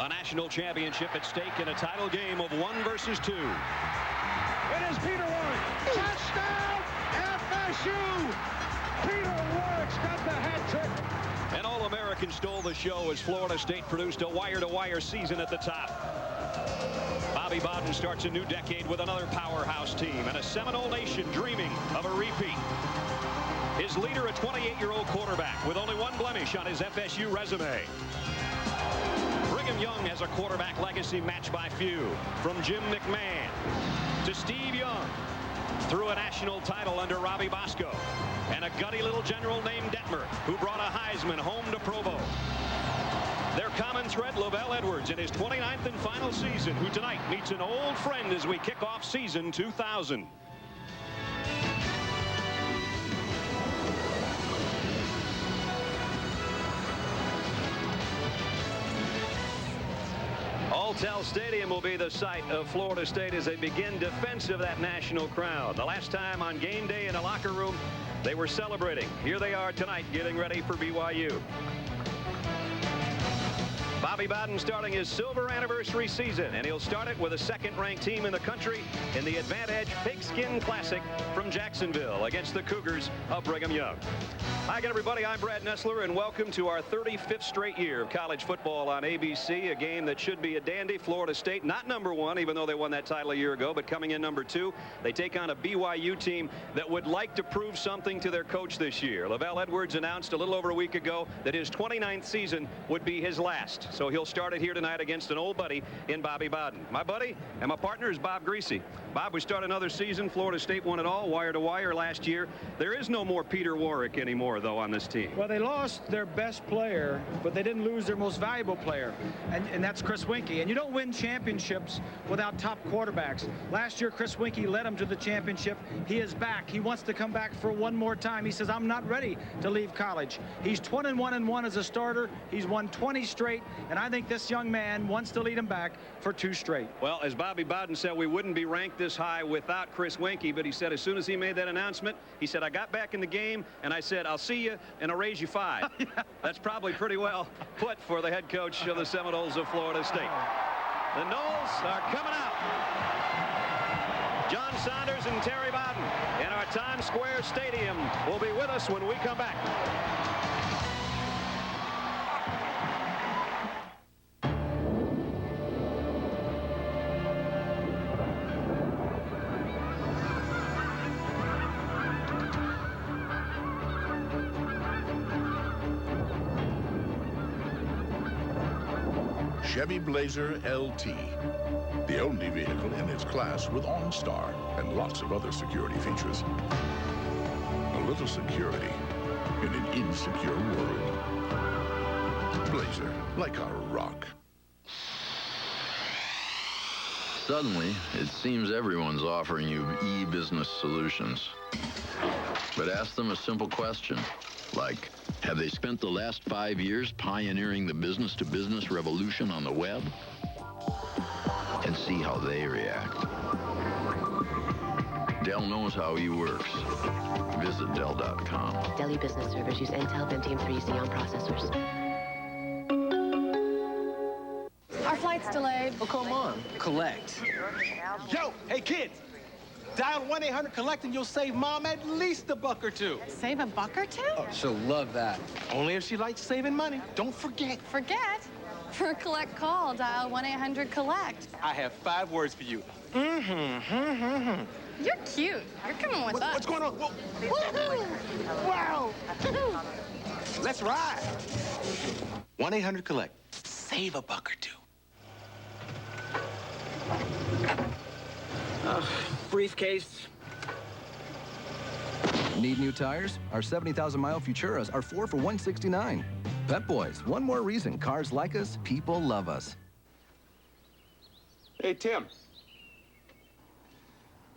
A national championship at stake in a title game of 1 versus 2. It is Peter Warwick. Touchdown, FSU! Peter Warwick's got the hat trick. An All-American stole the show as Florida State produced a wire-to-wire season at the top. Bobby Bowden starts a new decade with another powerhouse team and a Seminole Nation dreaming of a repeat. His leader, a 28-year-old quarterback with only 1 blemish on his FSU resume. Brigham Young has a quarterback legacy matched by few. From Jim McMahon to Steve Young, through a national title under Robbie Bosco, and a gutty little general named Detmer who brought a Heisman home to Provo. Their common thread, Lavelle Edwards in his 29th and final season, who tonight meets an old friend as we kick off season 2000. Alltel Stadium will be the site of Florida State as they begin defense of that national crowd. The last time on game day in a locker room, they were celebrating. Here they are tonight getting ready for BYU. Bobby Bowden starting his silver anniversary season, and he'll start it with a second-ranked team in the country in the Advantage Pigskin Classic from Jacksonville against the Cougars of Brigham Young. Hi again, everybody. I'm Brad Nessler, and welcome to our 35th straight year of college football on ABC, a game that should be a dandy. Florida State, not #1, even though they won that title a year ago, but coming in #2. They take on a BYU team that would like to prove something to their coach this year. Lavelle Edwards announced a little over a week ago that his 29th season would be his last. So he'll start it here tonight against an old buddy in Bobby Bowden. My buddy and my partner is Bob Greasy. Bob, we start another season. Florida State won it all, wire to wire last year. There is no more Peter Warwick anymore, though, on this team. Well, they lost their best player, but they didn't lose their most valuable player, and that's Chris Winkie. And you don't win championships without top quarterbacks. Last year, Chris Winkie led them to the championship. He is back. He wants to come back for one more time. He says, I'm not ready to leave college. He's 21-1 as a starter. He's won 20 straight, and I think this young man wants to lead him back for 2 straight. Well, as Bobby Bowden said, we wouldn't be ranked this high without Chris Winkie, but he said as soon as he made that announcement, he said, I got back in the game, and I said, I'll see you, and I'll raise you 5. Yeah. That's probably pretty well put for the head coach of the Seminoles of Florida State. The Noles are coming out. John Saunders and Terry Bowden in our Times Square Stadium will be with us when we come back. Chevy Blazer LT, the only vehicle in its class with OnStar and lots of other security features. A little security in an insecure world. Blazer, like our rock. Suddenly, it seems everyone's offering you e-business solutions. But ask them a simple question, like, have they spent the last 5 years pioneering the business-to-business revolution on the web? And see how they react. Dell knows how he works. Visit Dell.com. Dell business servers use Intel Pentium 3 Xeon processors. Our flight's delayed. Oh, come on. Collect. Yo, hey, kids. Dial 1-800-COLLECT and you'll save Mom at least $1 or $2. Save $1 or $2? Oh, She'll love that. only if she likes saving money. Don't forget. Forget? For a collect call, dial 1-800-COLLECT. I have 5 words for you. You're cute. You're coming with us. What's going on? Wow. Let's ride. 1-800-COLLECT. Save $1 or $2. Briefcase. Need new tires? Our 70,000-mile Futuras are 4 for $169. Pep Boys, one more reason cars like us, people love us. Hey, Tim.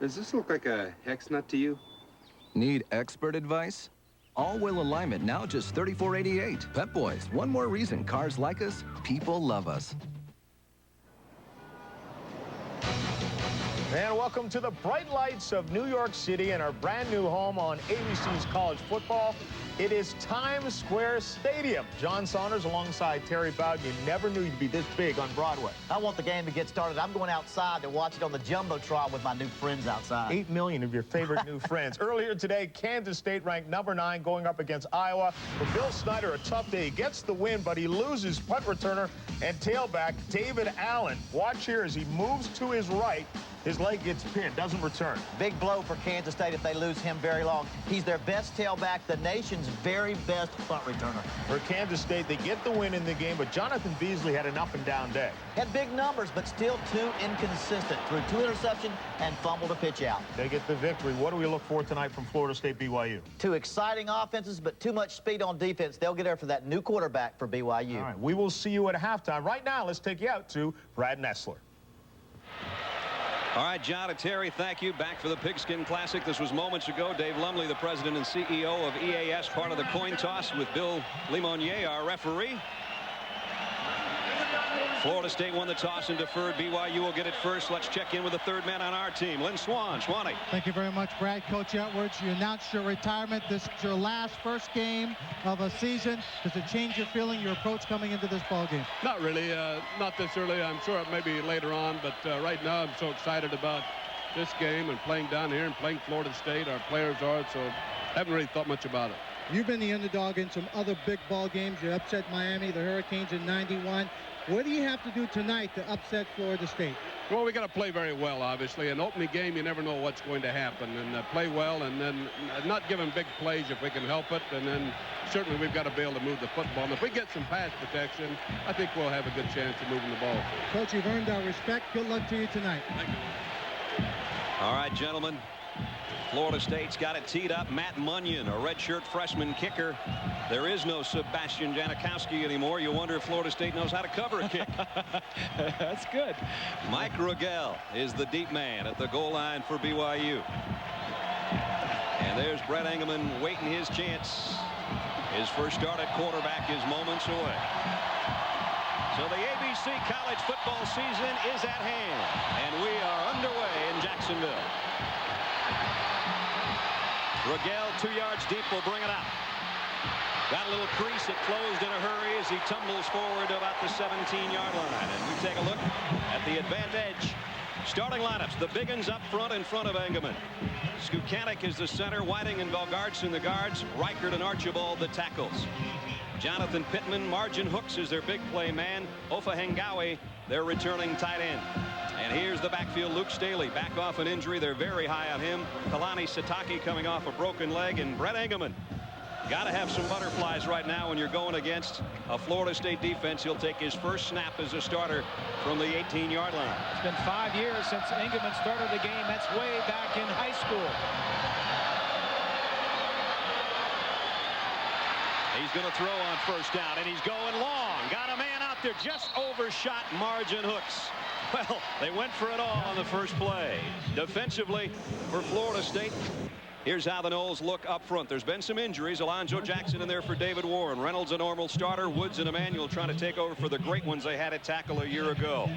Does this look like a hex nut to you? Need expert advice? All-wheel alignment now just $34.88. Pep Boys, one more reason cars like us, people love us. And welcome to the bright lights of New York City and our brand new home on ABC's College Football. It is Times Square Stadium. John Saunders alongside Terry Bowden. You never knew you'd be this big on Broadway. I want the game to get started. I'm going outside to watch it on the Jumbotron with my new friends outside. 8 million of your favorite new friends. Earlier today, Kansas State ranked number 9 going up against Iowa. For Bill Snyder, a tough day. He gets the win, but he loses punt returner and tailback David Allen. Watch here as he moves to his right. His leg gets pinned, doesn't return. Big blow for Kansas State if they lose him very long. He's their best tailback, the nation's very best punt returner. For Kansas State, they get the win in the game, but Jonathan Beasley had an up-and-down day. Had big numbers, but still too inconsistent. Threw 2 interceptions and fumbled a pitch out. They get the victory. What do we look for tonight from Florida State BYU? 2 exciting offenses, but too much speed on defense. They'll get after that new quarterback for BYU. All right, we will see you at halftime. Right now, let's take you out to Brad Nessler. All right, John and Terry, thank you. Back for the Pigskin Classic. This was moments ago. Dave Lumley, the president and CEO of EAS, part of the coin toss with Bill Limonier, our referee. Florida State won the toss and deferred. BYU will get it first. Let's check in with the third man on our team, Lynn Swan. Swanee. Thank you very much, Brad. Coach Edwards, you announced your retirement. This is your first game of a season. Does it change your feeling, your approach coming into this ball game? Not really. Not this early. I'm sure it may be later on, but right now I'm so excited about this game and playing down here and playing Florida State. Our players are, so haven't really thought much about it. You've been the underdog in some other big ball games. You upset Miami, the Hurricanes in '91. What do you have to do tonight to upset Florida State? Well, we got to play very well, obviously. An opening game, you never know what's going to happen. And play well and then not give them big plays if we can help it. And then certainly we've got to be able to move the football. And if we get some pass protection, I think we'll have a good chance of moving the ball. Coach, you've earned our respect. Good luck to you tonight. Thank you. All right, gentlemen. Florida State's got it teed up. Matt Munyon, a redshirt freshman kicker. There is no Sebastian Janikowski anymore. You wonder if Florida State knows how to cover a kick. That's good. Mike Rugel is the deep man at the goal line for BYU. And there's Brett Engelman waiting his chance. His first start at quarterback is moments away. So the ABC college football season is at hand, and we are underway in Jacksonville. Rugel 2 yards deep will bring it out. Got a little crease. It closed in a hurry as he tumbles forward to about the 17-yard line. And we take a look at the advantage. Starting lineups. The big uns up front in front of Engelman. Skukanik is the center. Whiting and Belgaardson the guards. Reichert and Archibald the tackles. Jonathan Pittman, Margin Hooks is their big play man. Ofa Hengawi, their returning tight end. And here's the backfield. Luke Staley back off an injury. They're very high on him. Kalani Sitake coming off a broken leg. And Brett Engelman. Got to have some butterflies right now when you're going against a Florida State defense. He'll take his first snap as a starter from the 18-yard line. It's been 5 years since Engelman started the game. That's way back in high school. He's going to throw on first down, and he's going long. Got a man out there, just overshot Margin Hooks. Well, they went for it all on the first play. Defensively for Florida State. Here's how the Noles look up front. There's been some injuries. Alonzo Jackson in there for David Warren. Reynolds a normal starter. Woods and Emmanuel trying to take over for the great ones they had at tackle a year ago.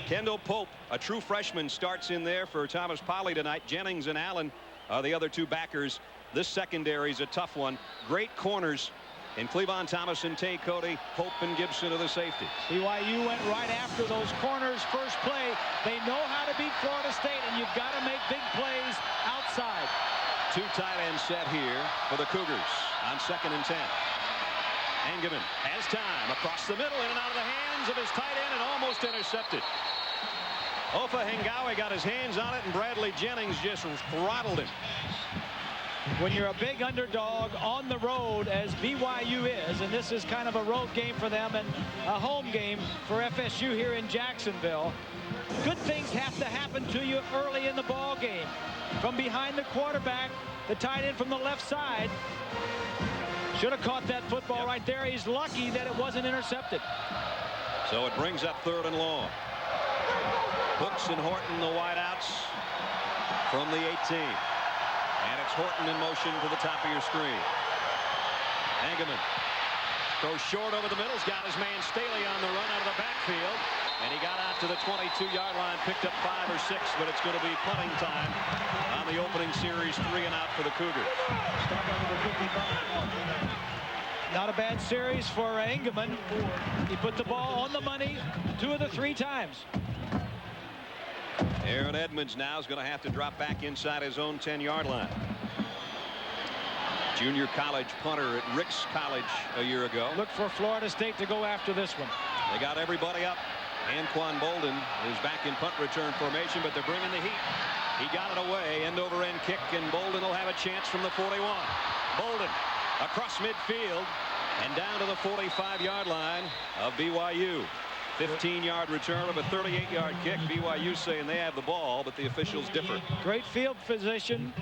Kendall Pope, a true freshman, starts in there for Thomas Polley tonight. Jennings and Allen are the other 2 backers. This secondary is a tough one. Great corners in Cleavon Thomas and Tay Cody. Pope and Gibson are the safeties. BYU went right after those corners first play. They know how to beat Florida State, and you've got to make big plays outside. 2 tight ends set here for the Cougars on 2nd and 10. Engelman has time across the middle, in and out of the hands of his tight end, and almost intercepted. Ofa Hengawi got his hands on it, and Bradley Jennings just throttled him. When you're a big underdog on the road, as BYU is, and this is kind of a road game for them and a home game for FSU here in Jacksonville, good things have to happen to you early in the ball game. From behind the quarterback, the tight end from the left side should have caught that football right there. He's lucky that it wasn't intercepted. So it brings up 3rd and long. Hooks and Horton, the wideouts from the 18. And it's Horton in motion to the top of your screen. Engelman goes short over the middle. He's got his man Staley on the run out of the backfield. And he got out to the 22-yard line, picked up 5 or 6, but it's going to be punting time on the opening series, 3 and out for the Cougars. Not a bad series for Engelman. He put the ball on the money 2 of the 3 times. Aaron Edmonds now is going to have to drop back inside his own 10-yard line. Junior college punter at Ricks College a year ago. Look for Florida State to go after this one. They got everybody up. Anquan Bolden is back in punt return formation, but they're bringing the heat. He got it away, end over end kick, and Bolden will have a chance from the 41. Bolden across midfield and down to the 45-yard line of BYU. 15-yard return of a 38-yard kick. BYU saying they have the ball, but the officials differ. Great field position.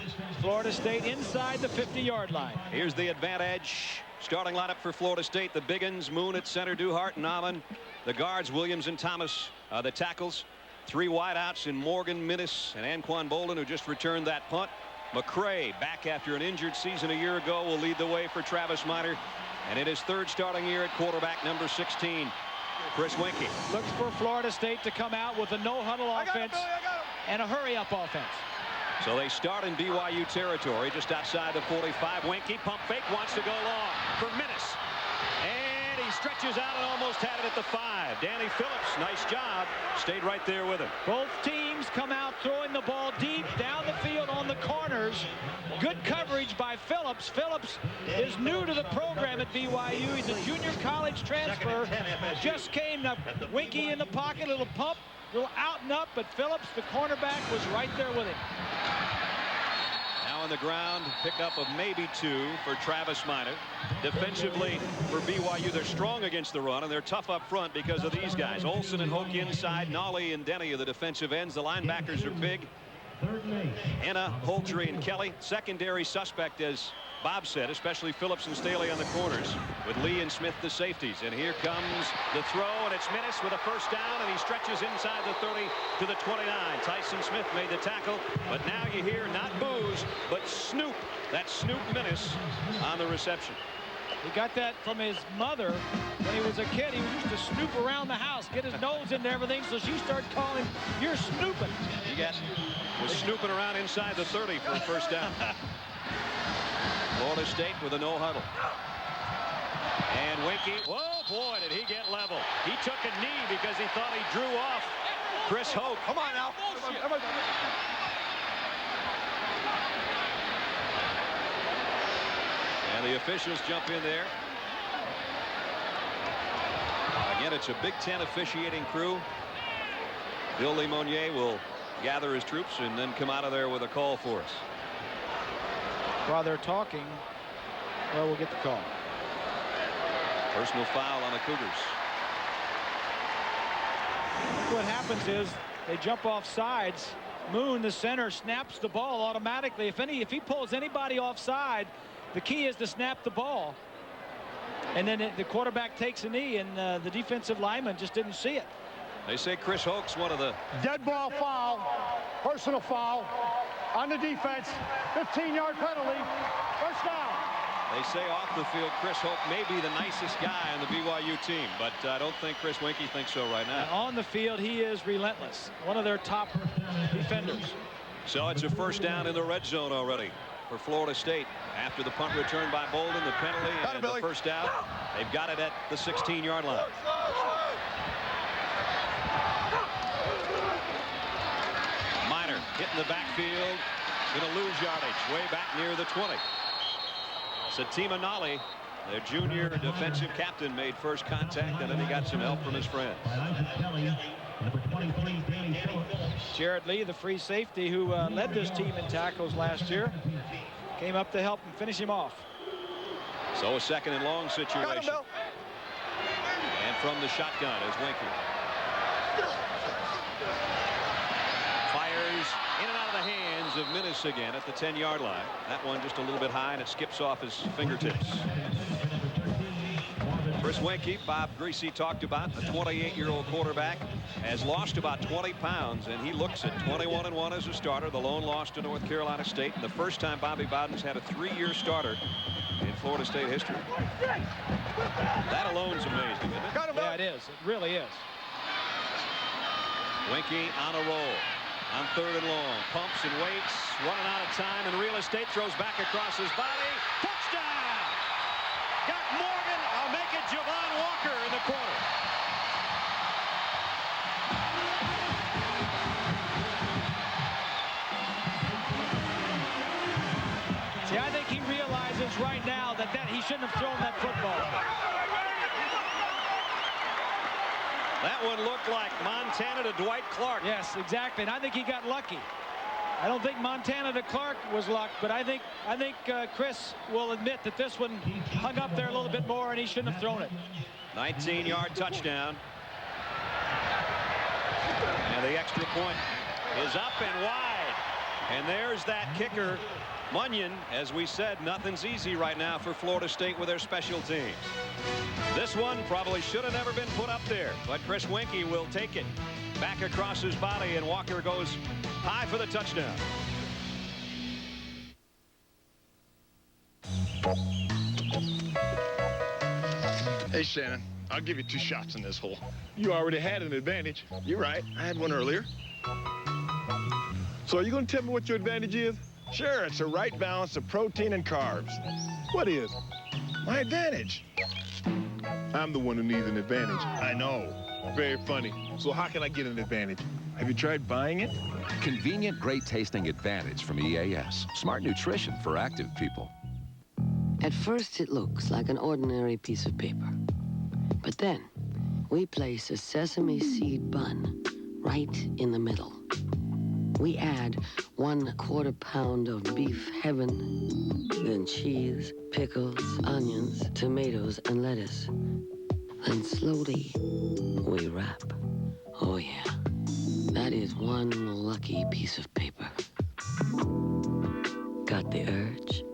Florida State inside the 50-yard line. Here's the advantage. Starting lineup for Florida State. The Biggins, Moon at center, Duhart and Amon. The guards, Williams and Thomas. The tackles. 3 wideouts in Morgan, Minnis, and Anquan Bolden, who just returned that punt. McCray, back after an injured season a year ago, will lead the way for Travis Minor. And in his 3rd starting year at quarterback, number 16, Chris Winkie. Looks for Florida State to come out with a no-huddle offense and a hurry-up offense. So they start in BYU territory just outside the 45. Winkie, pump fake, wants to go long for Minnis. And he stretches out and almost had it at the 5. Danny Phillips, nice job, stayed right there with him. Both teams come out throwing the ball deep down the field on the corners. Good coverage by Phillips. Phillips is new to the program at BYU. He's a junior college transfer. Just came to Winkie in the pocket, a little pump, a little out and up, but Phillips, the cornerback, was right there with him. Now on the ground, pickup of maybe 2 for Travis Minor. Defensively for BYU, they're strong against the run, and they're tough up front because of these guys. Olsen and Hoke inside, Nolly and Denny are the defensive ends. The linebackers are big. Enna, Holtry, and Kelly. Secondary suspect, as Bob said, especially Phillips and Staley on the corners, with Lee and Smith the safeties. And here comes the throw, and it's Minnis with a 1st down, and he stretches inside the 30 to the 29. Tyson Smith made the tackle, but now you hear not Booze, but Snoop. That's Snoop Minnis on the reception. He got that from his mother when he was a kid. He used to snoop around the house, get his nose into everything, so she started calling him, "You're snooping." He was snooping around inside the 30 for a 1st down. Florida State with a no huddle. And Winkie, whoa boy, did he get level. He took a knee because he thought he drew off Chris Hoke. Come on now. Come on. And the officials jump in there. Again, it's a Big Ten officiating crew. Bill Lemonnier will gather his troops and then come out of there with a call for us. While they're talking, well, we'll get the call. Personal foul on the Cougars. What happens is they jump off sides. Moon, the center, snaps the ball automatically. If he pulls anybody offside, the key is to snap the ball. And then the quarterback takes a knee, and the defensive lineman just didn't see it. They say Chris Hoke's one of the... Dead ball foul, personal foul on the defense, 15-yard penalty, 1st down. They say off the field Chris Hoke may be the nicest guy on the BYU team, but I don't think Chris Winkie thinks so right now. And on the field, he is relentless. One of their top defenders. So it's a 1st down in the red zone already for Florida State. After the punt return by Bolden, the penalty, and the 1st down. They've got it at the 16-yard line. Minor hitting the backfield. Going to lose yardage way back near the 20. Satima Nolly, their junior defensive captain, made first contact, and then he got some help from his friends. Jared Lee, the free safety who led this team in tackles last year, came up to help and finish him off. So a 2nd and long situation. And from the shotgun is Winkie. Fires in and out of the hands of Minnis again at the 10-yard line. That one just a little bit high, and it skips off his fingertips. Chris Winkie, Bob Greasy talked about, a 28-year-old quarterback, has lost about 20 pounds, and he looks at 21-1 as a starter. The lone loss to North Carolina State, and the first time Bobby Bowden's had a 3-year starter in Florida State history. That alone's amazing, isn't it? Yeah, it is. It really is. Winky on a roll. On 3rd and long. Pumps and waits. Running out of time, and real estate throws back across his body. Touchdown! Got Morgan. I'll make it Javon Walker in the corner. See, I think he realizes right now that he shouldn't have thrown that football. That one looked like Montana to Dwight Clark. Yes, exactly. And I think he got lucky. I don't think Montana to Clark was luck, but I think Chris will admit that this one hung up there a little bit more, and he shouldn't have thrown it. 19-yard touchdown. And the extra point is up and wide. And there's that kicker, Munyon. As we said, nothing's easy right now for Florida State with their special teams. This one probably should have never been put up there, but Chris Winky will take it back across his body, and Walker goes high for the touchdown. Hey, Shannon, I'll give you 2 shots in this hole. You already had an advantage. You're right. I had one earlier. So are you going to tell me what your advantage is? Sure, it's a right balance of protein and carbs. What is? My advantage. I'm the one who needs an advantage. I know. Very funny. So how can I get an advantage? Have you tried buying it? Convenient, great-tasting Advantage from EAS. Smart nutrition for active people. At first, it looks like an ordinary piece of paper. But then, we place a sesame seed bun right in the middle. We add 1/4 pound of beef heaven, then cheese, pickles, onions, tomatoes, and lettuce. Then slowly, we wrap. Oh yeah, that is one lucky piece of paper. Got the urge?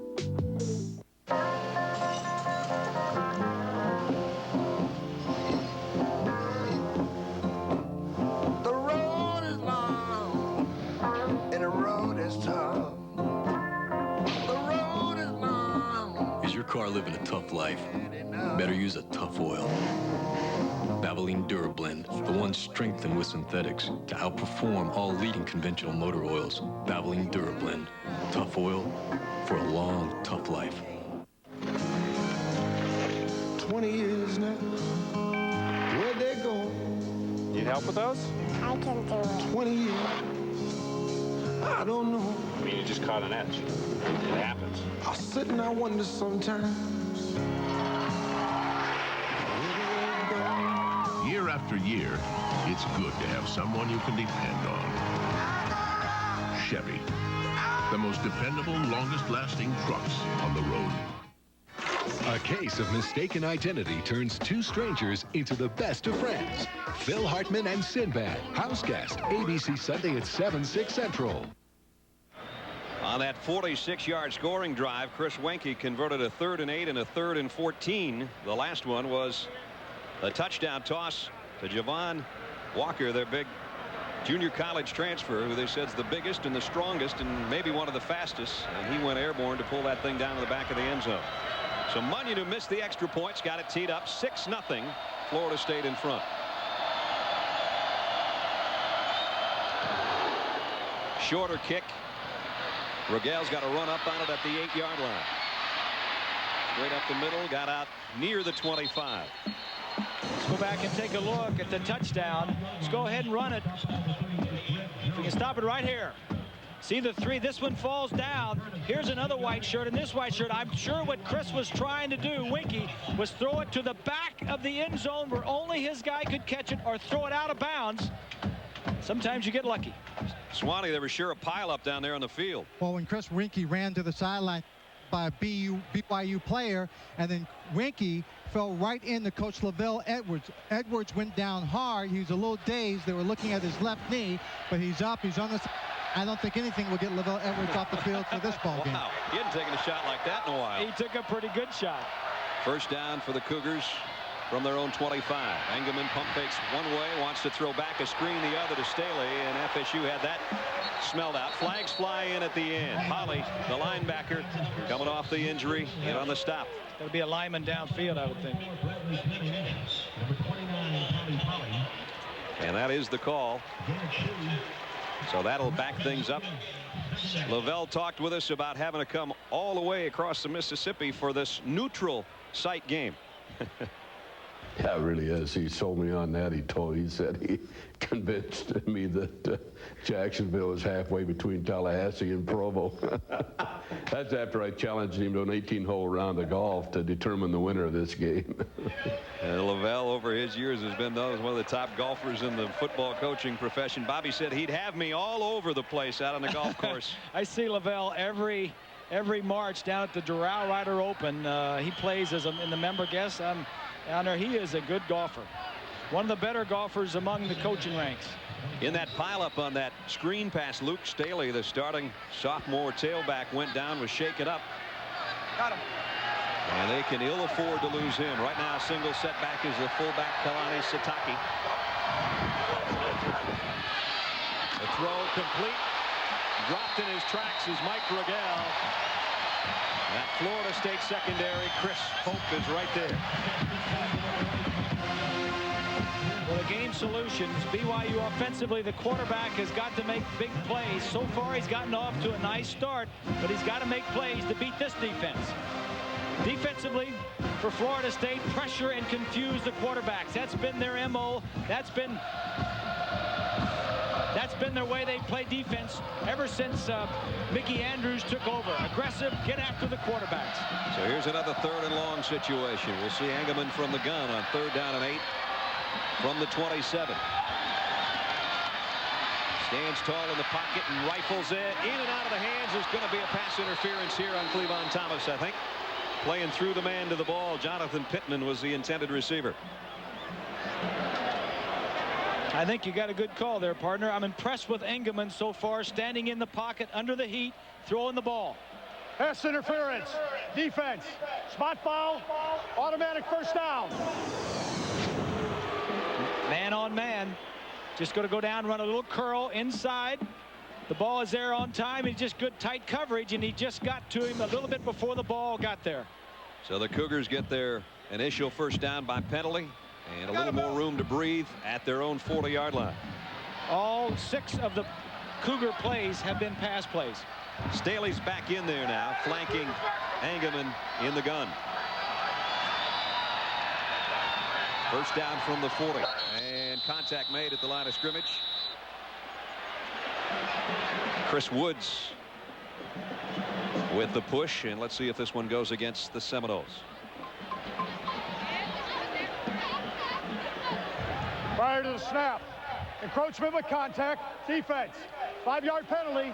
The road is long, and the road is tough. The road is long. Is your car living a tough life? Better use a tough oil. Valvoline DuraBlend, the one strengthened with synthetics to outperform all leading conventional motor oils. Valvoline DuraBlend, tough oil for a long, tough life. 20 years now. Where'd they go? Need help with those? I can do it. 20 years. I don't know. I mean, you just caught an edge. It happens. I sit and I wonder sometimes. Year after year, it's good to have someone you can depend on. Chevy, the most dependable, longest-lasting trucks on the road. A case of mistaken identity turns 2 strangers into the best of friends. Phil Hartman and Sinbad, House Guest, ABC Sunday at 7/6 Central. On that 46-yard scoring drive, Chris Winky converted a 3rd and 8 and a 3rd and 14. The last one was a touchdown toss to Javon Walker, their big junior college transfer, who they said is the biggest and the strongest and maybe one of the fastest. And he went airborne to pull that thing down to the back of the end zone. So Munyon, who missed the extra points, got it teed up 6-0. Florida State in front. Shorter kick. Rogel's got to run up on it at the 8-yard line. Straight up the middle, got out near the 25. Let's go back and take a look at the touchdown. Let's go ahead and run it. We can stop it right here. See the 3. This one falls down. Here's another white shirt, and this white shirt. I'm sure what Chris was trying to do, Winky, was throw it to the back of the end zone where only his guy could catch it, or throw it out of bounds. Sometimes you get lucky. Swanee, there was sure a pileup down there on the field. Well, when Chris Winky ran to the sideline by a BYU player, and then Winky fell right into Coach Lavelle Edwards. Edwards went down hard. He was a little dazed. They were looking at his left knee, but he's up. He's on the. I don't think anything will get Lavelle Edwards off the field for this ball game. Wow, he hadn't taken a shot like that in a while. He took a pretty good shot. First down for the Cougars from their own 25. Engelman pump fakes one way, wants to throw back a screen the other to Staley, and FSU had that smelled out. Flags fly in at the end. Holly, the linebacker, coming off the injury, and on the stop. There'll be a lineman downfield, I would think. And that is the call. So that'll back things up. Lavelle talked with us about having to come all the way across the Mississippi for this neutral site game. Yeah, it really is. He sold me on that. He said he convinced me that Jacksonville is halfway between Tallahassee and Provo. That's after I challenged him to an 18-hole round of golf to determine the winner of this game. Lavelle, over his years, has been known as one of the top golfers in the football coaching profession. Bobby said he'd have me all over the place out on the golf course. I see Lavelle every March down at the Doral Ryder Open. He plays as in the member guest. Down there, he is a good golfer. One of the better golfers among the coaching ranks. In that pileup on that screen pass, Luke Staley, the starting sophomore tailback, went down, was shaken up. Got him. And they can ill afford to lose him. Right now, single setback is the fullback, Kalani Sitake. The throw complete. Dropped in his tracks is Mike Rogel. That Florida State secondary, Chris Hope, is right there. Well, the game solutions, BYU offensively, the quarterback has got to make big plays. So far, he's gotten off to a nice start, but he's got to make plays to beat this defense. Defensively, for Florida State, pressure and confuse the quarterbacks. That's been their MO. That's been their way they play defense ever since Mickey Andrews took over. Aggressive, get after the quarterbacks. So here's another 3rd and long situation. We'll see Engelman from the gun on 3rd down and 8 from the 27. Stands tall in the pocket and rifles it in and out of the hands. There's going to be a pass interference here on Cleavon Thomas, I think. Playing through the man to the ball. Jonathan Pittman was the intended receiver. I think you got a good call there, partner. I'm impressed with Engelman so far, standing in the pocket under the heat, throwing the ball. Pass interference. Defense. Spot foul. Automatic first down. Man on man. Just going to go down, run a little curl inside. The ball is there on time. He's just good tight coverage, and he just got to him a little bit before the ball got there. So the Cougars get their initial first down by penalty and a little more room to breathe at their own 40-yard line. All 6 of the Cougar plays have been pass plays. Staley's back in there now, flanking Engelman in the gun. First down from the 40, and contact made at the line of scrimmage. Chris Woods with the push, and let's see if this one goes against the Seminoles. Prior to the snap, encroachment with contact, defense, 5-yard penalty,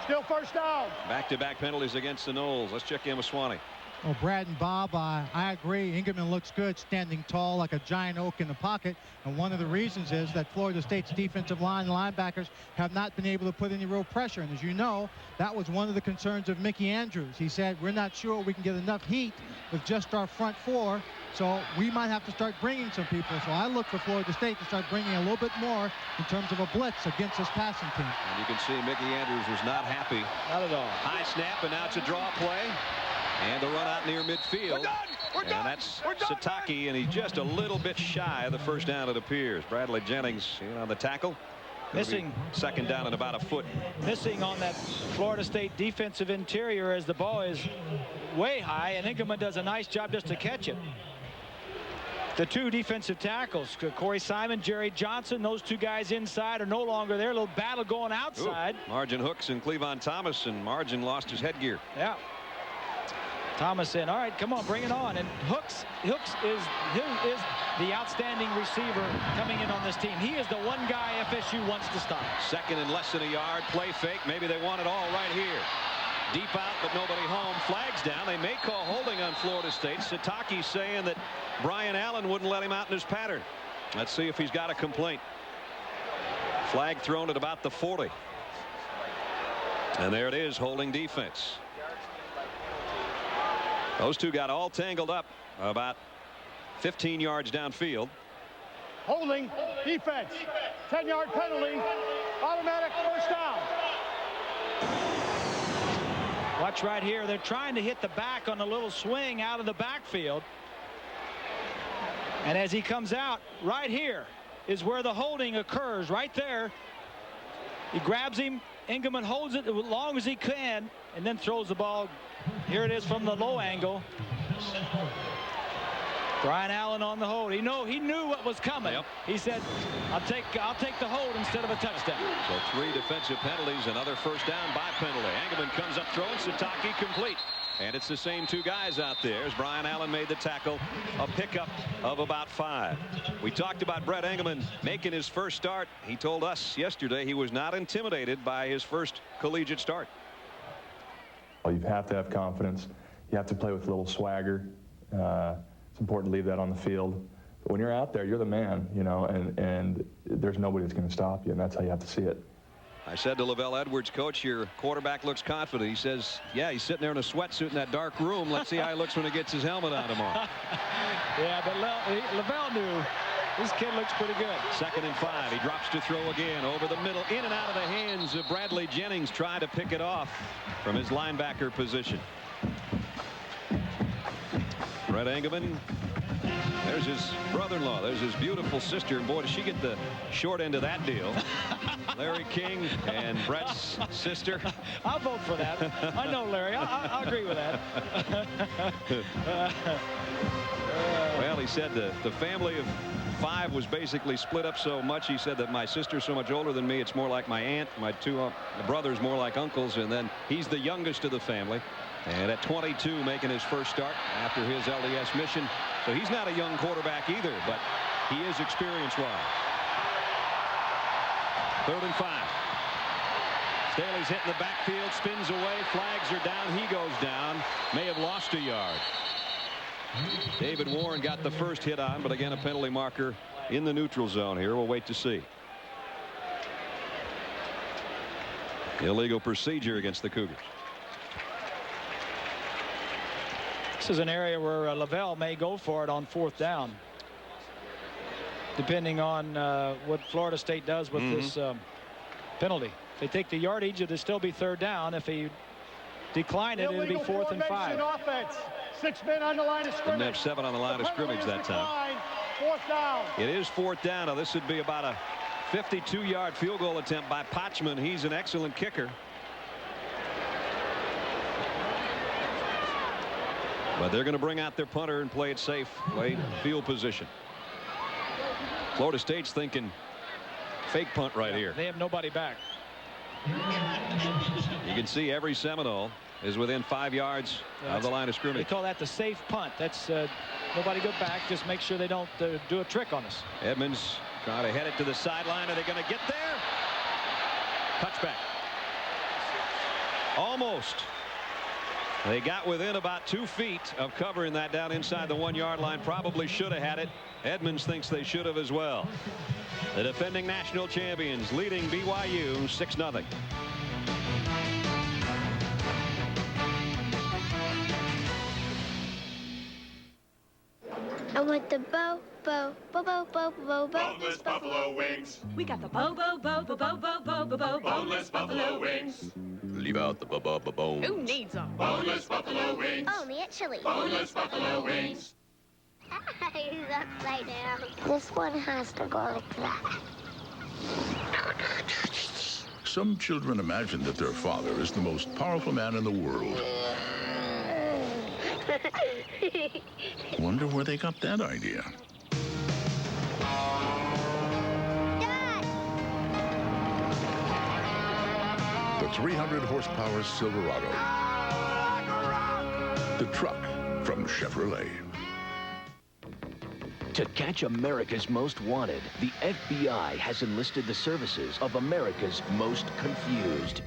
still first down. Back-to-back penalties against the Noles. Let's check in with Swanee. Well, Brad and Bob, I agree. Engelman looks good, standing tall like a giant oak in the pocket. And one of the reasons is that Florida State's defensive line linebackers have not been able to put any real pressure. And as you know, that was one of the concerns of Mickey Andrews. He said, we're not sure we can get enough heat with just our front 4. So we might have to start bringing some people. So I look for Florida State to start bringing a little bit more in terms of a blitz against this passing team. And you can see Mickey Andrews was not happy. Not at all. High snap, and now it's a draw play. And the run out near midfield. And that's Sitake, and he's just a little bit shy of the first down, it appears. Bradley Jennings in on the tackle. Missing. Second down and about a foot. Missing on that Florida State defensive interior as the ball is way high, and Engelman does a nice job just to catch it. The 2 defensive tackles, Corey Simon, Jerry Johnson, those 2 guys inside are no longer there. A little battle going outside. Ooh, Margin Hooks and Cleavon Thomas, and Margin lost his headgear. Yeah. Thomas in. All right, come on, bring it on. And Hooks is the outstanding receiver coming in on this team. He is the one guy FSU wants to stop. Second and less than a yard. Play fake. Maybe they want it all right here. Deep out, but nobody home. Flags down. They may call holding on Florida State. Sitake saying that Brian Allen wouldn't let him out in his pattern. Let's see if he's got a complaint. Flag thrown at about the 40. And there it is, holding defense. Those 2 got all tangled up about 15 yards downfield. Holding, defense, 10-yard penalty, automatic first down. Watch right here. They're trying to hit the back on a little swing out of the backfield. And as he comes out right here, is where the holding occurs, right there. He grabs him. Engelman holds it as long as he can and then throws the ball. Here it is from the low angle. Brian Allen on the hold. He knew what was coming. Yep. He said, I'll take the hold instead of a touchdown. So 3 defensive penalties, another first down by penalty. Engelman comes up throwing, Sataki complete. And it's the same 2 guys out there as Brian Allen made the tackle, a pickup of about 5. We talked about Brett Engelman making his first start. He told us yesterday he was not intimidated by his first collegiate start. Well, you have to have confidence. You have to play with a little swagger. It's important to leave that on the field. But when you're out there, you're the man, you know, and there's nobody that's going to stop you, and that's how you have to see it. I said to Lavelle Edwards, Coach, your quarterback looks confident. He says, yeah, he's sitting there in a sweatsuit in that dark room. Let's see how he looks when he gets his helmet on tomorrow. Yeah, but Lavelle knew this kid looks pretty good. 2nd and 5. He drops to throw again over the middle, in and out of the hands of Bradley Jennings, trying to pick it off from his linebacker position. Brett Engelman. There's his brother-in-law. There's his beautiful sister. And boy, does she get the short end of that deal. Larry King and Brett's sister. I'll vote for that. I know Larry. I'll agree with that. Well, he said the family of 5 was basically split up so much. He said that my sister's so much older than me, it's more like my aunt. My 2 brothers more like uncles. And then he's the youngest of the family. And at 22, making his first start after his LDS mission. So he's not a young quarterback either, but he is experience-wise. 3rd and 5. Staley's hitting the backfield, spins away, flags are down, he goes down, may have lost a yard. David Warren got the first hit on, but again a penalty marker in the neutral zone here. We'll wait to see. Illegal procedure against the Cougars. This is an area where Lavelle may go for it on 4th down, depending on what Florida State does with this penalty. If they take the yardage, it'll still be 3rd down. If he decline it, it'll be 4th and 5. Offense. 6 men on the line of scrimmage. Didn't have 7 on the line of scrimmage that time. 4th down. It is 4th down. Now this would be about a 52-yard field goal attempt by Potchman. He's an excellent kicker. But they're going to bring out their punter and play it safe, play field position. Florida State's thinking fake punt right here. They have nobody back. You can see every Seminole is within 5 yards of the line of scrimmage. They call that the safe punt. That's nobody go back. Just make sure they don't do a trick on us. Edmonds trying to head it to the sideline. Are they going to get there? Touchback. Almost. They got within about 2 feet of covering that down inside the 1-yard line. Probably should have had it. Edmonds thinks they should have as well. The defending national champions leading BYU 6-0. I want the boneless buffalo wings. We got the boneless buffalo wings. Leave out the bone. Who needs them? Boneless buffalo wings. Only at Chili. Boneless buffalo wings. He's upside down. This one has to go like that. Some children imagine that their father is the most powerful man in the world. Wonder where they got that idea. The 300-horsepower Silverado. The truck from Chevrolet. To catch America's Most Wanted, the FBI has enlisted the services of America's Most Confused.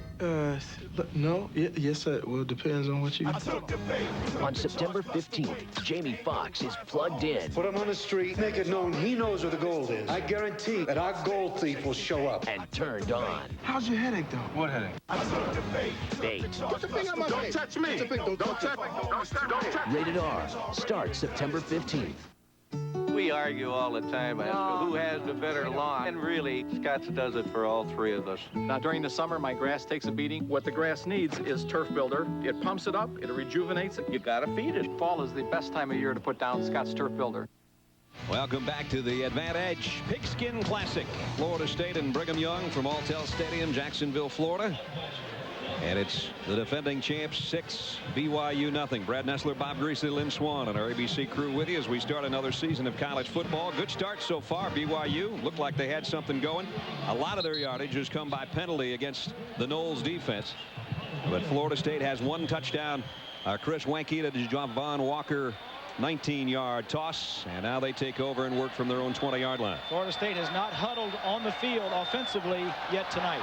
No. Yes, sir. Well, it depends on what you... On September 15th, Jamie Foxx is plugged in. Put him on the street, make it known he knows where the gold is. I guarantee that our gold thief will show up. And turned on. How's your headache, though? What headache? Bait. Put the thing on my face. Don't touch me. Don't touch me. Don't touch me. Rated R. Starts September 15th. We argue all the time as to who has the better lawn. And really, Scott's does it for all 3 of us. Now, during the summer, my grass takes a beating. What the grass needs is Turf Builder. It pumps it up, it rejuvenates it. You gotta feed it. Fall is the best time of year to put down Scott's Turf Builder. Welcome back to the Advantage Pigskin Classic. Florida State and Brigham Young from Alltel Stadium, Jacksonville, Florida. And it's the defending champs 6, BYU nothing. Brad Nessler, Bob Greasy, Lynn Swan, and our ABC crew with you as we start another season of college football. Good start so far. BYU looked like they had something going. A lot of their yardage has come by penalty against the Noles defense. But Florida State has one touchdown. Chris Wanke to Javon Walker, 19-yard toss, and now they take over and work from their own 20-yard line. Florida State has not huddled on the field offensively yet tonight.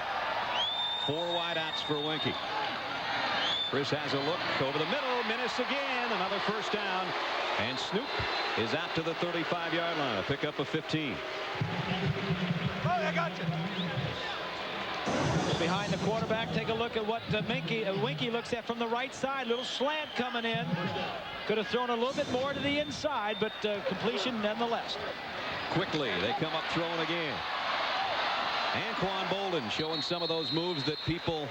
4 wideouts for Wanke. Chris has a look over the middle. Minnis again. Another first down. And Snoop is out to the 35-yard line. A pickup of 15. Oh, I got you. Behind the quarterback, take a look at what Wanke looks at from the right side. Little slant coming in. Could have thrown a little bit more to the inside, but completion nonetheless. Quickly, they come up throwing again. Anquan Bolden showing some of those moves that people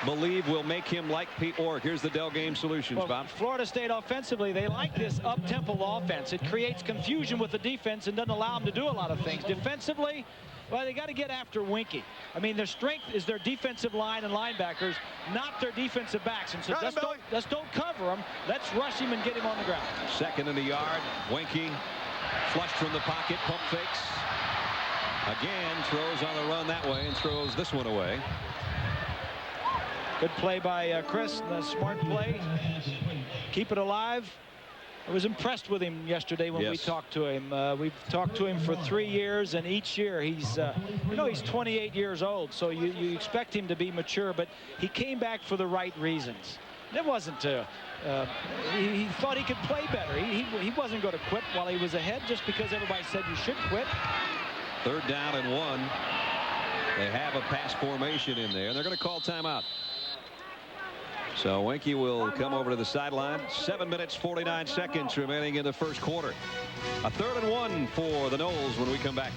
believe will make him like Pete Orr. Here's the Dell Game Solutions, Bob. Florida State offensively, they like this up-tempo offense. It creates confusion with the defense and doesn't allow them to do a lot of things. Defensively, well, they got to get after Wanke. I mean, their strength is their defensive line and linebackers, not their defensive backs. And so let's don't cover them. Let's rush him and get him on the ground. Second in the yard. Wanke flushed from the pocket, pump fakes. Again, throws on the run that way and throws this one away. Good play by Chris. The smart play. Keep it alive. I was impressed with him yesterday when we talked to him. We've talked to him for 3 years, and each year he's, he's 28 years old, so you expect him to be mature, but he came back for the right reasons. It wasn't he thought he could play better. He wasn't going to quit while he was ahead just because everybody said you should quit. 3rd down and 1. They have a pass formation in there, and they're going to call timeout. So Wanke will come over to the sideline. 7 minutes, 49 seconds remaining in the first quarter. A 3rd and 1 for the Noles when we come back.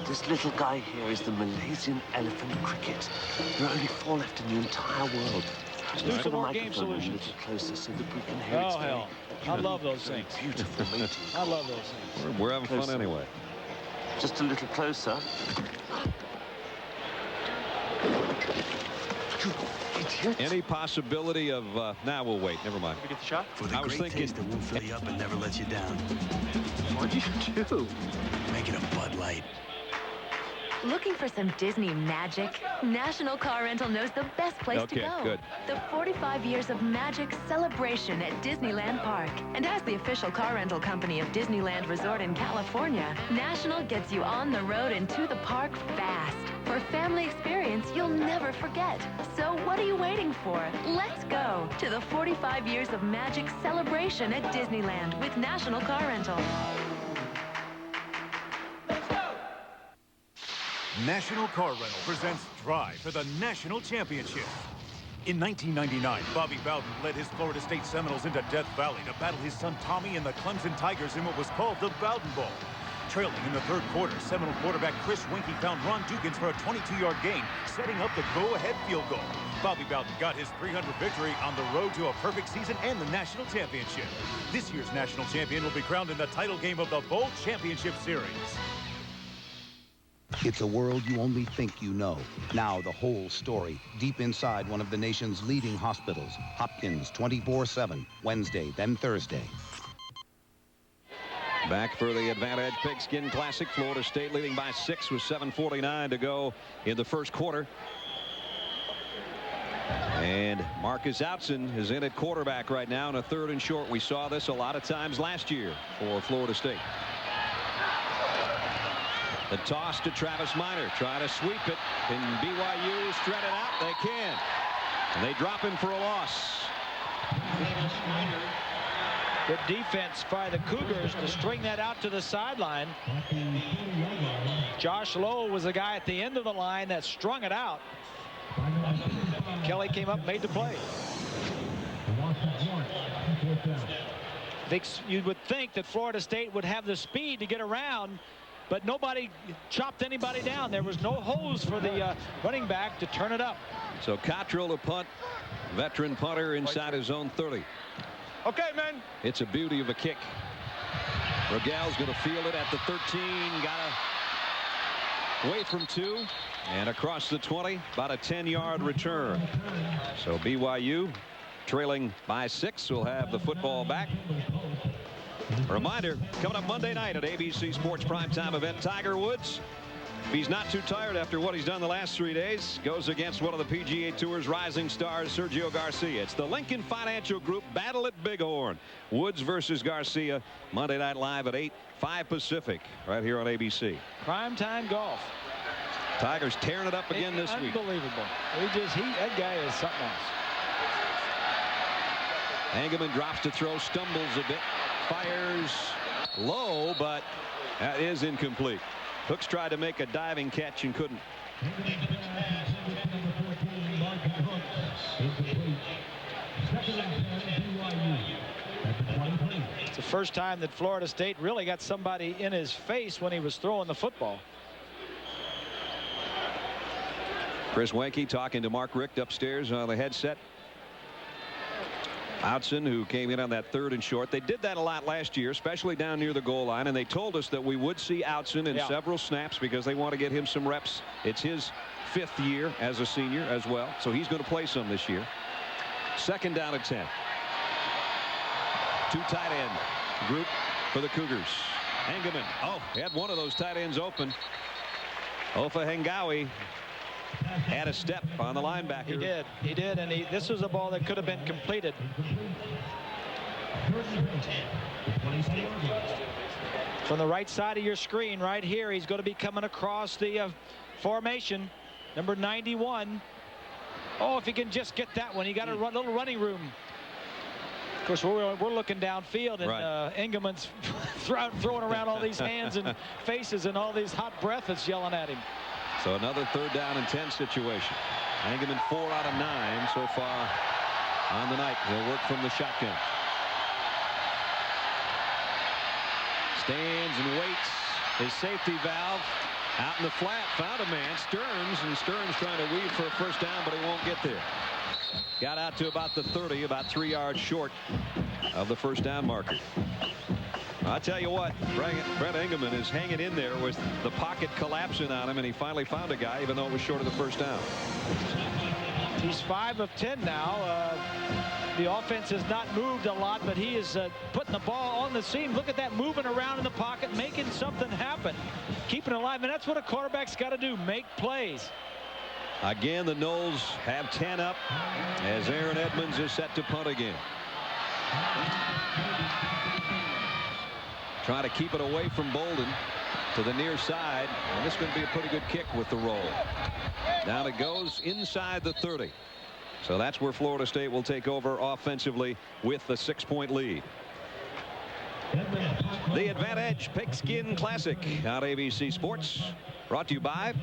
This little guy here is the Malaysian elephant cricket. There are only 4 left in the entire world. Let's do some more Game Solutions. A little closer so that we can hear Oh, hell. I love those things. Beautiful meeting. I love those things. We're having fun anyway. Just a little closer. Any possibility of now we'll wait. Never mind. We get the shot. For the I was great thinking taste that won't fill you up and never lets you down. What'd you do? Make it a Bud Light. Looking for some Disney magic? National Car Rental knows the best place to go. Good. The 45 years of magic celebration at Disneyland Park. And as the official car rental company of Disneyland Resort in California, National gets you on the road and to the park fast. For family experience you'll never forget. So what are you waiting for? Let's go to the 45 years of magic celebration at Disneyland with National Car Rental. National Car Rental presents Drive for the National Championship. In 1999, Bobby Bowden led his Florida State Seminoles into Death Valley to battle his son Tommy and the Clemson Tigers in what was called the Bowden Bowl. Trailing in the 3rd quarter, Seminole quarterback Chris Wanke found Ron Dukins for a 22-yard gain, setting up the go-ahead field goal. Bobby Bowden got his 300th victory on the road to a perfect season and the national championship. This year's national champion will be crowned in the title game of the Bowl Championship Series. It's a world you only think you know. Now the whole story, deep inside one of the nation's leading hospitals. Hopkins 24/7, Wednesday, then Thursday. Back for the Advantage Pigskin Classic. Florida State leading by 6 with 7:49 to go in the first quarter. And Marcus Outson is in at quarterback right now in a 3rd and short. We saw this a lot of times last year for Florida State. The toss to Travis Minor, trying to sweep it. Can BYU shred it out? They can. And they drop him for a loss. Good defense by the Cougars to string that out to the sideline. Josh Lowe was the guy at the end of the line that strung it out. Kelly came up, made the play. You would think that Florida State would have the speed to get around but nobody chopped anybody down. There was no hose for the running back to turn it up. So Cottrell to punt. Veteran punter inside his own 30. Okay, man. It's a beauty of a kick. Rogel's going to field it at the 13. Got away from 2 and across the 20. About a 10-yard return. So BYU trailing by 6 will have the football back. A reminder, coming up Monday night at ABC Sports primetime event, Tiger Woods. If he's not too tired after what he's done the last 3 days, goes against one of the PGA Tour's rising stars, Sergio Garcia. It's the Lincoln Financial Group battle at Bighorn. Woods versus Garcia, Monday Night Live at 8, 5 Pacific, right here on ABC. Primetime golf. Tigers tearing it up again this week. Unbelievable. That guy is something else. Engelman drops to throw, stumbles a bit, fires low, but that is incomplete. Hooks tried to make a diving catch and couldn't. It's the first time that Florida State really got somebody in his face when he was throwing the football. Chris Wenke talking to Mark Richt upstairs on the headset. Outson, who came in on that 3rd and short. They did that a lot last year, especially down near the goal line, and they told us that we would see Outson in several snaps because they want to get him some reps. It's his 5th year as a senior as well, so he's going to play some this year. 2nd down and 10. 2 tight end group for the Cougars. Engelman, had one of those tight ends open. Ofa Hengawi had a step on the linebacker. He did, and this was a ball that could have been completed. From the right side of your screen right here, he's going to be coming across the formation. Number 91. If he can just get that one. He got a little running room. Of course, we're looking downfield, and Engelman's throwing around all these hands and faces and all these hot breath that's yelling at him. So another 3rd down and 10 situation. Engelman 4 out of 9 so far on the night. He'll work from the shotgun. Stands and waits. His safety valve out in the flat. Found a man, Stearns, and Stearns trying to weave for a 1st down, but he won't get there. Got out to about the 30, about 3 yards short of the 1st down marker. I'll tell you what, Brett Engelman is hanging in there with the pocket collapsing on him, and he finally found a guy, even though it was short of the 1st down. He's 5 of 10 now. The offense has not moved a lot, but he is putting the ball on the seam. Look at that, moving around in the pocket, making something happen, keeping it alive, and that's what a quarterback's got to do, make plays. Again, the Noles have 10 up as Aaron Edmonds is set to punt again. Trying to keep it away from Bolden to the near side, and this is going to be a pretty good kick with the roll. Down it goes inside the 30. So that's where Florida State will take over offensively with the 6-point lead. The Advantage Pigskin Classic on ABC Sports, brought to you by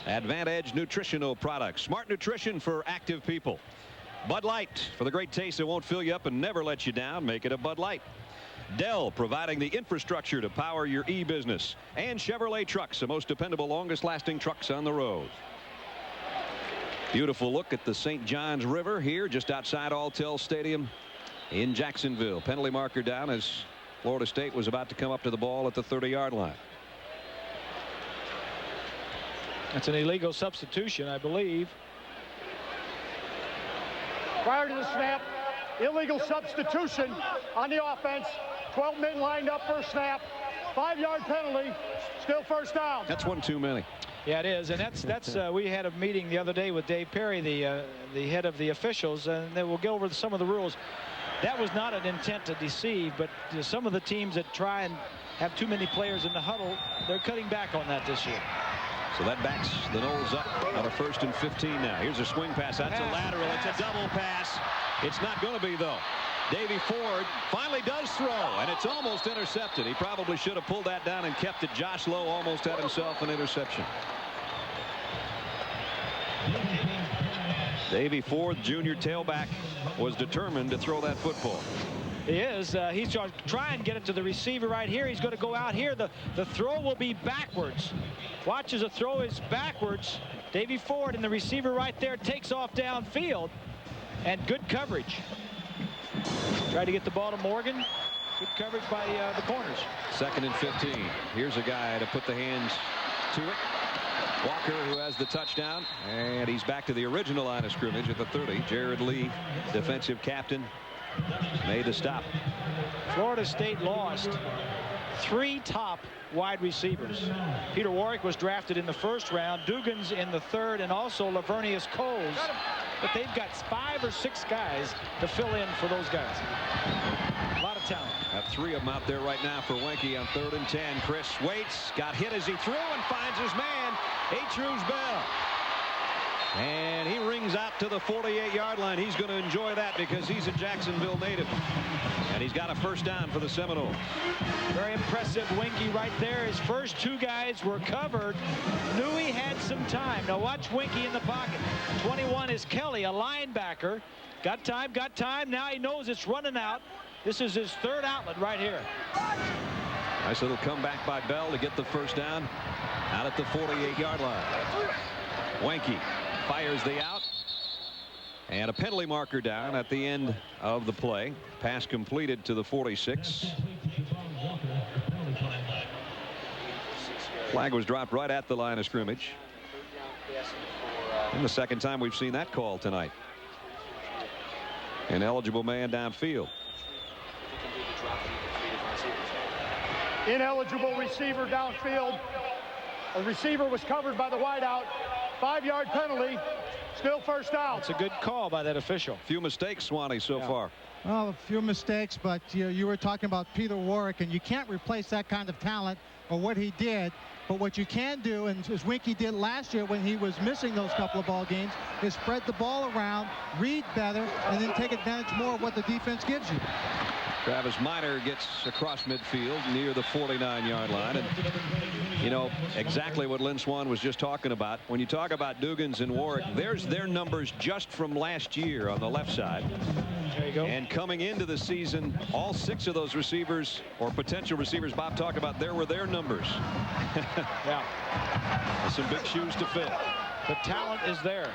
Advantage Nutritional Products. Smart nutrition for active people. Bud Light, for the great taste that won't fill you up and never let you down. Make it a Bud Light. Dell, providing the infrastructure to power your e-business. And Chevrolet Trucks, the most dependable, longest lasting trucks on the road. Beautiful look at the St. Johns River here just outside Alltel Stadium in Jacksonville. Penalty marker down as Florida State was about to come up to the ball at the 30-yard line. That's an illegal substitution, I believe. Prior to the snap, illegal substitution on the offense. 12 men lined up for a snap. 5-yard penalty. Still 1st down. That's one too many. Yeah, it is, and that's we had a meeting the other day with Dave Perry, the head of the officials, and then we'll go over some of the rules. That was not an intent to deceive, but some of the teams that try and have too many players in the huddle, they're cutting back on that this year. So that backs the Noles up on a 1st and 15 now. Here's a swing pass. That's a lateral. It's a double pass. It's not going to be, though. Davey Ford finally does throw, and it's almost intercepted. He probably should have pulled that down and kept it. Josh Lowe almost had himself an interception. Davey Ford, junior tailback, was determined to throw that football. He is. He's trying to get it to the receiver right here. He's going to go out here. The throw will be backwards. Watch as the throw is backwards. Davey Ford and the receiver right there takes off downfield. And good coverage. Tried to get the ball to Morgan. Good coverage by the corners. 2nd and 15. Here's a guy to put the hands to it. Walker, who has the touchdown, and he's back to the original line of scrimmage at the 30. Jared Lee, defensive captain, made the stop. Florida State lost 3 top wide receivers. Peter Warwick was drafted in the 1st round, Dugan's in the 3rd, and also Lavernius Coles. But they've got 5 or 6 guys to fill in for those guys. A lot of talent. Got 3 of them out there right now for Wenke on 3rd and 10. Chris waits, got hit as he threw, and finds his man, Atruz Bell. And he rings out to the 48-yard line. He's going to enjoy that because he's a Jacksonville native. And he's got a 1st down for the Seminoles. Very impressive. Wenke right there. His first 2 guys were covered. Knew he had some time. Now watch Wenke in the pocket. 21 is Kelly, a linebacker. Got time. Now he knows it's running out. This is his 3rd outlet right here. Nice little comeback by Bell to get the 1st down out at the 48-yard line. Wenke fires the out. And a penalty marker down at the end of the play. Pass completed to the 46. Flag was dropped right at the line of scrimmage. And the 2nd time we've seen that call tonight. An eligible man downfield. Ineligible receiver downfield. The receiver was covered by the wideout. 5-yard penalty. Still 1st down. It's a good call by that official. Few mistakes, Swanee, so far. Well, a few mistakes, but you were talking about Peter Warwick, and you can't replace that kind of talent or what he did. But what you can do, and as Wenke did last year when he was missing those couple of ball games, is spread the ball around, read better, and then take advantage more of what the defense gives you. Travis Minor gets across midfield near the 49-yard line. And, you know, exactly what Lynn Swan was just talking about. When you talk about Dugans and Warwick, there's their numbers just from last year on the left side. There you go. And coming into the season, all 6 of those receivers or potential receivers Bob talked about, there were their numbers. Yeah. Some big shoes to fill. The talent is there.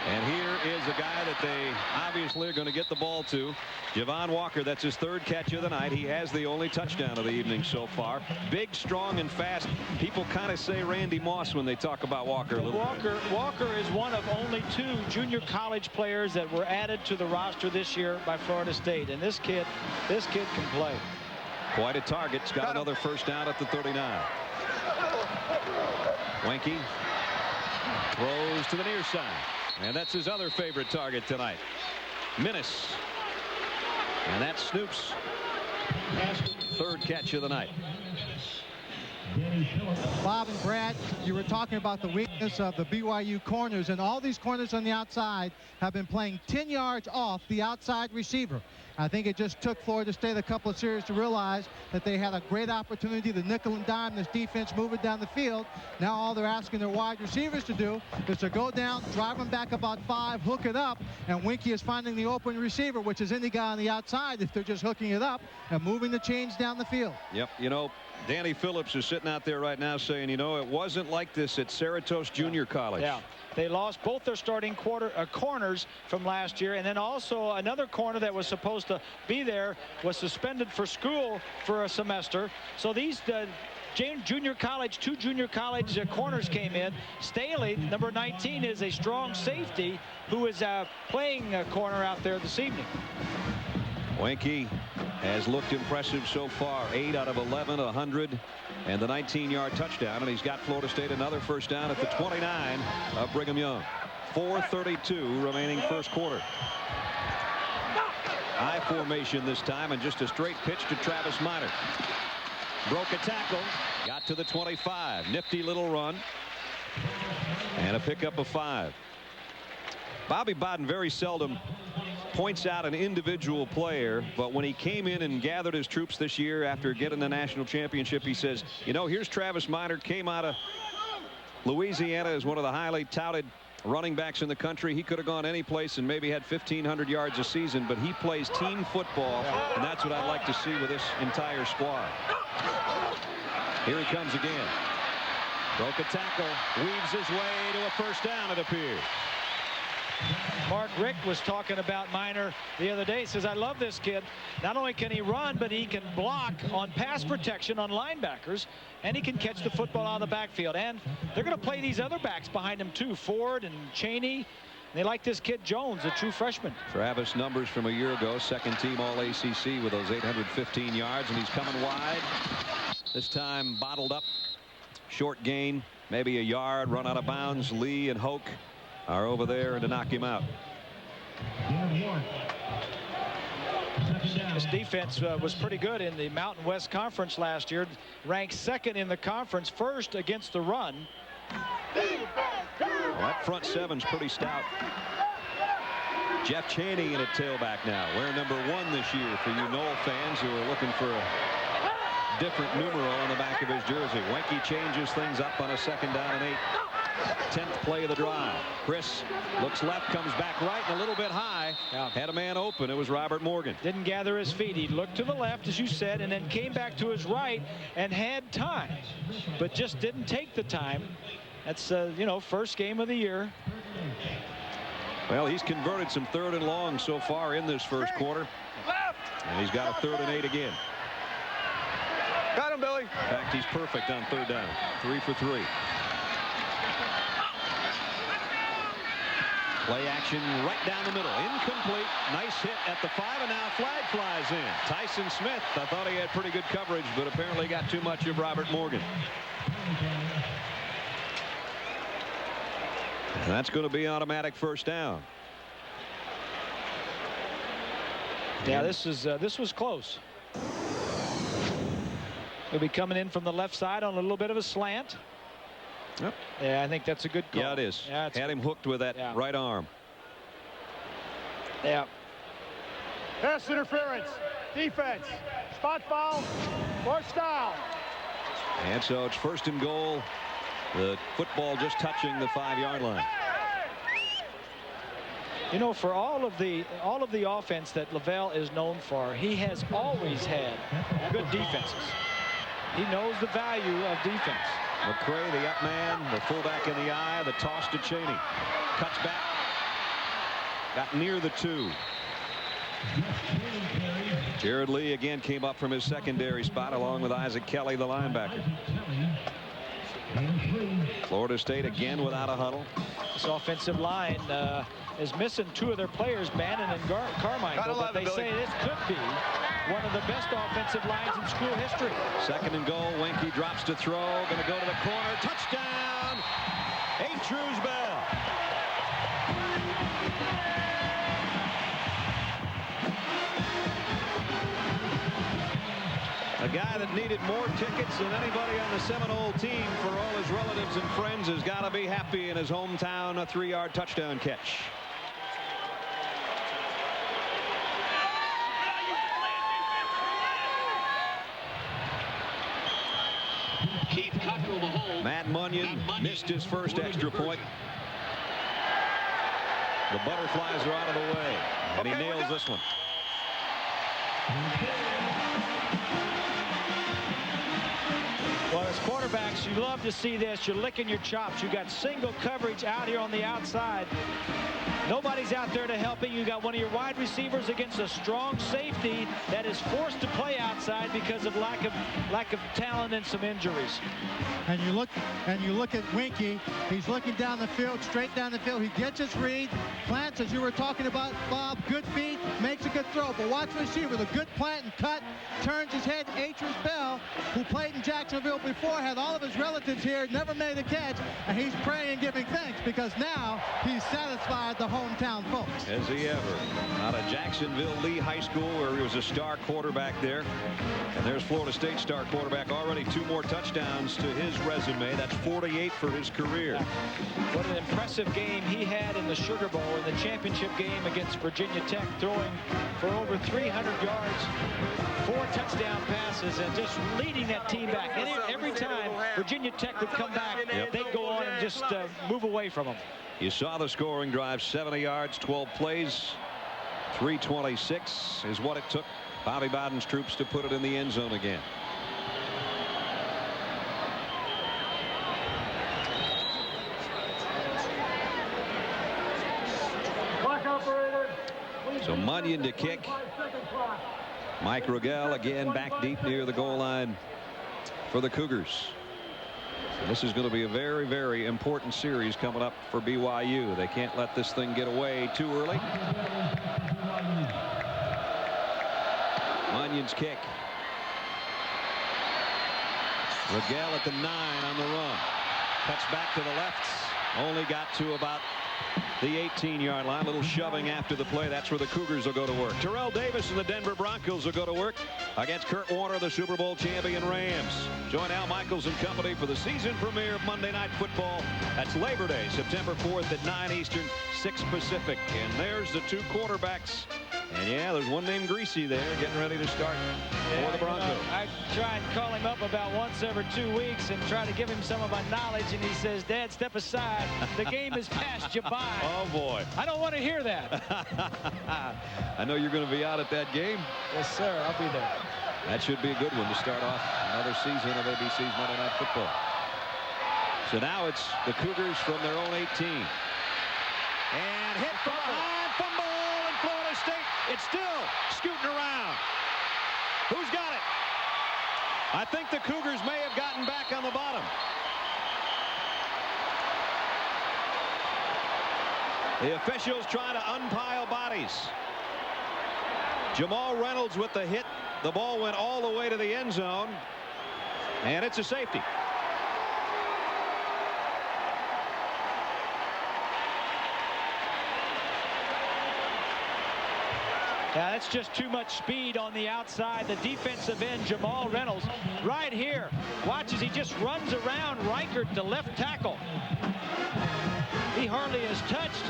And here is a guy that they obviously are going to get the ball to. Javon Walker, that's his 3rd catch of the night. He has the only touchdown of the evening so far. Big, strong, and fast. People kind of say Randy Moss when they talk about Walker a little bit. Walker is one of only 2 junior college players that were added to the roster this year by Florida State. And this kid can play. Quite a target. He's got another 1st down at the 39. Wenke throws to the near side. And that's his other favorite target tonight. Minnis. And that's Snoop's 3rd catch of the night. Bob and Brad, you were talking about the weakness of the BYU corners, and all these corners on the outside have been playing 10 yards off the outside receiver. I think it just took Florida State a couple of series to realize that they had a great opportunity to nickel and dime this defense moving down the field. Now all they're asking their wide receivers to do is to go down, drive them back about 5, hook it up, and Wenke is finding the open receiver, which is any guy on the outside if they're just hooking it up and moving the chains down the field. Yep, you know, Danny Phillips is sitting out there right now saying, you know, it wasn't like this at Cerritos Junior College. Yeah. They lost both their starting corners from last year, and then also another corner that was supposed to be there was suspended for school for a semester. So these junior college, 2 junior college corners came in. Staley, number 19, is a strong safety who is playing a corner out there this evening. Wenke has looked impressive so far. 8 out of 11, 100, and the 19-yard touchdown. And he's got Florida State another 1st down at the 29 of Brigham Young. 4:32 remaining 1st quarter. High formation this time, and just a straight pitch to Travis Minor. Broke a tackle, got to the 25. Nifty little run, and a pickup of 5. Bobby Bowden very seldom points out an individual player, but when he came in and gathered his troops this year after getting the national championship, he says, you know, here's Travis Minor, came out of Louisiana as one of the highly touted running backs in the country. He could have gone any place and maybe had 1,500 yards a season, but he plays team football, and that's what I'd like to see with this entire squad. Here he comes again. Broke a tackle, weaves his way to a first down, it appears. Mark Richt was talking about Minor the other day. He says, I love this kid. Not only can he run, but he can block on pass protection on linebackers, and he can catch the football out of the backfield. And they're going to play these other backs behind him too, Ford and Cheney. They like this kid Jones, a true freshman. Travis numbers from a year ago, second team All-ACC with those 815 yards, and he's coming wide. This time bottled up. Short gain, maybe a yard, run out of bounds. Lee and Hoke are over there to knock him out. This defense was pretty good in the Mountain West Conference last year. Ranked second in the conference, first against the run. Well, that front seven's pretty stout. Jeff Cheney in at tailback now, wearing number 1 this year for you Knoll fans who are looking for a different numero on the back of his jersey. Wenke changes things up on a 2nd down and 8. 10th play of the drive. Chris looks left, comes back right, and a little bit high. Had a man open. It was Robert Morgan. Didn't gather his feet. He looked to the left, as you said, and then came back to his right and had time, but just didn't take the time. That's you know, first game of the year. Well, he's converted some 3rd and long so far in this first quarter, and he's got a 3rd and 8 again. Got him, Billy. In fact, he's perfect on 3rd down. 3 for 3. Play action right down the middle. Incomplete. Nice hit at the 5, and now flag flies in. Tyson Smith, I thought he had pretty good coverage, but apparently got too much of Robert Morgan. And that's going to be automatic first down. Yeah, this was close. He'll be coming in from the left side on a little bit of a slant. Yep. Yeah, I think that's a good call. Yeah, it is. Yeah, had him hooked with that right arm. Yeah. Pass interference. Defense. Spot foul. First down. And so it's 1st and goal. The football just touching the 5-yard line. You know, for all of the offense that Lavelle is known for, he has always had good defenses. He knows the value of defense. McCray, the up man, the fullback in the eye, the toss to Cheney. Cuts back. Got near the 2. Jared Lee again came up from his secondary spot along with Isaac Kelly, the linebacker. Florida State again without a huddle. This offensive line is missing 2 of their players, Bannon and Carmichael, but they say this could be one of the best offensive lines in school history. 2nd and goal. Wenke drops to throw. Going to go to the corner. Touchdown! A. Bell. A guy that needed more tickets than anybody on the Seminole team for all his relatives and friends has got to be happy in his hometown. A 3-yard touchdown catch. Matt Munyon missed his first extra point. The butterflies are out of the way, and he nails this one. Well, as quarterbacks, you love to see this. You're licking your chops. You got single coverage out here on the outside. Nobody's out there to help you. You got one of your wide receivers against a strong safety that is forced to play outside because of lack of talent and some injuries. And you look at Wenke. He's looking down the field, straight down the field. He gets his read, plants, as you were talking about, Bob. Good feet, makes a good throw. But watch the receiver, the good plant and cut, turns his head. Atris Bell, who played in Jacksonville before, had all of his relatives here, never made a catch, and he's praying and giving thanks because now he's satisfied the hometown folks. Has he ever? Out of Jacksonville Lee High School, where he was a star quarterback there. And there's Florida State star quarterback, already 2 more touchdowns to his resume. That's 48 for his career. What an impressive game he had in the Sugar Bowl in the championship game against Virginia Tech, throwing for over 300 yards, 4 touchdown passes, and just leading that team back. And every time Virginia Tech would come back, they'd go on and just move away from them. You saw the scoring drive, 70 yards, 12 plays. 326 is what it took Bobby Bowden's troops to put it in the end zone again. So Munyon to kick. Mike Rogel again back deep near the goal line for the Cougars. And this is going to be a very, very important series coming up for BYU. They can't let this thing get away too early. Munyon's kick. Rogel at the 9 on the run. Cuts back to the left. Only got to about the 18-yard line. A little shoving after the play. That's where the Cougars will go to work. Terrell Davis and the Denver Broncos will go to work against Kurt Warner, the Super Bowl champion Rams. Join Al Michaels and company for the season premiere of Monday Night Football. That's Labor Day, September 4th at 9 Eastern, 6 Pacific. And there's the 2 quarterbacks. And yeah, there's one named Greasy there getting ready to start for the Broncos. You know, I try and call him up about once every 2 weeks and try to give him some of my knowledge, and he says, "Dad, step aside. The game has passed you by." Oh boy. I don't want to hear that. I know you're going to be out at that game. Yes, sir. I'll be there. That should be a good one to start off another season of ABC's Monday Night Football. So now it's the Cougars from their own 18. And hit from behind, fumble, and Florida State. It's still scooting around. Who's got it? I think the Cougars may have gotten back on the bottom. The officials trying to unpile bodies. Jamal Reynolds with the hit. The ball went all the way to the end zone. And it's a safety. Yeah, that's just too much speed on the outside. The defensive end, Jamal Reynolds, right here. Watch as he just runs around Reichert, the left tackle. He hardly is touched.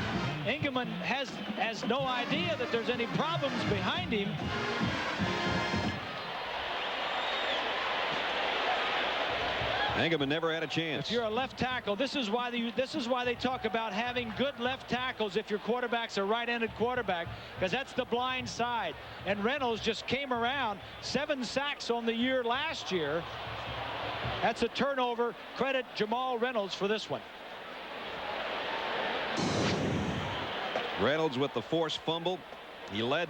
Engelman has no idea that there's any problems behind him. Engelman never had a chance. If you're a left tackle, this is why they talk about having good left tackles if your quarterback's a right-handed quarterback, because that's the blind side. And Reynolds just came around. 7 sacks on the year last year. That's a turnover. Credit Jamal Reynolds for this one. Reynolds with the forced fumble. He led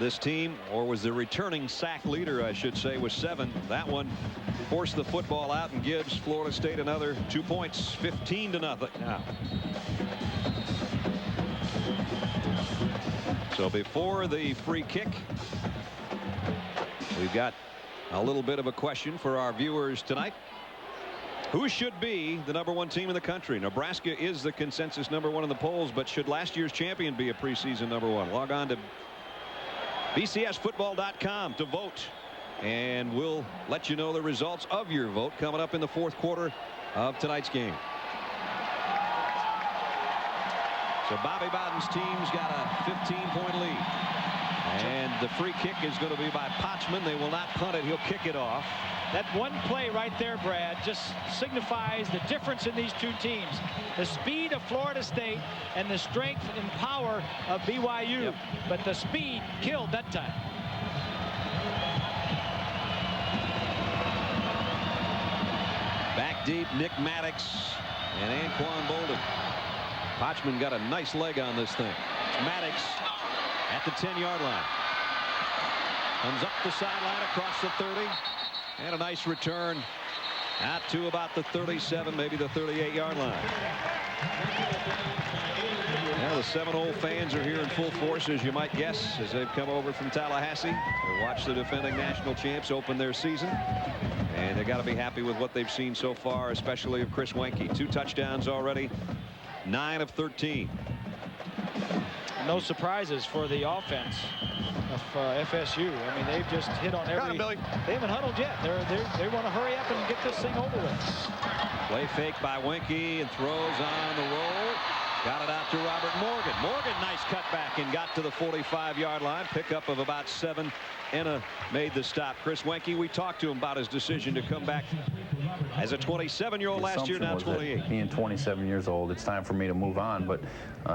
this team, or was the returning sack leader, I should say, with 7. That one forced the football out and gives Florida State another 2 points, 15-0 now. So before the free kick, we've got a little bit of a question for our viewers tonight. Who should be the #1 team in the country? Nebraska is the consensus #1 in the polls, but should last year's champion be a preseason #1? Log on to bcsfootball.com to vote, and we'll let you know the results of your vote coming up in the 4th quarter of tonight's game. So Bobby Bowden's team's got a 15-point lead, and the free kick is going to be by Potchman. They will not punt it. He'll kick it off. That one play right there, Brad, just signifies the difference in these 2 teams. The speed of Florida State and the strength and power of BYU. Yep. But the speed killed that time. Back deep, Nick Maddox and Anquan Bolden. Potchman got a nice leg on this thing. Maddox at the 10-yard line. Comes up the sideline across the 30. And a nice return out to about the 37, maybe the 38-yard line. Now the Seminole fans are here in full force, as you might guess, as they've come over from Tallahassee to watch the defending national champs open their season. And they got to be happy with what they've seen so far, especially of Chris Wenke. 2 touchdowns already, 9 of 13. No surprises for the offense of FSU. I mean, they've just hit on every. They haven't huddled yet. They want to hurry up and get this thing over with. Play fake by Wenke and throws on the roll. Got it out to Robert Morgan. Morgan, nice cutback and got to the 45-yard line. Pickup of about 7. Enna made the stop. Chris Wenke, we talked to him about his decision to come back as a 27-year-old last year, now 28. Being 27 years old, it's time for me to move on. But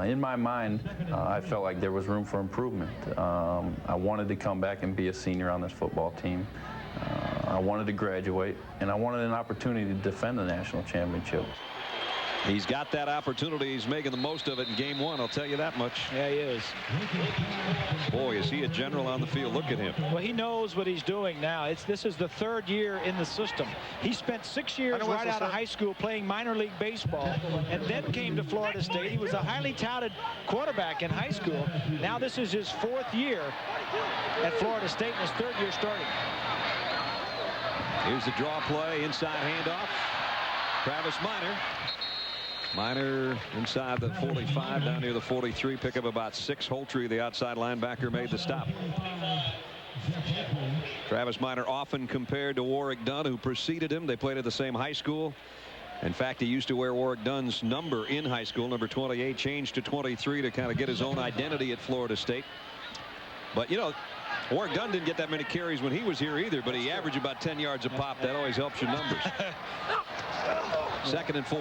in my mind, I felt like there was room for improvement. I wanted to come back and be a senior on this football team. I wanted to graduate, and I wanted an opportunity to defend the national championship. He's got that opportunity. He's making the most of it in game 1. I'll tell you that much. Yeah, he is. Boy, is he a general on the field. Look at him. Well, he knows what he's doing now. This is the 3rd year in the system. He spent 6 years right out of high school playing minor league baseball and then came to Florida State. He was a highly touted quarterback in high school. Now this is his 4th year at Florida State and his 3rd year starting. Here's the draw play, inside handoff. Travis Minor inside the 45, down near the 43, pick up about 6. Holtree, the outside linebacker, made the stop. Travis Minor often compared to Warrick Dunn, who preceded him. They played at the same high school. In fact, he used to wear Warrick Dunn's number in high school, number 28, changed to 23 to kind of get his own identity at Florida State. But, you know, Warrick Dunn didn't get that many carries when he was here either, but he averaged about 10 yards a pop. That always helps your numbers. 2nd and 4.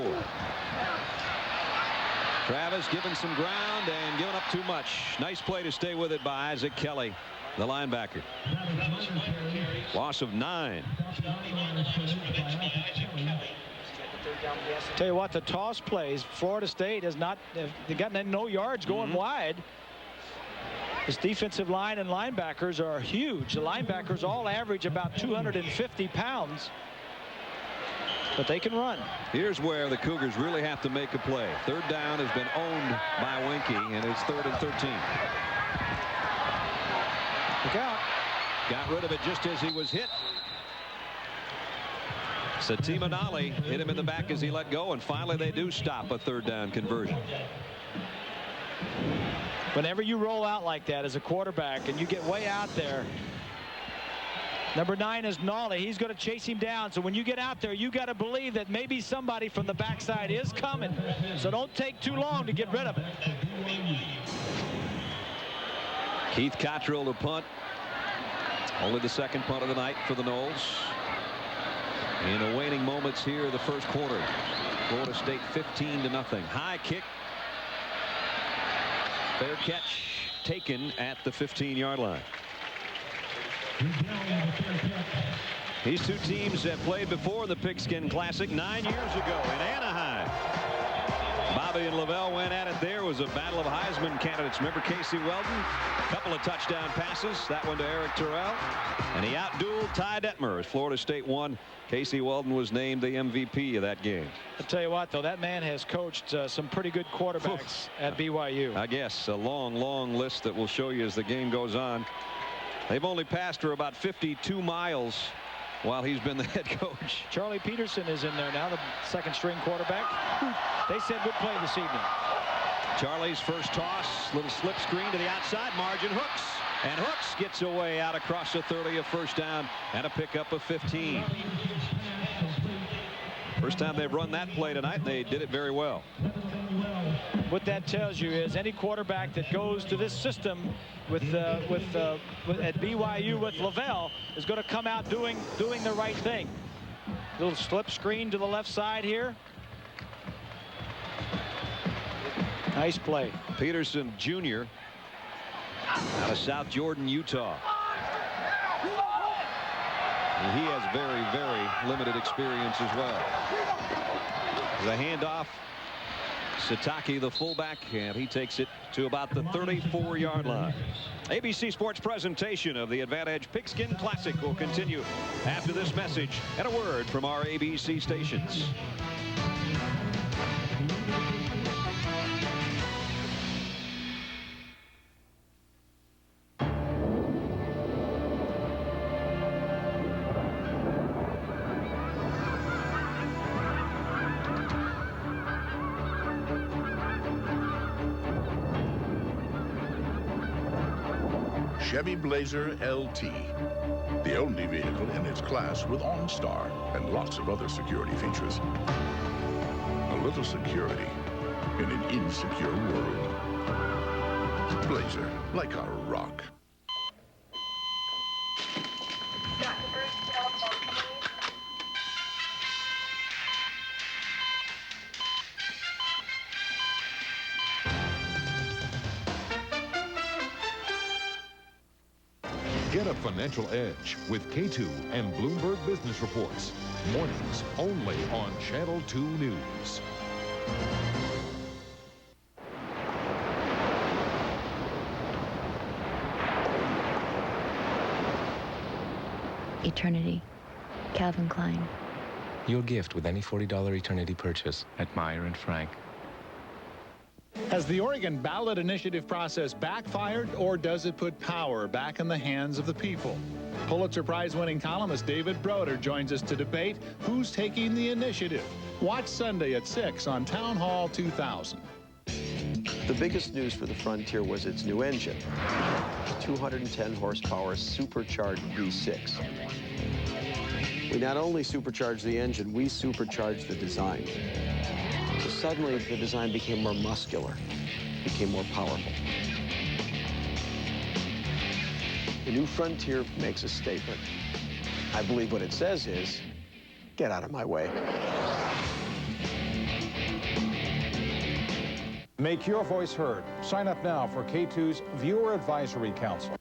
Travis giving some ground and giving up too much. Nice play to stay with it by Isaac Kelly, the linebacker. Loss of 9. Tell you what, the toss plays, Florida State has not, they've gotten no yards going wide. His defensive line and linebackers are huge. The linebackers all average about 250 pounds. But they can run. Here's where the Cougars really have to make a play. 3rd down has been owned by Wenke, and it's 3rd and 13. Look out. Got rid of it just as he was hit. Satima Nali hit him in the back as he let go, and finally they do stop a 3rd down conversion. Whenever you roll out like that as a quarterback and you get way out there, number 9 is Nolly. He's going to chase him down. So when you get out there, you got to believe that maybe somebody from the backside is coming. So don't take too long to get rid of it. Keith Cottrell to punt. Only the 2nd punt of the night for the Noles. In the waning moments here, the 1st quarter. Florida State 15-0. High kick. Fair catch taken at the 15-yard line. These two teams have played before the Pigskin Classic 9 years ago in Anaheim. Bobby and Lavelle went at it there. It was a battle of Heisman candidates. Remember Casey Weldon? A couple of touchdown passes. That one to Eric Terrell. And he outdueled Ty Detmer as Florida State won. Casey Weldon was named the MVP of that game. I'll tell you what, though, that man has coached some pretty good quarterbacks at BYU. I guess a long list that we'll show you as the game goes on. They've only passed for about 52 miles while he's been the head coach. Charlie Peterson is in there now, the 2nd string quarterback. They said good play this evening. Charlie's first toss, little slip screen to the outside, margin Hooks. And Hooks gets away out across the 30, a 1st down and a pickup of 15. First time they've run that play tonight, and they did it very well. What that tells you is any quarterback that goes to this system at BYU with Lavelle is going to come out doing the right thing. Little slip screen to the left side here. Nice play. Peterson Jr. out of South Jordan, Utah. And he has very limited experience as well. The handoff. Satake, the fullback, and he takes it to about the 34-yard line. ABC Sports presentation of the Advantage Pigskin Classic will continue after this message and a word from our ABC stations. Chevy Blazer LT, the only vehicle in its class with OnStar and lots of other security features. A little security in an insecure world. Blazer, like a rock. Get a financial edge with K2 and Bloomberg Business Reports. Mornings only on Channel 2 News. Eternity. Calvin Klein. Your gift with any $40 Eternity purchase at Meyer and Frank. Has the Oregon ballot initiative process backfired, or does it put power back in the hands of the people? Pulitzer Prize-winning columnist David Broder joins us to debate who's taking the initiative. Watch Sunday at 6 on Town Hall 2000. The biggest news for the Frontier was its new engine, 210 horsepower supercharged V6. We not only supercharged the engine, we supercharged the design. So suddenly the design became more muscular, became more powerful. The new Frontier makes a statement. I believe what it says is, get out of my way. Make your voice heard. Sign up now for K2's Viewer Advisory Council.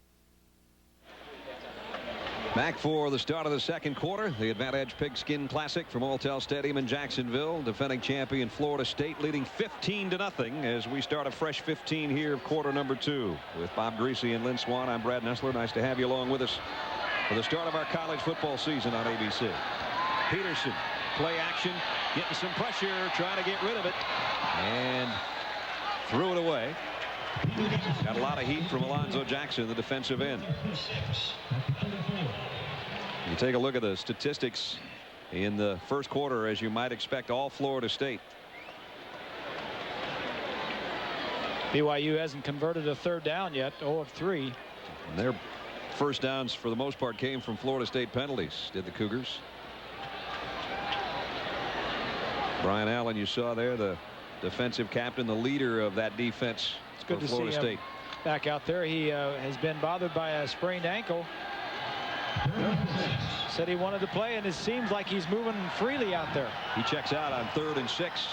Back for the start of the second quarter. The Advantage Pigskin Classic from Alltel Stadium in Jacksonville. Defending champion Florida State leading 15-0 as we start a fresh 15 here of quarter number 2. With Bob Greasy and Lynn Swan, I'm Brad Nessler. Nice to have you along with us for the start of our college football season on ABC. Peterson, play action, getting some pressure, trying to get rid of it. And threw it away. Got a lot of heat from Alonzo Jackson, the defensive end. You take a look at the statistics in the first quarter, as you might expect, all Florida State. BYU hasn't converted a third down yet, 0 of 3. And their first downs, for the most part, came from Florida State penalties, did the Cougars. Brian Allen, you saw there, the defensive captain, the leader of that defense. It's good for to Florida see him State. back out there. He has been bothered by a sprained ankle. Said he wanted to play, and it seems like he's moving freely out there. He checks out on 3rd and 6.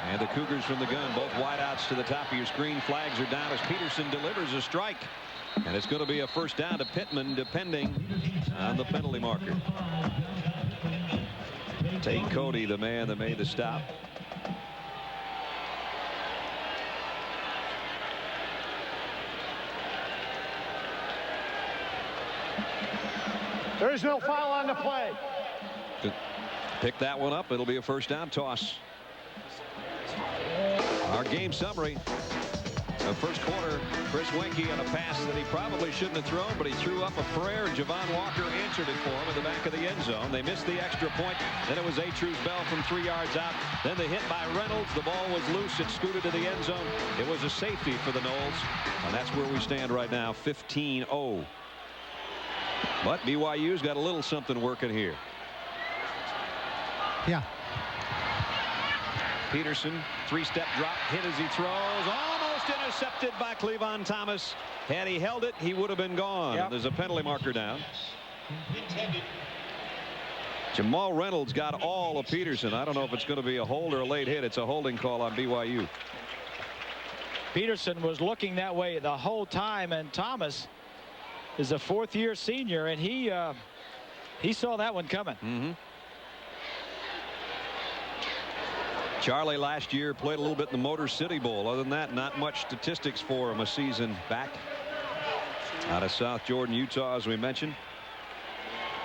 And the Cougars from the gun, both wideouts to the top of your screen. Flags are down as Peterson delivers a strike. And it's going to be a first down to Pittman, depending on the penalty marker. Tate Cody, the man that made the stop. There is no foul on the play. Pick that one up. It'll be a first down toss. Our game summary. The first quarter, Chris Wenke on a pass that he probably shouldn't have thrown, but he threw up a prayer, and Javon Walker answered it for him in the back of the end zone. They missed the extra point. Then it was Atruz Bell from 3 yards out. Then the hit by Reynolds. The ball was loose. It scooted to the end zone. It was a safety for the Noles. And that's where we stand right now, 15-0. But BYU's got a little something working here. Yeah. Peterson, 3-step drop, hit as he throws, almost intercepted by Cleavon Thomas. Had he held it, he would have been gone. Yep. There's a penalty marker down. Jamal Reynolds got all of Peterson. I don't know if it's going to be a hold or a late hit. It's a holding call on BYU. Peterson was looking that way the whole time, and Thomas is a 4th-year senior, and he saw that one coming. Mm-hmm. Charlie last year played a little bit in the Motor City Bowl. Other than that, not much statistics for him a season back. Out of South Jordan, Utah, as we mentioned.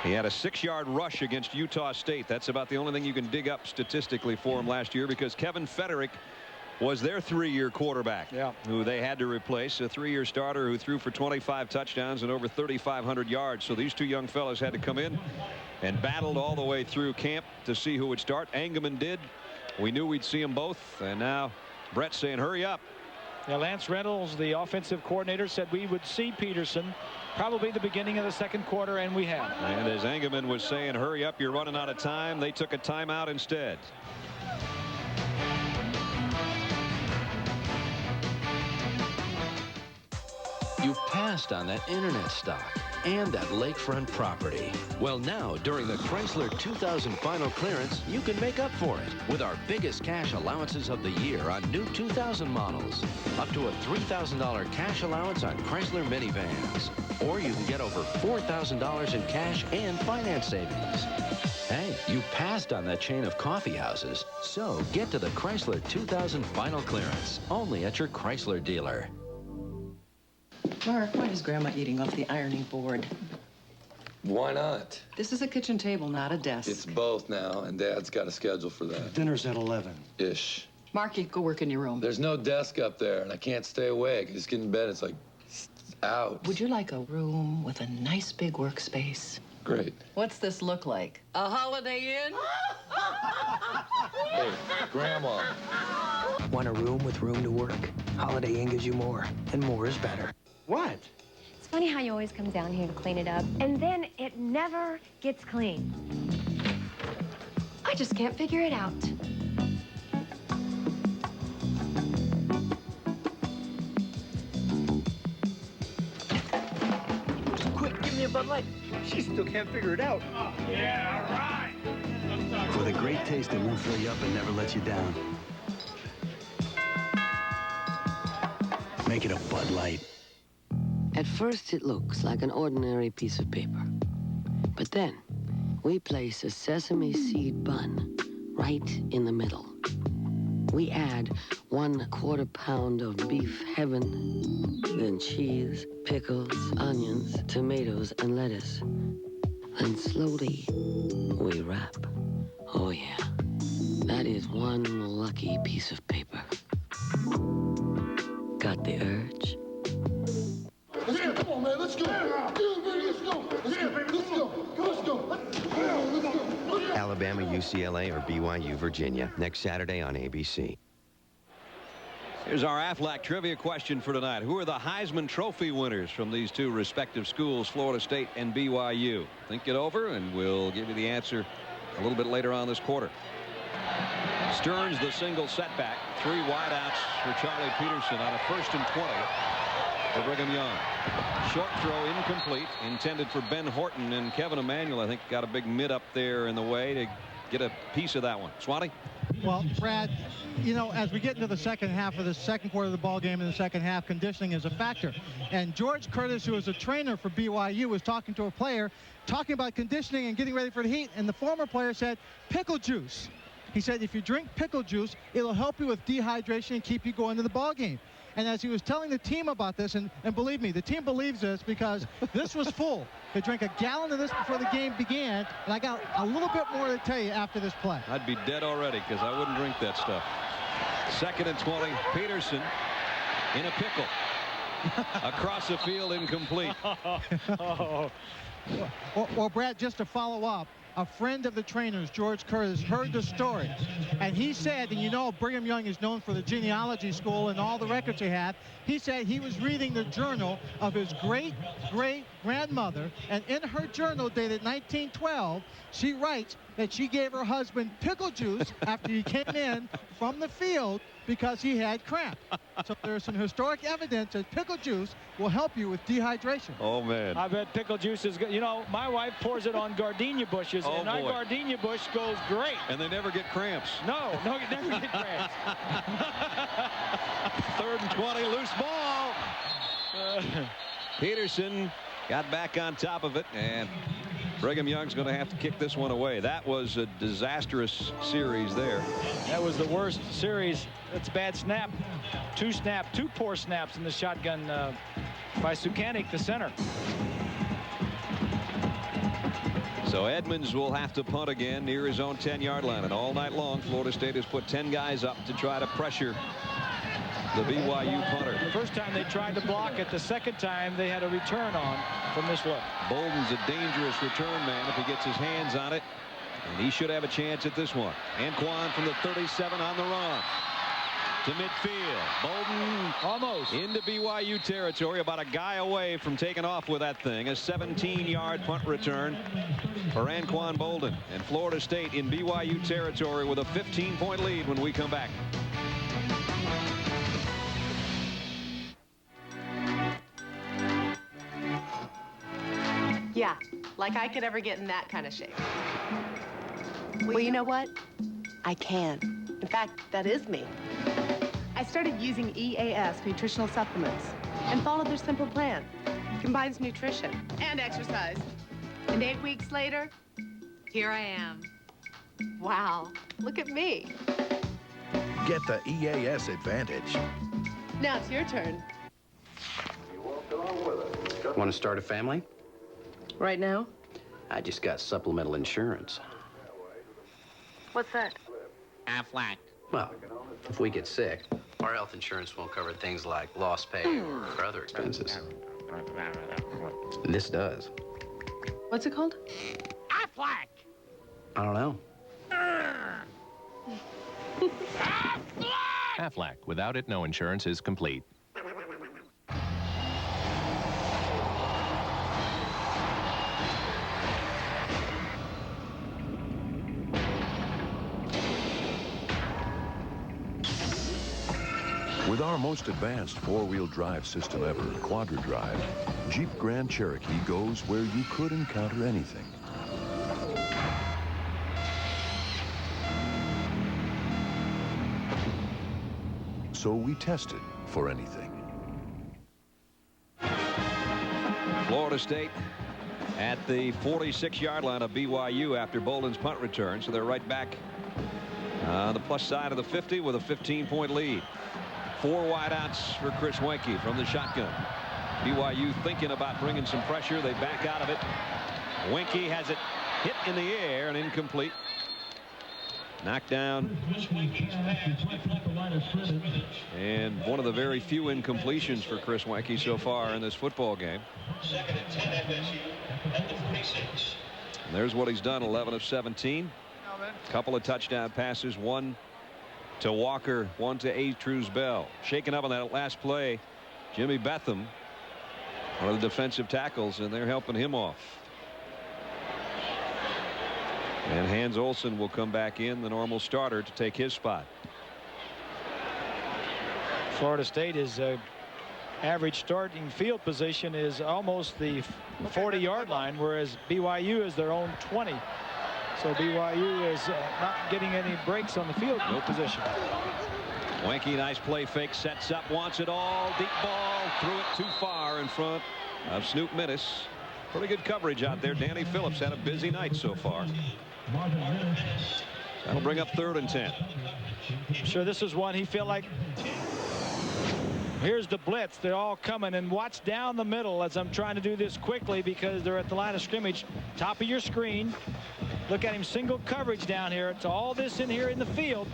He had a 6-yard rush against Utah State. That's about the only thing you can dig up statistically for him last year, because Kevin Federick was their 3-year quarterback, who they had to replace, a 3-year starter who threw for 25 touchdowns and over 3,500 yards. So these two young fellas had to come in and battled all the way through camp to see who would start. Engelman did. We knew we'd see them both, and now Brett's saying hurry up. Yeah, Lance Reynolds, the offensive coordinator, said we would see Peterson probably the beginning of the second quarter, and we have. And as Engelman was saying, hurry up, you're running out of time, they took a timeout instead. You've passed on that internet stock and that lakefront property. Well, now, during the Chrysler 2000 final clearance, you can make up for it with our biggest cash allowances of the year on new 2000 models. Up to a $3,000 cash allowance on Chrysler minivans. Or you can get over $4,000 in cash and finance savings. Hey, you passed on that chain of coffee houses, so get to the Chrysler 2000 final clearance, only at your Chrysler dealer. Mark, why is Grandma eating off the ironing board? Why not? This is a kitchen table, not a desk. It's both now, and Dad's got a schedule for that. Dinner's at 11. Ish. Marky, go work in your room. There's no desk up there, and I can't stay awake. I just get in bed, it's like, out. Would you like a room with a nice big workspace? Great. What's this look like? A Holiday Inn? Hey, Grandma. Want a room with room to work? Holiday Inn gives you more, and more is better. What? It's funny how you always come down here to clean it up, and then it never gets clean. I just can't figure it out. Quick, give me a Bud Light. She still can't figure it out. Yeah, all right. For the great taste that won't fill you up and never lets you down. Make it a Bud Light. At first, it looks like an ordinary piece of paper. But then, we place a sesame seed bun right in the middle. We add 1/4 pound of beef heaven, then cheese, pickles, onions, tomatoes, and lettuce. Then slowly, we wrap. Oh yeah, that is one lucky piece of paper. Got the urge? Let's go. Come on, man. Let's go. Let's go. Let's go. Let's go. Let's go. Let's go. Alabama, UCLA, or BYU, Virginia. Next Saturday on ABC. Here's our Aflac trivia question for tonight. Who are the Heisman Trophy winners from these two respective schools, Florida State and BYU? Think it over, and we'll give you the answer a little bit later on this quarter. Stearns the single setback. 3 wideouts for Charlie Peterson on a 1st and 20 for Brigham Young. Short throw incomplete, intended for Ben Horton, and Kevin Emanuel, I think, got a big mid up there in the way to get a piece of that one. Swanee? Well, Brad, you know, as we get into the second half of the second quarter of the ball game, in the second half, conditioning is a factor. And George Curtis, who is a trainer for BYU, was talking to a player, talking about conditioning and getting ready for the heat, and the former player said, pickle juice. He said, if you drink pickle juice, it'll help you with dehydration and keep you going to the ball game. And as he was telling the team about this, and believe me, the team believes this because this was full. They drank a gallon of this before the game began, and I got a little bit more to tell you after this play. I'd be dead already because I wouldn't drink that stuff. 2nd and 20, Peterson in a pickle. Across the field, incomplete. Well, Brad, just to follow up, a friend of the trainers, George Curtis, heard the story. And he said, and you know Brigham Young is known for the genealogy school and all the records they have, he said he was reading the journal of his great-great-grandmother, and in her journal dated 1912, she writes that she gave her husband pickle juice after he came in from the field because he had cramp. So there's some historic evidence that pickle juice will help you with dehydration. Oh, man. I bet pickle juice is good. You know, my wife pours it on gardenia bushes, and our gardenia bush goes great. And they never get cramps. No, you never get cramps. 3rd and 20, loose ball. Peterson got back on top of it, and Brigham Young's going to have to kick this one away. That was a disastrous series there. That was the worst series. That's a bad snap. 2 poor snaps in the shotgun by Sukanik, the center. So Edmonds will have to punt again near his own 10-yard line. And all night long, Florida State has put 10 guys up to try to pressure the BYU punter. The first time they tried to block it, the second time they had a return on from this look. Bolden's a dangerous return man if he gets his hands on it, and he should have a chance at this one. Anquan from the 37 on the run to midfield. Bolden almost into BYU territory, about a guy away from taking off with that thing. A 17-yard punt return for Anquan Bolden, and Florida State in BYU territory with a 15-point lead when we come back. Yeah, like I could ever get in that kind of shape. Well, you know what? I can. In fact, that is me. I started using EAS nutritional supplements and followed their simple plan. Combines nutrition and exercise. And 8 weeks later, here I am. Wow, look at me. Get the EAS advantage. Now it's your turn. Want to start a family? Right now? I just got supplemental insurance. What's that? Aflac. Well, if we get sick, our health insurance won't cover things like lost pay or other expenses. This does. What's it called? Aflac. I don't know. Aflac. Without it, no insurance is complete. With our most advanced four-wheel drive system ever, QuadraDrive, Jeep Grand Cherokee goes where you could encounter anything. So we tested for anything. Florida State at the 46-yard line of BYU after Bolden's punt return, so they're right back on the plus side of the 50 with a 15-point lead. 4 wideouts for Chris Wenke from the shotgun. BYU thinking about bringing some pressure. They back out of it. Wenke has it hit in the air and incomplete. Knocked down. And one of the very few incompletions for Chris Wenke so far in this football game. And there's what he's done, 11 of 17. A couple of touchdown passes, one to Walker, one to Atruz Bell. Shaken up on that last play, Jimmy Betham, one of the defensive tackles, and they're helping him off. And Hans Olsen will come back in, the normal starter, to take his spot. Florida State is average starting field position is almost the 40-yard line, whereas BYU is their own 20. So BYU is not getting any breaks on the field position. Wenke, nice play fake, sets up, wants it all, deep ball, threw it too far in front of Snoop Minnis. Pretty good coverage out there. Danny Phillips had a busy night so far. That'll bring up 3rd and 10. I'm sure this is one he felt like. Here's the blitz. They're all coming, and watch down the middle as I'm trying to do this quickly because they're at the line of scrimmage. Top of your screen. Look at him, single coverage down here. It's all this in here in the field.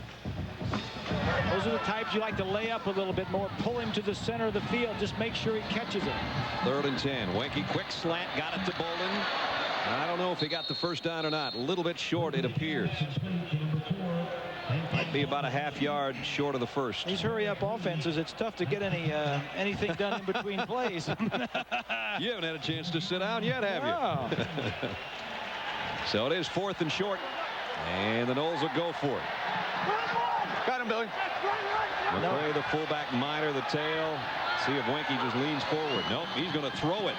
Those are the types you like to lay up a little bit more. Pull him to the center of the field. Just make sure he catches it. 3rd and 10. Wenke, quick slant, got it to Bolden. I don't know if he got the first down or not. A little bit short, it appears. Might be about a half-yard short of the first. These hurry-up offenses, it's tough to get anything done in between plays. You haven't had a chance to sit down yet, have you? No. So it is 4th and short, and the Noles will go for it. Got him, Billy. McCray, the fullback, Miner, the tail. See if Wenke just leans forward. Nope, he's going to throw it.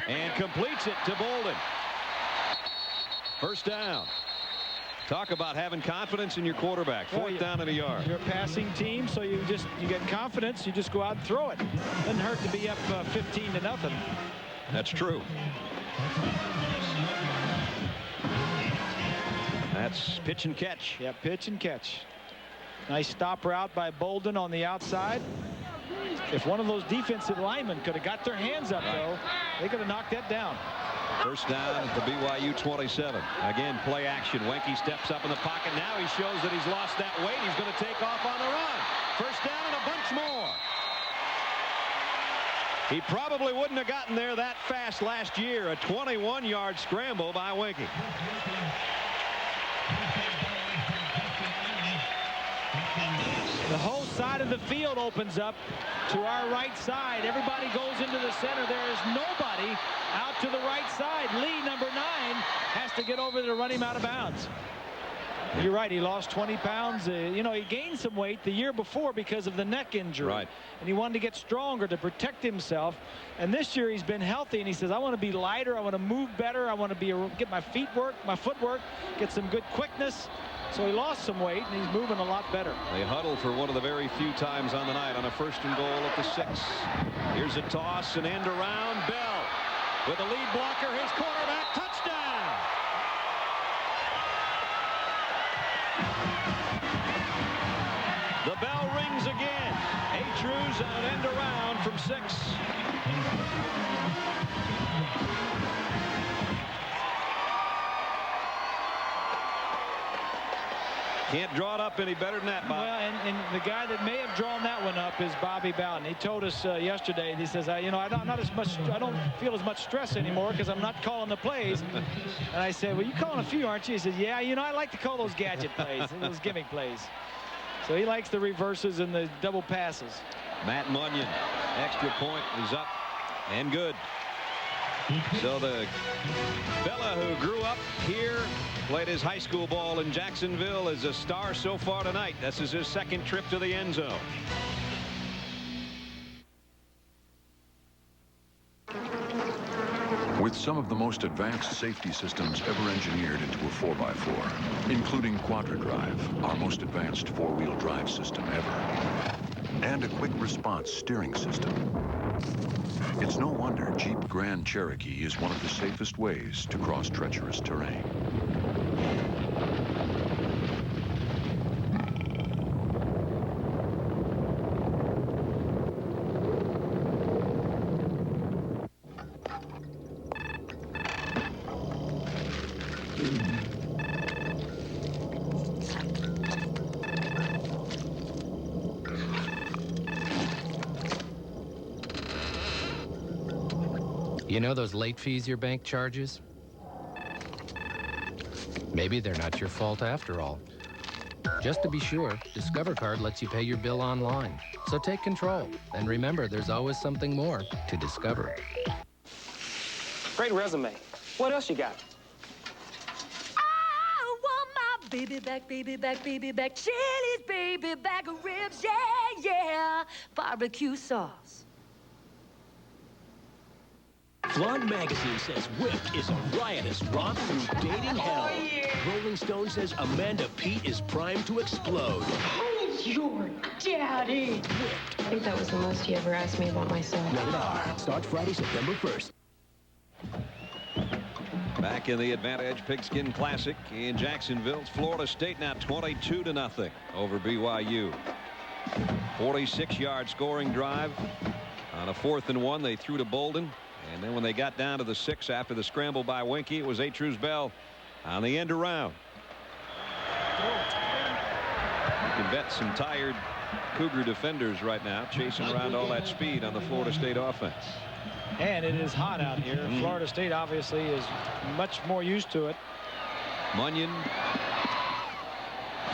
And completes it to Bolden. First down. Talk about having confidence in your quarterback. 4th down and a yard. You're a passing team, so you get confidence. You just go out and throw it. Doesn't hurt to be up 15-0. That's true. That's pitch and catch. Yeah, pitch and catch. Nice stop route by Bolden on the outside. If one of those defensive linemen could have got their hands up, though, they could have knocked that down. First down at the BYU 27. Again, play action. Wenke steps up in the pocket. Now he shows that he's lost that weight. He's going to take off on the run. First down and a bunch more. He probably wouldn't have gotten there that fast last year. A 21-yard scramble by Wenke. The whole side of the field opens up to our right side. Everybody goes into the center. There is nobody out to the right side. Lee, number 9, has to get over there to run him out of bounds. You're right. He lost 20 pounds. You know, he gained some weight the year before because of the neck injury. Right. And he wanted to get stronger to protect himself. And this year he's been healthy, and he says, I want to be lighter. I want to move better. I want to get my footwork, get some good quickness. So he lost some weight, and he's moving a lot better. They huddle for one of the very few times on the night on a 1st and goal at the 6. Here's a toss, an end around. Bell with the lead blocker, his quarterback, touchdown. The bell rings again. Atreus and an end around from 6. Can't draw it up any better than that, Bob. Well, and the guy that may have drawn that one up is Bobby Bowden. He told us yesterday. He says, you know, I don't feel as much stress anymore because I'm not calling the plays. And I said, well, you're calling a few, aren't you? He said, yeah, you know, I like to call those gadget plays, those gimmick plays. So he likes the reverses and the double passes. Matt Munyon, extra point is up and good. So the fella who grew up here, played his high school ball in Jacksonville, is a star so far tonight. This is his 2nd trip to the end zone. With some of the most advanced safety systems ever engineered into a 4x4, including QuadraDrive, our most advanced 4-wheel drive system ever, and a quick response steering system, it's no wonder Jeep Grand Cherokee is one of the safest ways to cross treacherous terrain. You know those late fees your bank charges? Maybe they're not your fault after all. Just to be sure, Discover Card lets you pay your bill online. So take control. And remember, there's always something more to discover. Great resume. What else you got? I want my baby back, baby back, baby back. Chili's baby back ribs, yeah, yeah. Barbecue sauce. Blonde magazine says Whipped is a riotous romp through dating hell. Oh, yeah. Rolling Stone says Amanda Peet is primed to explode. Who's your daddy? Whipped. I think that was the most he ever asked me about myself. Rated R. Starts Friday, September 1st. Back in the Advantage Pigskin Classic in Jacksonville, it's Florida State now 22-0 over BYU. 46-yard scoring drive. On a 4th and 1, they threw to Bolden. And then when they got down to the 6 after the scramble by Winky, it was Atreus Bell on the end around. You can bet some tired Cougar defenders right now chasing around all that speed on the Florida State offense. And it is hot out here. Florida State obviously is much more used to it. Munyon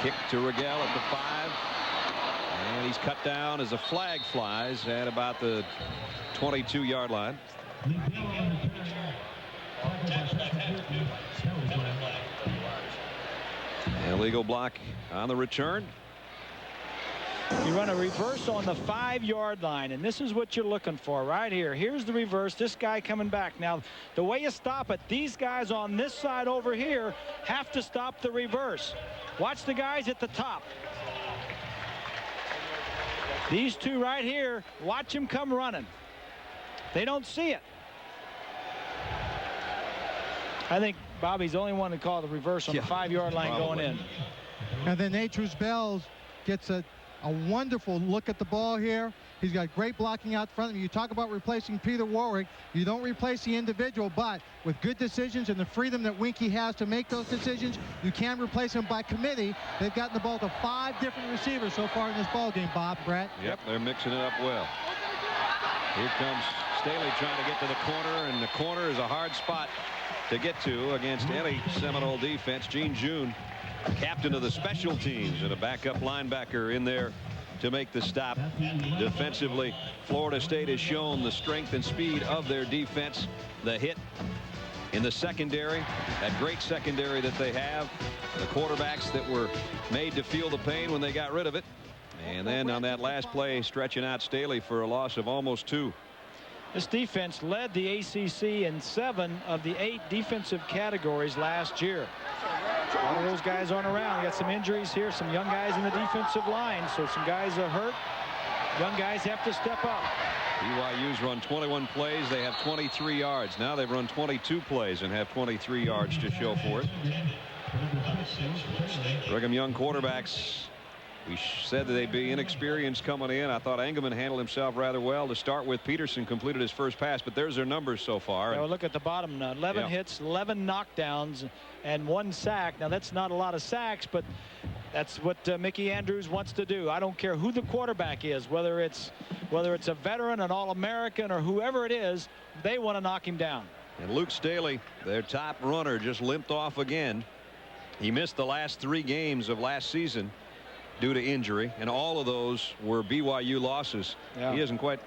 kick to Rigel at the 5. And he's cut down as a flag flies at about the 22-yard line. Illegal block on the return. You run a reverse on the 5-yard line, and this is what you're looking for right here. Here's the reverse. This guy coming back. Now, the way you stop it, these guys on this side over here have to stop the reverse. Watch the guys at the top. These two right here, watch them come running. They don't see it. I think Bobby's the only one to call the reverse on the 5-yard line going in. And then Atreus Bell gets a wonderful look at the ball here. He's got great blocking out front. You talk about replacing Peter Warwick. You don't replace the individual, but with good decisions and the freedom that Winky has to make those decisions, you can replace him by committee. They've gotten the ball to 5 different receivers so far in this ball game, Bob, Brett. Yep, they're mixing it up well. Here comes Staley trying to get to the corner, and the corner is a hard spot to get to against any Seminole defense. Gene June, captain of the special teams, and a backup linebacker in there to make the stop. Defensively, Florida State has shown the strength and speed of their defense. The hit in the secondary, that great secondary that they have, the quarterbacks that were made to feel the pain when they got rid of it. And then on that last play, stretching out Staley for a loss of almost 2. This defense led the ACC in 7 of the 8 defensive categories last year. A lot of those guys aren't around. You got some injuries here, some young guys in the defensive line, so some guys are hurt. Young guys have to step up. BYU's run 21 plays. They have 23 yards. Now they've run 22 plays and have 23 yards to show for it. Brigham Young quarterbacks, we said that they'd be inexperienced coming in. I thought Engelman handled himself rather well to start with. Peterson completed his first pass, but there's their numbers so far. Yeah, well, look at the bottom now. 11 hits, 11 knockdowns, and 1 sack. Now that's not a lot of sacks, but that's what Mickey Andrews wants to do. I don't care who the quarterback is, whether it's a veteran, an All-American, or whoever it is, they want to knock him down. And Luke Staley, their top runner, just limped off again. He missed the last 3 games of last season due to injury, and all of those were BYU losses. Yeah. He doesn't quite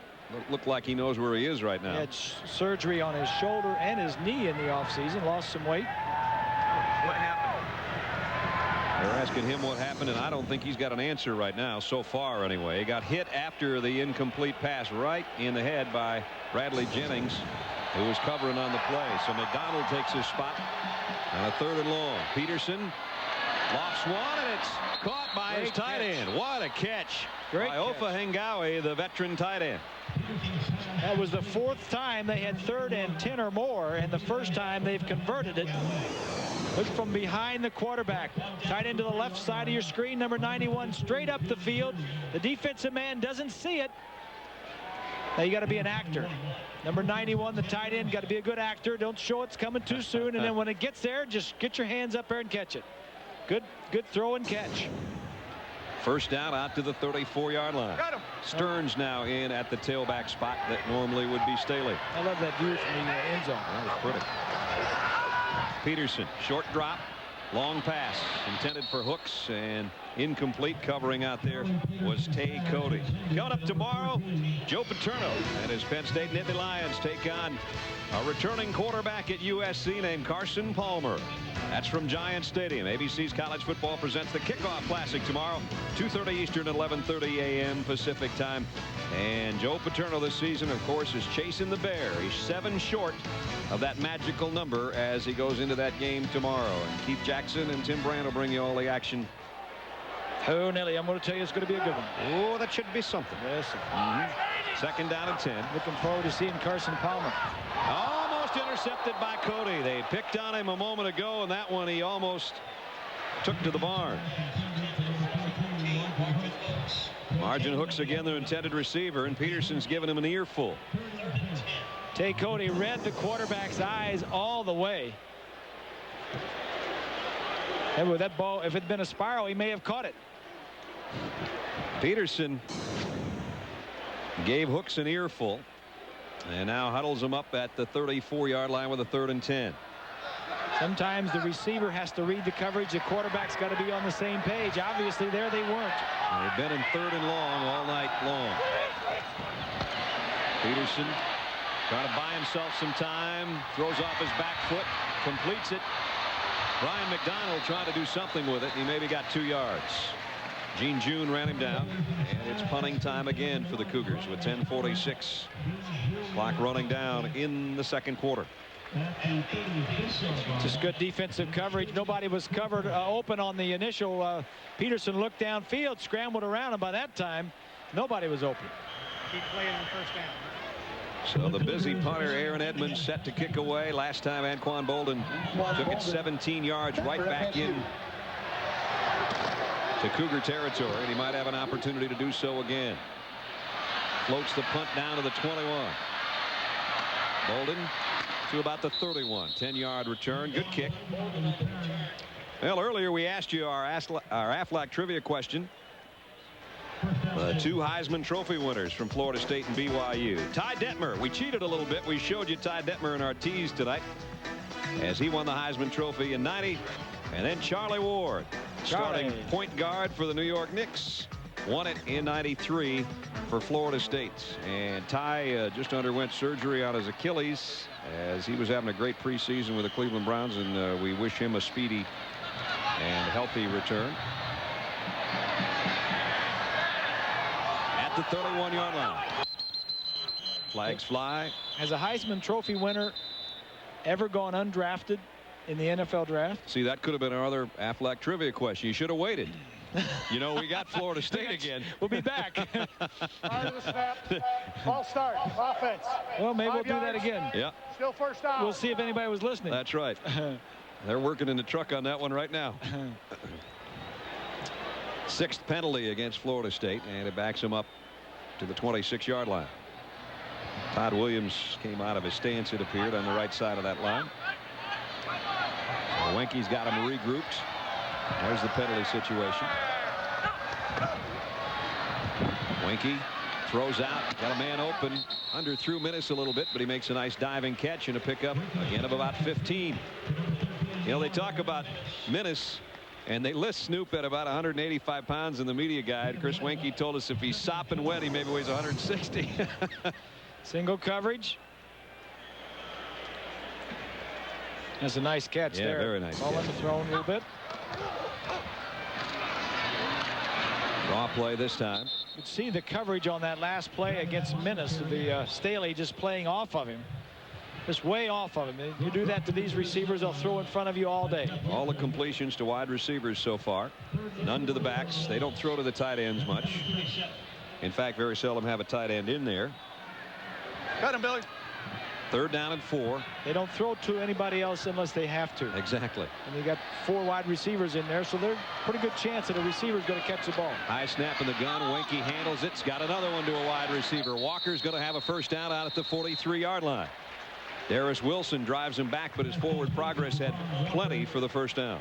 look like he knows where he is right now. He had surgery on his shoulder and his knee in the offseason, lost some weight. What happened? They're asking him what happened, and I don't think he's got an answer right now, so far anyway. He got hit after the incomplete pass right in the head by Bradley Jennings, who was covering on the play. So McDonald takes his spot on a 3rd and long. Peterson lofts one, and it's caught by his tight end. What a catch by Ofa Hengawi, the veteran tight end. That was the 4th time they had 3rd and 10 or more, and the first time they've converted it. Look from behind the quarterback. Tight end to the left side of your screen, number 91, straight up the field. The defensive man doesn't see it. Now you got to be an actor. Number 91, the tight end, got to be a good actor. Don't show it's coming too soon, and then when it gets there, just get your hands up there and catch it. Good throw and catch. First down out to the 34-yard line. Stearns now in at the tailback spot that normally would be Staley. I love that view from the end zone. That was pretty. Peterson, short drop, long pass intended for Hooks, and incomplete. Covering out there was Tay Cody. Coming up tomorrow, Joe Paterno and his Penn State Nittany Lions take on a returning quarterback at USC named Carson Palmer. That's from Giant Stadium. ABC's College Football presents the Kickoff Classic tomorrow, 2:30 Eastern, 11:30 a.m. Pacific time. And Joe Paterno this season, of course, is chasing the bear. He's 7 short of that magical number as he goes into that game tomorrow. And Keith Jackson and Tim Brand will bring you all the action. Oh, Nelly, I'm going to tell you it's going to be a good one. Oh, that should be something. Yes. 2nd down and 10. Looking forward to seeing Carson Palmer. Almost intercepted by Cody. They picked on him a moment ago, and that one he almost took to the barn. Margin Hooks again, their intended receiver, and Peterson's giving him an earful. Tay Cody read the quarterback's eyes all the way. And with that ball, if it had been a spiral, he may have caught it. Peterson gave Hooks an earful and now huddles him up at the 34-yard line with a 3rd and 10. Sometimes the receiver has to read the coverage. The quarterback's got to be on the same page. Obviously there they weren't. They've been in 3rd and long all night long. Peterson trying to buy himself some time, throws off his back foot, completes it. Brian McDonald trying to do something with it. He maybe got 2 yards. Gene June ran him down, and it's punting time again for the Cougars with 10:46 clock running down in the 2nd quarter. Just good defensive coverage. Nobody was covered open on the initial. Peterson looked downfield, scrambled around, and by that time nobody was open. Keep playing on 1st down. So the busy punter Aaron Edmonds set to kick away. Last time Anquan Bolden took it 17 yards right back in to Cougar territory, and he might have an opportunity to do so again. Floats the punt down to the 21. Bolden to about the 31. 10-yard return. Good kick. Well, earlier we asked you our Aflac trivia question. 2 Heisman Trophy winners from Florida State and BYU. Ty Detmer. We cheated a little bit. We showed you Ty Detmer in our tease tonight as he won the Heisman Trophy in '90. And then Charlie Ward, starting point guard for the New York Knicks. won it in '93 for Florida State. And Ty just underwent surgery on his Achilles as he was having a great preseason with the Cleveland Browns, and we wish him a speedy and healthy return. At the 31-yard line. Flags fly. Has a Heisman Trophy winner ever gone undrafted in the NFL draft? See, that could have been our other Aflac trivia question. You should have waited. You know, we got Florida State again. We'll be back. Ball start. Offense. Well, maybe we'll do that again. Yeah. Still first down. We'll see if anybody was listening. That's right. They're working in the truck on that one right now. Sixth penalty against Florida State, and it backs him up to the 26-yard line. Todd Williams came out of his stance, it appeared, on the right side of that line. So Winky's got him regrouped. There's the penalty situation. Winky throws out, got a man open, underthrew Minnis a little bit, but he makes a nice diving catch and a pickup again of about 15. You know, they talk about Minnis, and they list Snoop at about 185 pounds in the media guide. Chris Winky told us if he's sopping wet, he maybe weighs 160. Single coverage. That's a nice catch there. Very nice. Ball underthrown a little bit. Draw play this time. You could see the coverage on that last play against Minnis. The Staley just playing off of him. Just way off of him. You do that to these receivers, they'll throw in front of you all day. All the completions to wide receivers so far. None to the backs. They don't throw to the tight ends much. In fact, very seldom have a tight end in there. Cut him, Billy. Third down and 4. They don't throw to anybody else unless they have to. Exactly. And they got 4 wide receivers in there, so they're pretty good chance that a receiver's going to catch the ball. High snap in the gun. Winky handles it. It's got another one to a wide receiver. Walker's going to have a first down out at the 43-yard line. Darius Wilson drives him back, but his forward progress had plenty for the first down.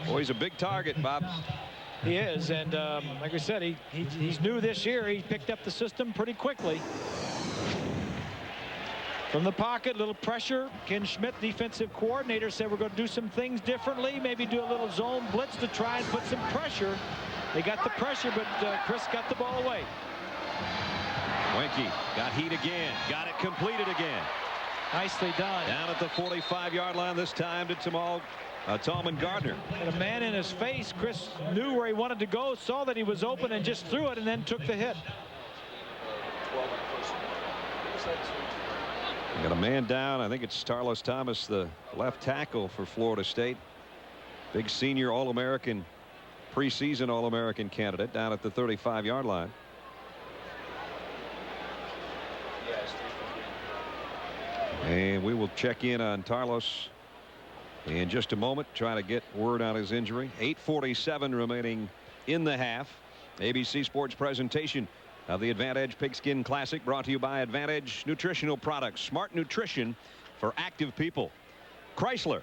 Boy, he's a big target, Bob. He is, and like I said, he's new this year. He picked up the system pretty quickly. From the pocket, little pressure. Ken Schmidt, defensive coordinator, said we're going to do some things differently, maybe do a little zone blitz to try and put some pressure. They got the pressure, but Chris got the ball away. Winky got heat again, got it completed again. Nicely done. Down at the 45-yard line this time to Tallman Gardner. And a man in his face. Chris knew where he wanted to go, saw that he was open, and just threw it and then took the hit. Got a man down. I think it's Tarlos Thomas, the left tackle for Florida State. Big senior All-American, preseason All-American candidate down at the 35-yard line. And we will check in on Tarlos in just a moment, trying to get word on his injury. 8:47 remaining in the half. ABC Sports presentation of the Advantage Pigskin Classic, brought to you by Advantage Nutritional Products. Smart nutrition for active people. Chrysler.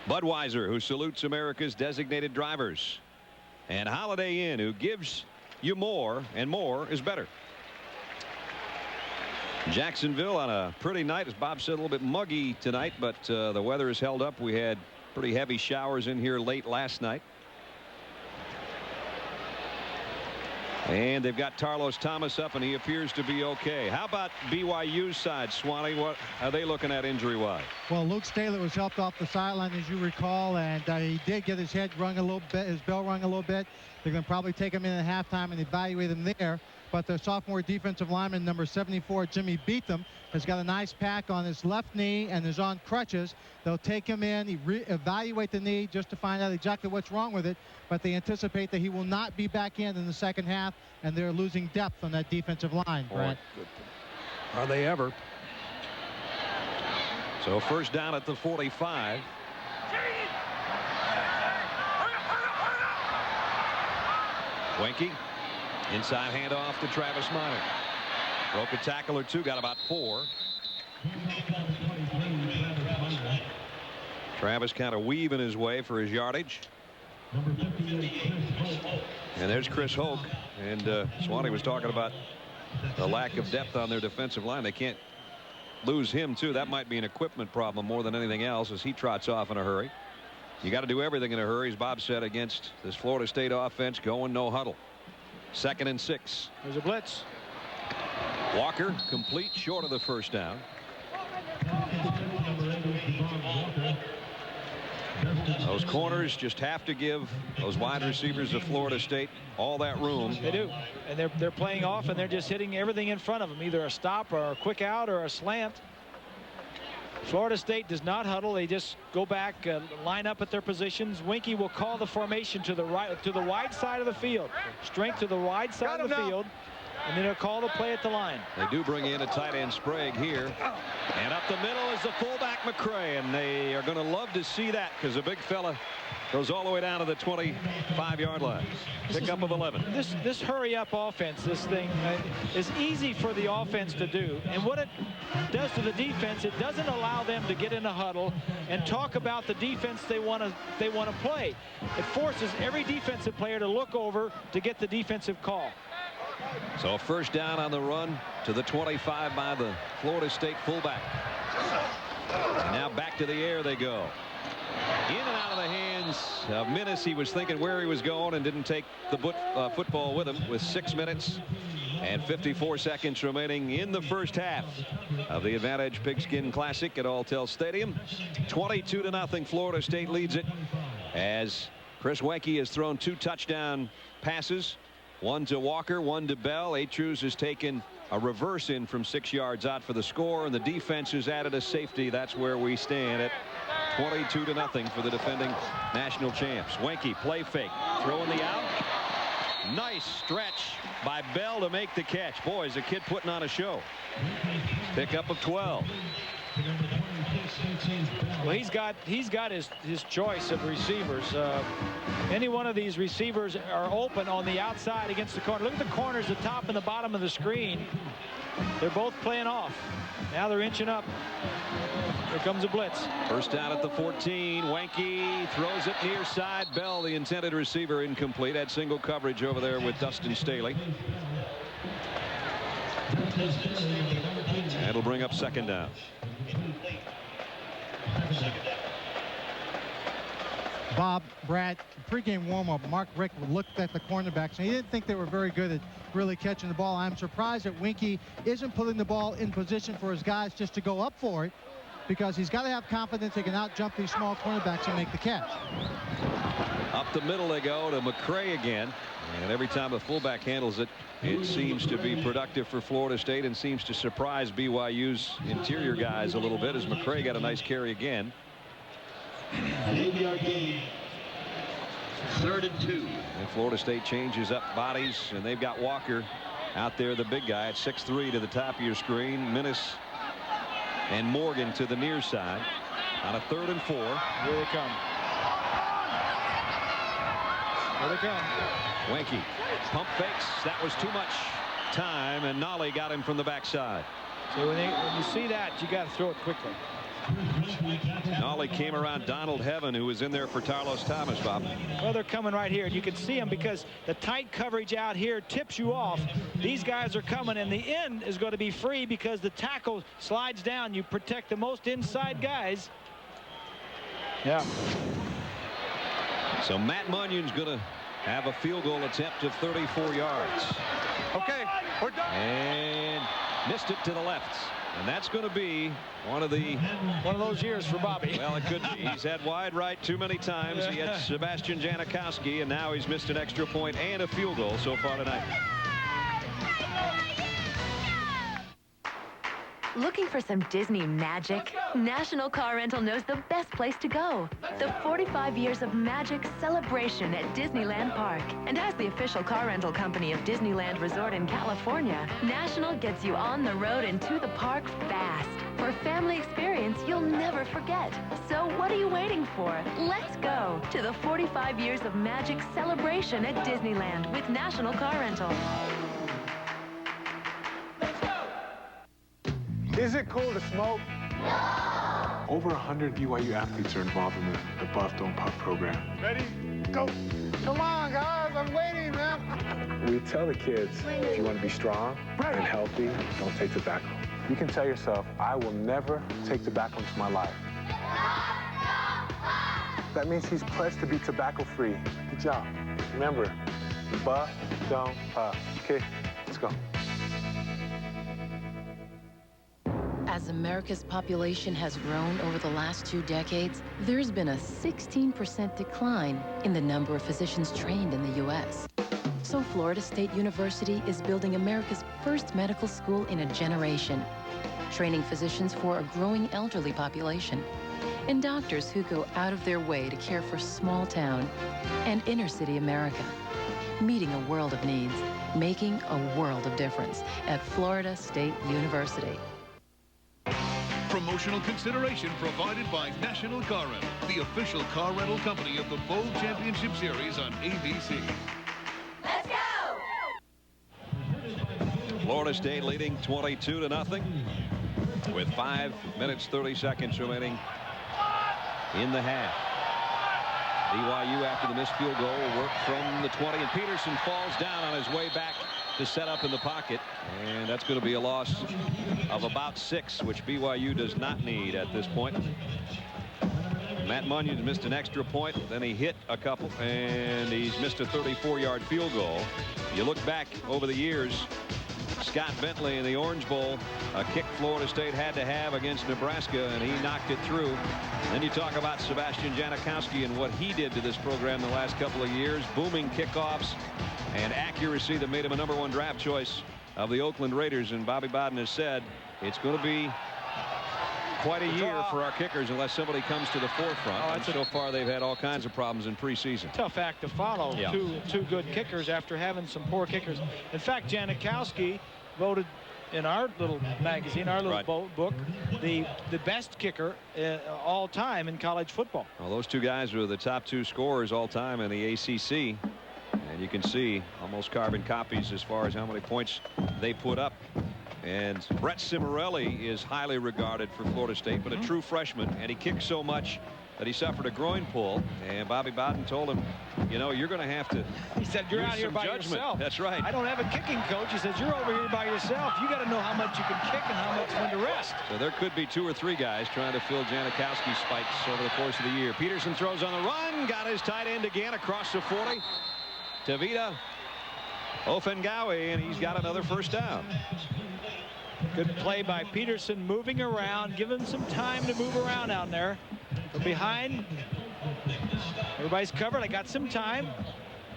Budweiser, who salutes America's designated drivers. And Holiday Inn, who gives you more, and more is better. Jacksonville on a pretty night, as Bob said, a little bit muggy tonight, but the weather has held up. We had pretty heavy showers in here late last night. And they've got Tarlos Thomas up, and he appears to be okay. How about BYU's side, Swanee? What are they looking at injury-wise? Well, Luke Staley was helped off the sideline, as you recall, and he did get his head rung a little bit, his bell rung a little bit. They're going to probably take him in at halftime and evaluate him there. But the sophomore defensive lineman, number 74, Jimmy Beetham, has got a nice pack on his left knee and is on crutches. They'll take him in, evaluate the knee just to find out exactly what's wrong with it. But they anticipate that he will not be back in the second half, and they're losing depth on that defensive line, Brent. Are they ever? So first down at the 45. Winky. Inside handoff to Travis Minor. Broke a tackle or two, got about 4. Travis kind of weaving his way for his yardage. And there's Chris Hoke. And Swanee was talking about the lack of depth on their defensive line. They can't lose him, too. That might be an equipment problem more than anything else as he trots off in a hurry. You got to do everything in a hurry, as Bob said, against this Florida State offense going no huddle. 2nd and 6. There's a blitz. Walker complete, short of the first down. Those corners just have to give those wide receivers of Florida State all that room. They do, and they're playing off, and they're just hitting everything in front of them, either a stop or a quick out or a slant. Florida State does not huddle. They just go back, line up at their positions. Winky will call the formation to the right, to the wide side of the field. Strength to the wide side of the field. And then he'll call the play at the line. They do bring in a tight end Sprague here. And up the middle is the fullback McCray. And they are going to love to see that, because the big fella goes all the way down to the 25-yard line. Pickup of 11. This hurry-up offense, this thing is easy for the offense to do. And what it does to the defense, it doesn't allow them to get in a huddle and talk about the defense they want to play. It forces every defensive player to look over to get the defensive call. So first down on the run to the 25 by the Florida State fullback. And now back to the air they go. In and out of the hands of Minnis. He was thinking where he was going and didn't take the football with him, with 6 minutes and 54 seconds remaining in the first half of the Advantage Pigskin Classic at Alltel Stadium. 22-0 Florida State leads it, as Chris Wenke has thrown 2 touchdown passes. One to Walker, one to Bell. Achus has taken a reverse in from 6 yards out for the score, and the defense has added a safety. That's where we stand at 22-0 for the defending national champs. Wenke, play fake, throwing the out. Nice stretch by Bell to make the catch. Boy, is a kid putting on a show. Pickup of 12. Well, he's got his choice of receivers. Any one of these receivers are open on the outside against the corner. Look at the corners, the top and the bottom of the screen. They're both playing off. Now they're inching up. Here comes a blitz. First down at the 14. Wenke throws it near side. Bell, the intended receiver, incomplete. Had single coverage over there with Dustin Staley. That'll bring up second down. Bob, Brad, pregame warm-up, Mark Rick looked at the cornerbacks, and he didn't think they were very good at really catching the ball. I'm surprised that Wenke isn't putting the ball in position for his guys just to go up for it, because he's got to have confidence he can out-jump these small cornerbacks and make the catch. Up the middle they go to McCray again. And every time a fullback handles it, it seems to be productive for Florida State and seems to surprise BYU's interior guys a little bit, as McCray got a nice carry again. 3rd and 2. And Florida State changes up bodies, and they've got Walker out there, the big guy at 6'3" to the top of your screen. Minnis and Morgan to the near side on a 3rd and 4. Here they come. Here they come. Wenke pump fakes. That was too much time, and Nolly got him from the backside. So when you see that, you got to throw it quickly. Nolly came around Donald Heaven, who was in there for Tarlos Thomas, Bob. Well, they're coming right here, and you can see them because the tight coverage out here tips you off. These guys are coming, and the end is going to be free because the tackle slides down. You protect the most inside guys. Yeah. So Matt Munyon's going to have a field goal attempt of 34 yards. Okay, we're done. And missed it to the left. And that's going to be one of those years for Bobby. Well, it could be. He's had wide right too many times. He had Sebastian Janikowski, and now he's missed an extra point and a field goal so far tonight. Looking for some Disney magic? National Car Rental knows the best place to go. The 45 years of magic celebration at Disneyland Park. And as the official car rental company of Disneyland Resort in California, National gets you on the road and to the park fast. For a family experience you'll never forget. So what are you waiting for? Let's go to the 45 years of magic celebration at Disneyland with National Car Rental. Is it cool to smoke? No! Over 100 BYU athletes are involved in the Buff Don't Puff program. Ready? Go! Come on, guys, I'm waiting, man. We tell the kids, if you want to be strong and healthy, don't take tobacco. You can tell yourself, I will never take tobacco into my life. That means he's pledged to be tobacco-free. Good job. Remember, buh, don't, puff. Okay, let's go. As America's population has grown over the last 2 decades, there's been a 16% decline in the number of physicians trained in the U.S. So Florida State University is building America's first medical school in a generation, training physicians for a growing elderly population, and doctors who go out of their way to care for small town and inner city America, meeting a world of needs, making a world of difference at Florida State University. Promotional consideration provided by National Car Rental, the official car rental company of the Bowl Championship Series on ABC. Let's go! Florida State leading 22-0 with 5 minutes 30 seconds remaining in the half. BYU, after the missed field goal, will work from the 20, and Peterson falls down on his way back to set up in the pocket, and that's going to be a loss of about 6, which BYU does not need at this point. Matt Munyon's missed an extra point, then he hit a couple, and he's missed a 34-yard field goal. You look back over the years, Scott Bentley in the Orange Bowl, a kick Florida State had to have against Nebraska, and he knocked it through. Then you talk about Sebastian Janikowski and what he did to this program the last couple of years, booming kickoffs and accuracy that made him a #1 draft choice of the Oakland Raiders. And Bobby Bowden has said it's going to be quite a year for our kickers unless somebody comes to the forefront. And so far they've had all kinds of problems in preseason. Tough act to follow. Yeah. Two good kickers after having some poor kickers. In fact, Janikowski voted in our little magazine, our little book, the best kicker all time in college football. Well, those two guys were the top 2 scorers all time in the ACC. And you can see almost carbon copies as far as how many points they put up. And Brett Cimarelli is highly regarded for Florida State, but a true freshman, and he kicked so much that he suffered a groin pull, and Bobby Bowden told him, you know, you're going to have to He said, you're use out here some by judgment. yourself. That's right. I don't have a kicking coach. He says, you're over here by yourself. You got to know how much you can kick and how much when to rest. So there could be 2 or 3 guys trying to fill Janikowski's spikes over the course of the year. Peterson throws on the run, got his tight end again across the 40. Tavita Ofengawi, and he's got another first down. Good play by Peterson, moving around, give him some time to move around out there. From behind, everybody's covered. I got some time.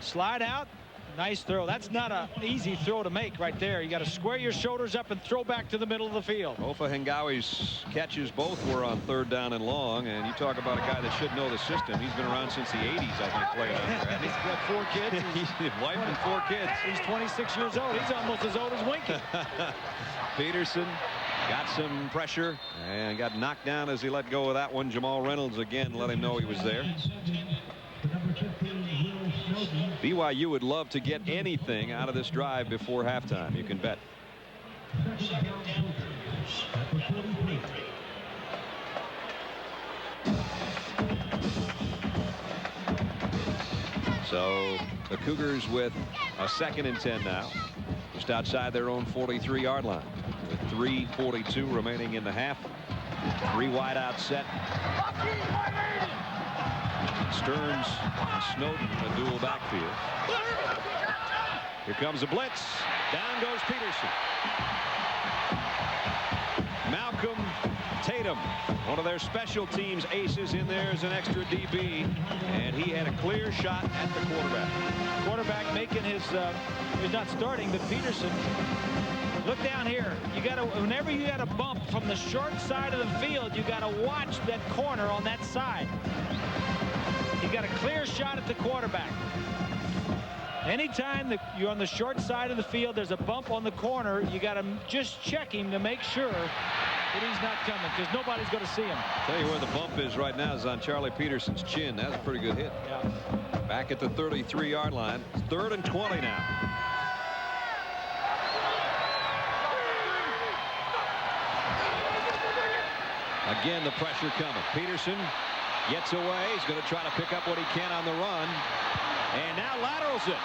Slide out. Nice throw. That's not an easy throw to make right there. You got to square your shoulders up and throw back to the middle of the field. Ofengawi's catches both were on 3rd down and long, and you talk about a guy that should know the system. He's been around since the 80s, I think, playing out there. He's got 4 kids. He's wife and 4 kids. He's 26 years old. He's almost as old as Winky. Peterson got some pressure and got knocked down as he let go of that one. Jamal Reynolds again let him know he was there. BYU would love to get anything out of this drive before halftime. You can bet. So the Cougars with a 2nd and 10 now, just outside their own 43-yard line with 3:42 remaining in the half. 3 wide out set. Stearns and Snowden, a dual backfield. Here comes a blitz. Down goes Peterson. Malcolm Tatum, one of their special teams aces, in there as an extra DB, and he had a clear shot at the quarterback. Quarterback making his, he's not starting, but Peterson. Look down here. You got to, whenever you got a bump from the short side of the field, you got to watch that corner on that side. You got a clear shot at the quarterback. Anytime that you're on the short side of the field, there's a bump on the corner, you got to just check him to make sure that he's not coming, because nobody's going to see him. Tell you where the bump is right now is on Charlie Peterson's chin. That's a pretty good hit. Yeah. Back at the 33-yard line. 3rd and 20 now. Again, the pressure coming. Peterson gets away. He's going to try to pick up what he can on the run. And now laterals it.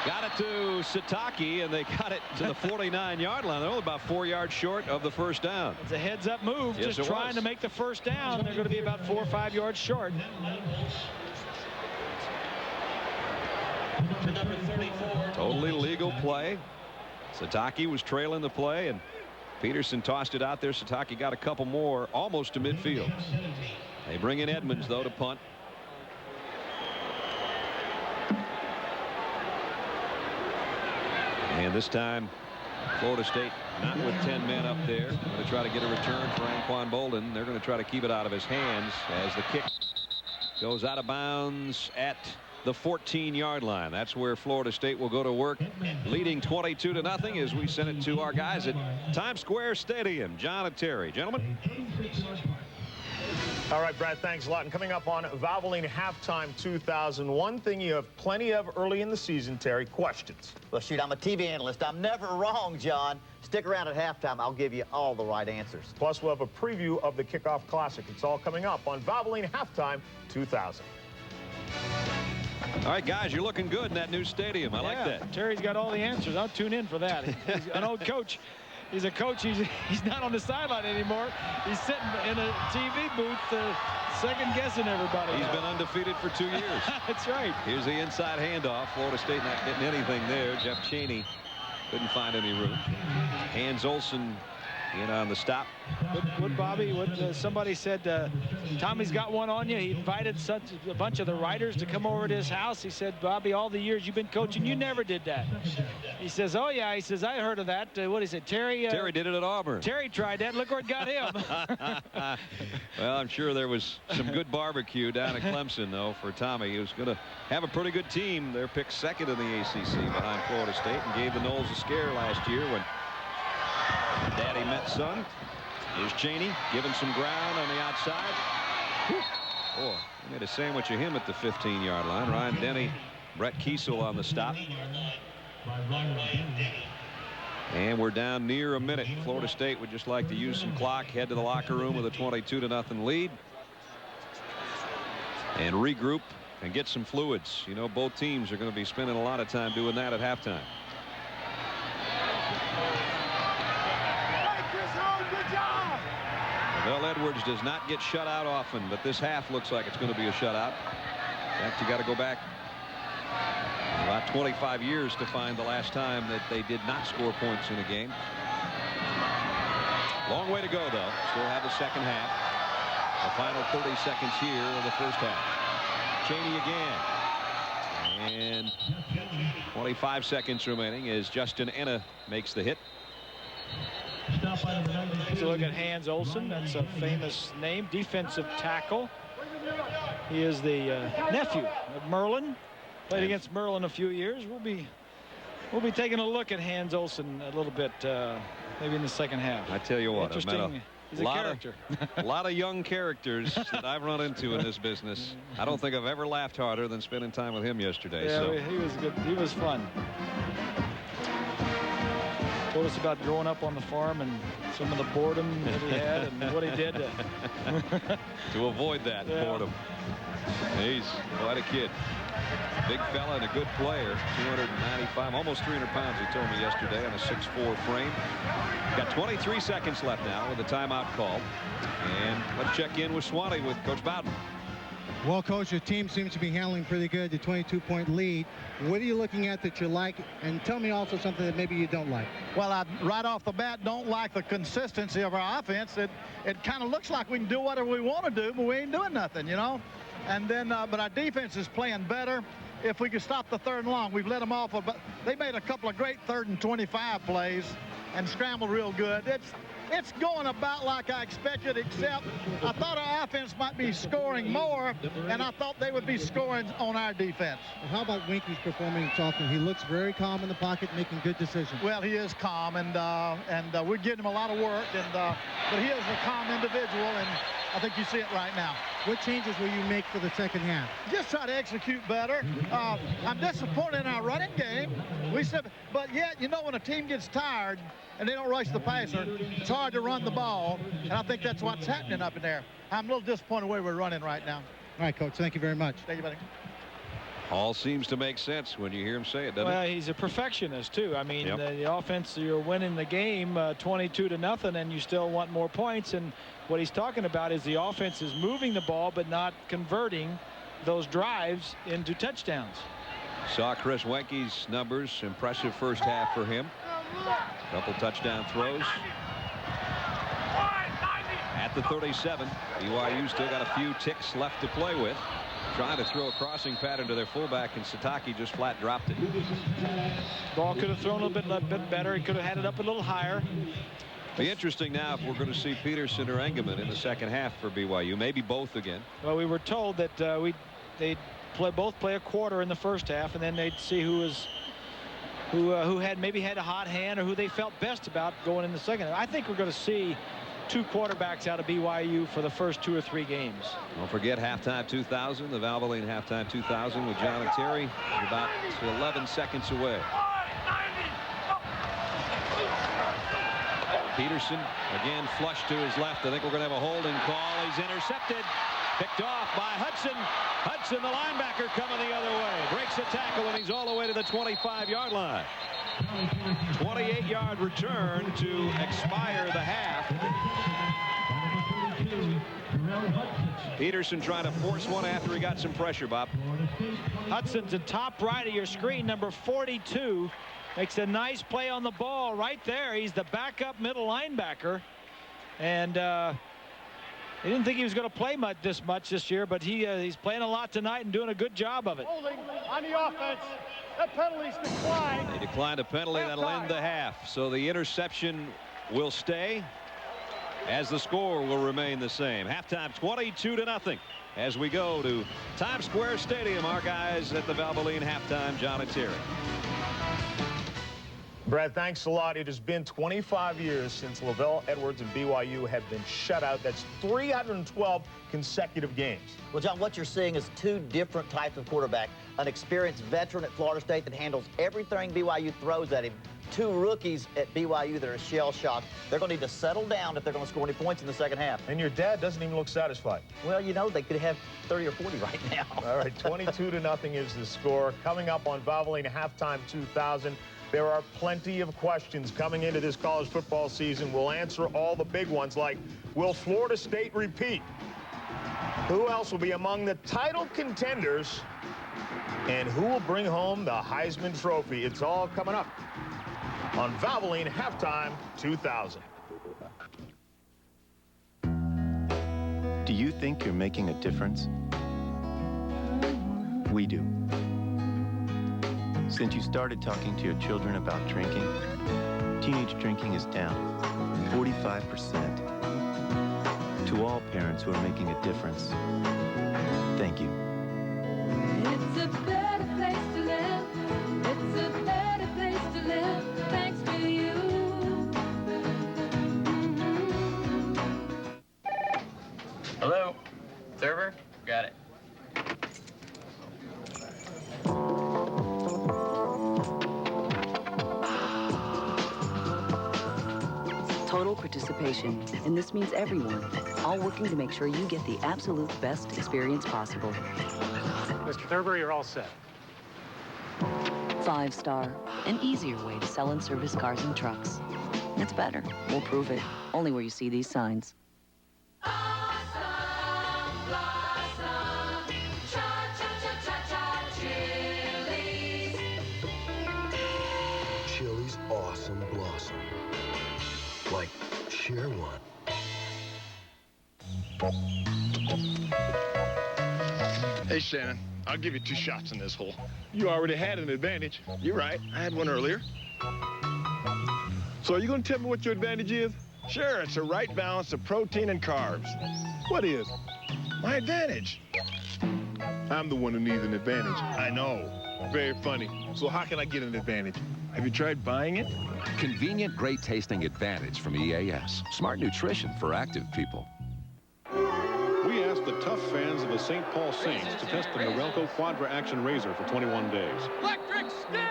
Got it to Sataki, and they got it to the 49-yard line. They're only about 4 yards short of the first down. It's a heads-up move, Yes, just trying to make the first down. They're going to be about 4 or 5 yards short. Totally legal play. Sataki was trailing the play, and Peterson tossed it out there. Sataki got a couple more, almost to midfield. They bring in Edmonds, though, to punt. And this time, Florida State not with 10 men up there. Going to try to get a return for Anquan Bolden. They're going to try to keep it out of his hands as the kick goes out of bounds at the 14-yard line. That's where Florida State will go to work, leading 22-0 as we send it to our guys at Times Square Stadium. John and Terry. Gentlemen. All right, Brad, thanks a lot. And coming up on Valvoline Halftime 2000, one thing you have plenty of early in the season, Terry, questions. Well, shoot, I'm a TV analyst. I'm never wrong, John. Stick around at halftime. I'll give you all the right answers. Plus, we'll have a preview of the Kickoff Classic. It's all coming up on Valvoline Halftime 2000. All right, guys, you're looking good in that new stadium. I like that. Terry's got all the answers. I'll tune in for that. He's an old coach. He's a coach. He's not on the sideline anymore. He's sitting in a TV booth second-guessing everybody. He's been undefeated for 2 years. That's right. Here's the inside handoff. Florida State not getting anything there. Jeff Cheney couldn't find any room. Hans Olsen in on the stop. What Bobby, somebody said, Tommy's got one on you. He invited a bunch of the writers to come over to his house. He said, Bobby, all the years you've been coaching, you never did that. He says, oh, yeah. He says, I heard of that. What he said, Terry? Terry did it at Auburn. Terry tried that. Look where it got him. Well, I'm sure there was some good barbecue down at Clemson, though, for Tommy. He was going to have a pretty good team. They're picked second in the ACC behind Florida State and gave the Noles a scare last year when Daddy met son. Here's Cheney giving some ground on the outside. Boy, they made a sandwich of him at the 15-yard line. Ryan Denny, Brett Kiesel on the stop. And we're down near a minute. Florida State would just like to use some clock, head to the locker room with a 22-0 lead, and regroup and get some fluids. You know, both teams are going to be spending a lot of time doing that at halftime. Well, Edwards does not get shut out often, but this half looks like it's going to be a shutout. In fact, you got to go back about 25 years to find the last time that they did not score points in a game. Long way to go, though. Still have the second half. The final 30 seconds here of the first half. Cheney again. And 25 seconds remaining as Justin Enna makes the hit. So look at Hans Olsen. That's a famous name, defensive tackle. He is the nephew of Merlin. Played against Merlin a few years. We'll be taking a look at Hans Olsen a little bit, maybe in the second half. I tell you what, interesting. He's a character. A lot of young characters that I've run into in this business. I don't think I've ever laughed harder than spending time with him yesterday. Yeah, so. he was good. He was fun. Told us about growing up on the farm and some of the boredom that he had and what he did to avoid that boredom. He's quite a kid. Big fella and a good player. 295, almost 300 pounds, he told me yesterday, on a 6'4" frame. Got 23 seconds left now with the timeout called. And let's check in with Swanee with Coach Bowden. Well, Coach, your team seems to be handling pretty good, the 22-point lead. What are you looking at that you like? And tell me also something that maybe you don't like. Well, I right off the bat don't like the consistency of our offense. It kind of looks like we can do whatever we want to do, but we ain't doing nothing, you know. And then, but our defense is playing better. If we could stop the 3rd and long, we've let them off. But they made a couple of great 3rd and 25 plays and scrambled real good. It's going about like I expected, except I thought our offense might be scoring more, and I thought they would be scoring on our defense. How about Winky's performance often? He looks very calm in the pocket, making good decisions. Well, he is calm, and we're giving him a lot of work, but he is a calm individual, and I think you see it right now. What changes will you make for the second half? Just try to execute better. I'm disappointed in our running game. But yet, you know, when a team gets tired and they don't rush the passer, it's hard to run the ball, and I think that's what's happening up in there. I'm a little disappointed where we're running right now. All right, Coach, thank you very much. Thank you, buddy. All seems to make sense when you hear him say it, doesn't Well, it? he's a perfectionist too. I mean, Yep. the offense, you're winning the game 22-0, and you still want more points. And what he's talking about is the offense is moving the ball but not converting those drives into touchdowns. Saw Chris Wenke's numbers. Impressive first half for him. Couple touchdown throws. At the 37, BYU still got a few ticks left to play with. Trying to throw a crossing pattern to their fullback, and Sataki just flat dropped it. Ball could have thrown a bit better. He could have had it up a little higher. Be interesting now if we're going to see Peterson or Engelman in the second half for BYU. Maybe both again. Well, we were told that they'd both play a quarter in the first half, and then they'd see who had maybe had a hot hand or who they felt best about going in the second. I think we're going to see two quarterbacks out of BYU for the first 2 or 3 games. Don't forget halftime 2000, the Valvoline halftime 2000 with John and Terry. About 11 seconds away. Peterson again flushed to his left. I think we're going to have a holding call. He's intercepted. Picked off by Hudson. Hudson, the linebacker, coming the other way. Breaks a tackle, and he's all the way to the 25-yard line. 28-yard return to expire the half. Peterson trying to force one after he got some pressure, Bob. Hudson's the top right of your screen, number 42. Makes a nice play on the ball right there. He's the backup middle linebacker. And he didn't think he was going to play this much this year, but he's playing a lot tonight and doing a good job of it. Holding on the offense. The penalty's declined. They declined a penalty that'll end the half. So the interception will stay as the score will remain the same. Halftime 22-0 as we go to Times Square Stadium. Our guys at the Valvoline halftime, John and Terry. Brad, thanks a lot. It has been 25 years since Lavelle Edwards and BYU have been shut out. That's 312 consecutive games. Well, John, what you're seeing is two different types of quarterback. An experienced veteran at Florida State that handles everything BYU throws at him. Two rookies at BYU that are shell-shocked. They're going to need to settle down if they're going to score any points in the second half. And your dad doesn't even look satisfied. Well, you know, they could have 30 or 40 right now. All right, 22-0 is the score. Coming up on Valvoline halftime 2000. There are plenty of questions coming into this college football season. We'll answer all the big ones like, will Florida State repeat? Who else will be among the title contenders? And who will bring home the Heisman Trophy? It's all coming up on Valvoline halftime 2000. Do you think you're making a difference? We do. Since you started talking to your children about drinking, teenage drinking is down 45%. To all parents who are making a difference, thank you. It's a better place to live. It's a better place to live. Thanks to you. Hello? Server? Got it. Total participation, and this means everyone, all working to make sure you get the absolute best experience possible. Mr. Thurber, you're all set. 5-star, an easier way to sell and service cars and trucks. It's better. We'll prove it. Only where you see these signs. Chili's Awesome Blossom. Like, share one. Hey, Shannon, I'll give you 2 shots in this hole. You already had an advantage. You're right. I had one earlier. So are you going to tell me what your advantage is? Sure, it's a right balance of protein and carbs. What is? My advantage. I'm the one who needs an advantage. I know. Very funny. So how can I get an advantage? Have you tried buying it? Convenient, great-tasting Advantage from EAS. Smart nutrition for active people. We asked the tough fans of the St. Paul Saints to test the Norelco Quadra Action Razor for 21 days. Electric sting!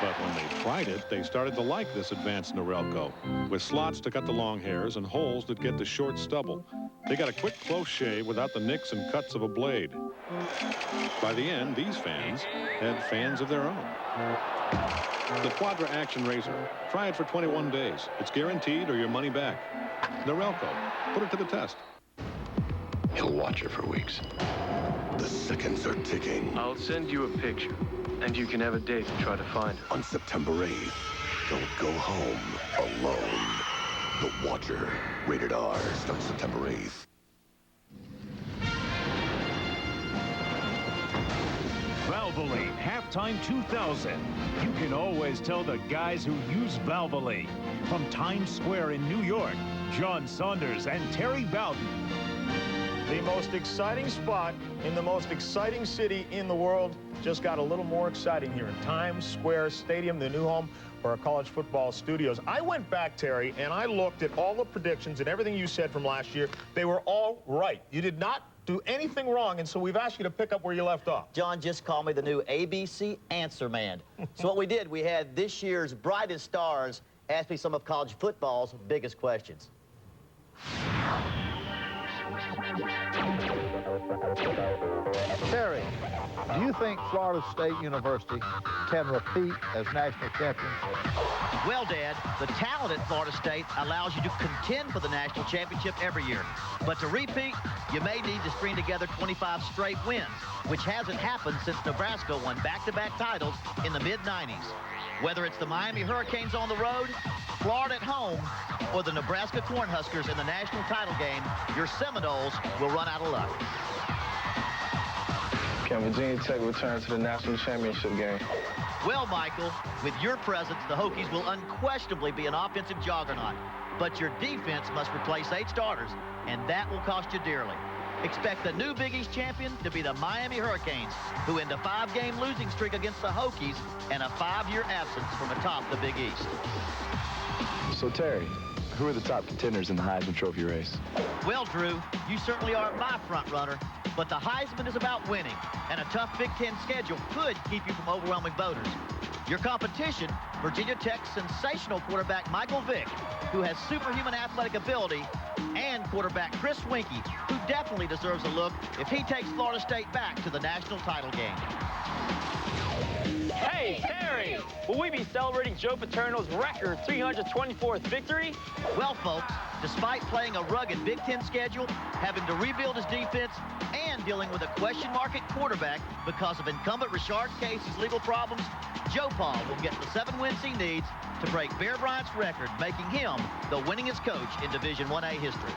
But when they tried it, they started to like this advanced Norelco, with slots to cut the long hairs and holes that get the short stubble. They got a quick, close shave without the nicks and cuts of a blade. By the end, these fans had fans of their own. The Quadra Action Razor. Try it for 21 days. It's guaranteed or your money back. Norelco. Put it to the test. He'll watch her for weeks. The seconds are ticking. I'll send you a picture, and you can have a day to try to find her. On September 8th, don't go home alone. The Watcher. Rated R. Starts September 8th. Valvoline Halftime 2000. You can always tell the guys who use Valvoline. From Times Square in New York, John Saunders and Terry Bowden. The most exciting spot in the most exciting city in the world just got a little more exciting here in Times Square Stadium, the new home for our college football studios. I went back, Terry, and I looked at all the predictions and everything you said from last year. They were all right. You did not do anything wrong, and so we've asked you to pick up where you left off. John just called me the new ABC Answer Man. So what we did, we had this year's brightest stars ask me some of college football's biggest questions. Terry, do you think Florida State University can repeat as national champions? Well, Dad, the talent at Florida State allows you to contend for the national championship every year. But to repeat, you may need to string together 25 straight wins, which hasn't happened since Nebraska won back-to-back titles in the mid-90s. Whether it's the Miami Hurricanes on the road, Florida at home, or the Nebraska Cornhuskers in the national title game, your Seminoles will run out of luck. Can Virginia Tech return to the national championship game? Well, Michael, with your presence, the Hokies will unquestionably be an offensive juggernaut. But your defense must replace 8 starters, and that will cost you dearly. Expect the new Big East champion to be the Miami Hurricanes, who end a 5-game losing streak against the Hokies and a 5-year absence from atop the Big East. So, Terry, who are the top contenders in the Heisman Trophy race? Well, Drew, you certainly are my front runner, but the Heisman is about winning, and a tough Big Ten schedule could keep you from overwhelming voters. Your competition, Virginia Tech's sensational quarterback Michael Vick, who has superhuman athletic ability, and quarterback Chris Winkie, who definitely deserves a look if he takes Florida State back to the national title game. Hey, Terry! Will we be celebrating Joe Paterno's record 324th victory? Well, folks, despite playing a rugged Big Ten schedule, having to rebuild his defense, and dealing with a question mark at quarterback because of incumbent Rashard Casey's legal problems, Joe Paul will get the 7 wins he needs to break Bear Bryant's record, making him the winningest coach in Division 1A history.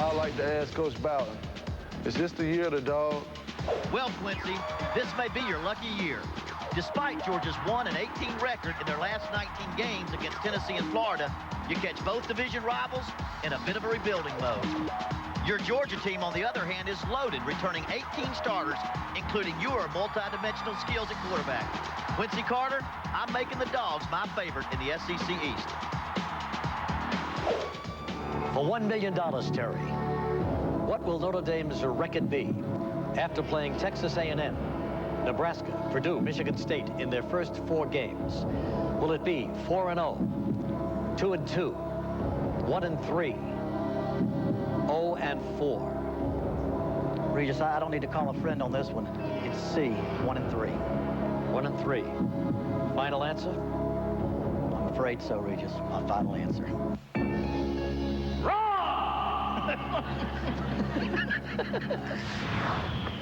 I'd like to ask Coach Bowden, is this the year of the dog? Well, Quincy, this may be your lucky year. Despite Georgia's 1-18 record in their last 19 games against Tennessee and Florida, you catch both division rivals in a bit of a rebuilding mode. Your Georgia team, on the other hand, is loaded, returning 18 starters, including your multi-dimensional skills at quarterback. Quincy Carter, I'm making the Dogs my favorite in the SEC East. For $1 million, Terry, what will Notre Dame's record be after playing Texas A&M, Nebraska, Purdue, Michigan State in their first 4 games? Will it be 4-0, 2-2, 1-3, 0-4? Regis, I don't need to call a friend on this one. It's C, 1-3. 1-3. Final answer? I'm afraid so, Regis. My final answer.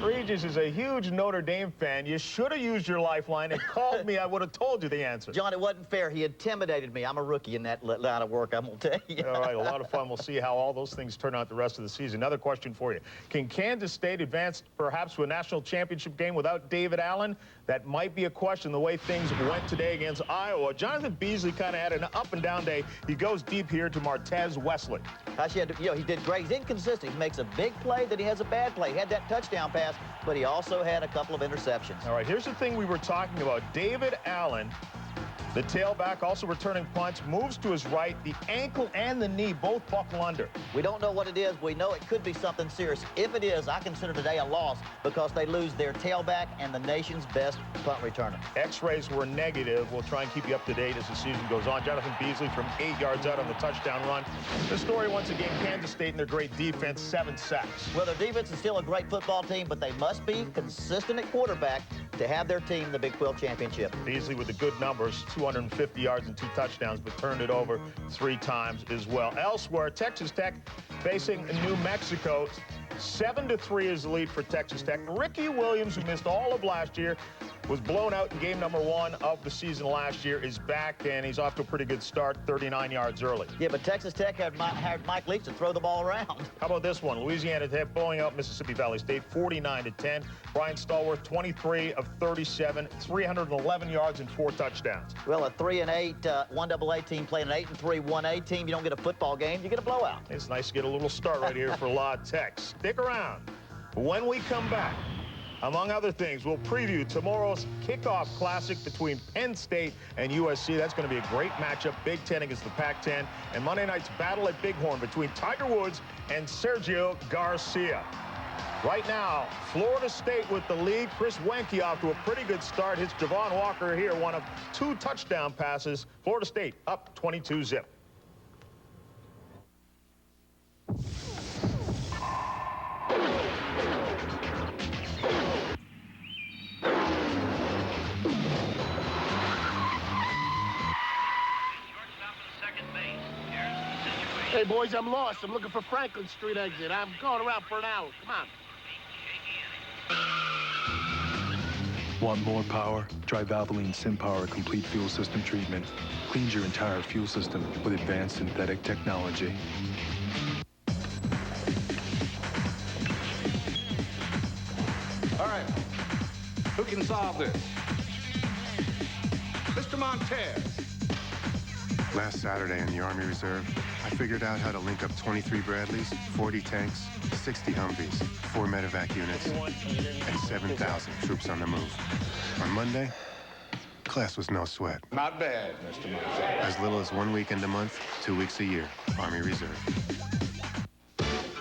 Regis is a huge Notre Dame fan. You should have used your lifeline and called me. I would have told you the answer. John, it wasn't fair. He intimidated me. I'm a rookie in that line of work, I'm going to tell you. All right, a lot of fun. We'll see how all those things turn out the rest of the season. Another question for you. Can Kansas State advance perhaps to a national championship game without David Allen? That might be a question the way things went today against Iowa. Jonathan Beasley kind of had an up-and-down day. He goes deep here to Martez Wesley. Actually, he did great. He's inconsistent. He makes a big play, then he has a bad play. He had that touchdown pass, but he also had a couple of interceptions. All right, here's the thing we were talking about. David Allen The tailback also returning punts, moves to his right. The ankle and the knee both buckle under. We don't know what it is. We know it could be something serious. If it is, I consider today a loss because they lose their tailback and the nation's best punt returner. X-rays were negative. We'll try and keep you up to date as the season goes on. Jonathan Beasley from 8 yards out on the touchdown run. The story once again, Kansas State and their great defense, 7 sacks. Well, their defense is still a great football team, but they must be consistent at quarterback to have their team the Big 12 championship. Beasley with the good numbers, 250 yards and 2 touchdowns, but turned it over 3 times as well. Elsewhere, Texas Tech facing New Mexico. 7-3 is the lead for Texas Tech. Ricky Williams, who missed all of last year, was blown out in game number 1 of the season last year, is back, and he's off to a pretty good start, 39 yards early. Yeah, but Texas Tech had Mike Leach to throw the ball around. How about this one? Louisiana Tech blowing out Mississippi Valley State, 49-10. Brian Stallworth, 23 of 37, 311 yards and 4 touchdowns. Well, a 3-8 1AA team playing an 8-3 1A team, you don't get a football game, you get a blowout. It's nice to get a little start right here for La Tech. Stick around. When we come back, among other things, we'll preview tomorrow's kickoff classic between Penn State and USC. That's going to be a great matchup, Big Ten against the Pac-10. And Monday night's battle at Bighorn between Tiger Woods and Sergio Garcia. Right now, Florida State with the lead. Chris Wenke off to a pretty good start. Hits Javon Walker here, one of 2 touchdown passes. Florida State up 22-zip. Hey, boys, I'm lost. I'm looking for Franklin Street exit. I'm going around for an hour. Come on. Want more power? Try Valvoline SimPower Complete Fuel System Treatment. Cleans your entire fuel system with advanced synthetic technology. All right. Who can solve this? Mr. Montez. Last Saturday in the Army Reserve, I figured out how to link up 23 Bradleys, 40 tanks, 60 Humvees, 4 medevac units, and 7,000 troops on the move. On Monday, class was no sweat. Not bad, Mr. Montez. As little as 1 weekend a month, 2 weeks a year. Army Reserve.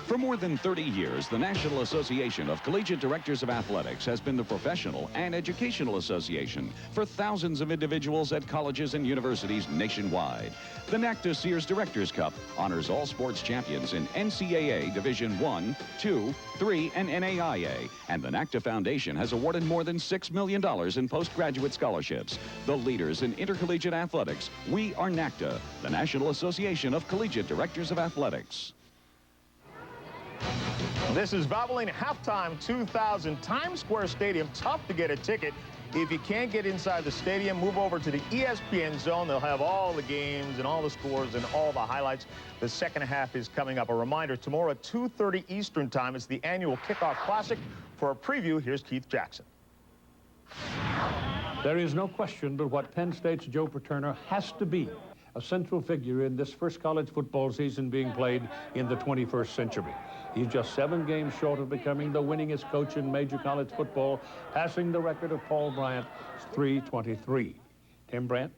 For more than 30 years, the National Association of Collegiate Directors of Athletics has been the professional and educational association for thousands of individuals at colleges and universities nationwide. The NACTA Sears Directors Cup honors all sports champions in NCAA Division I, II, III, and NAIA. And the NACTA Foundation has awarded more than $6 million in postgraduate scholarships. The leaders in intercollegiate athletics. We are NACTA, the National Association of Collegiate Directors of Athletics. This is Valvoline Halftime 2000, Times Square Stadium. Tough to get a ticket. If you can't get inside the stadium, move over to the ESPN zone. They'll have all the games and all the scores and all the highlights. The second half is coming up. A reminder, tomorrow at 2:30 Eastern Time is the annual Kickoff Classic. For a preview, here's Keith Jackson. There is no question but what Penn State's Joe Paterno has to be a central figure in this first college football season being played in the 21st century. He's just 7 games short of becoming the winningest coach in major college football, passing the record of Paul Bryant, 323. Tim Brandt,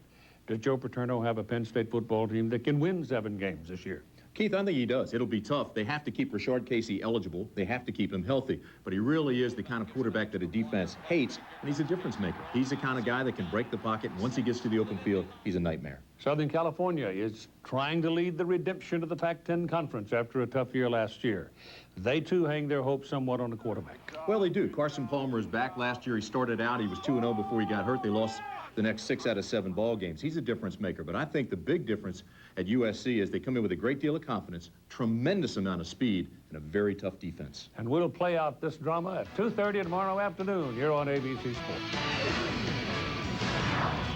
does Joe Paterno have a Penn State football team that can win 7 games this year? Keith, I think he does. It'll be tough. They have to keep Rashard Casey eligible. They have to keep him healthy. But he really is the kind of quarterback that a defense hates, and he's a difference maker. He's the kind of guy that can break the pocket, and once he gets to the open field, he's a nightmare. Southern California is trying to lead the redemption of the Pac-10 Conference after a tough year last year. They, too, hang their hopes somewhat on the quarterback. Well, they do. Carson Palmer is back. Last year he started out. He was 2-0 before he got hurt. They lost the next 6 out of 7 ball games. He's a difference maker. But I think the big difference at USC is they come in with a great deal of confidence, tremendous amount of speed, and a very tough defense. And we'll play out this drama at 2:30 tomorrow afternoon here on ABC Sports.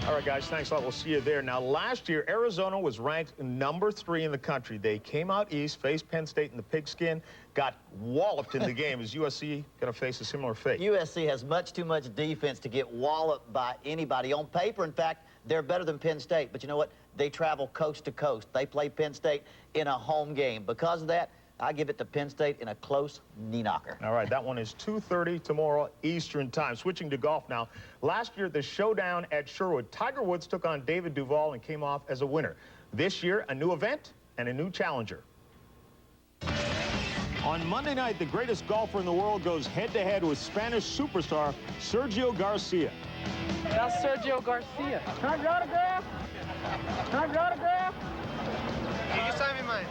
All right, guys, thanks a lot. We'll see you there. Now, last year, Arizona was ranked number 3 in the country. They came out east, faced Penn State in the Pigskin, got walloped in the game. Is USC going to face a similar fate? USC has much too much defense to get walloped by anybody. On paper, in fact, they're better than Penn State. But you know what? They travel coast to coast. They play Penn State in a home game. Because of that, I give it to Penn State in a close knee-knocker. All right, that one is 2:30 tomorrow Eastern time. Switching to golf now. Last year, the showdown at Sherwood, Tiger Woods took on David Duval and came off as a winner. This year, a new event and a new challenger. On Monday night, the greatest golfer in the world goes head-to-head with Spanish superstar Sergio Garcia. That's Sergio Garcia. Can I have your autograph? Can I have your autograph? Can you sign me mine?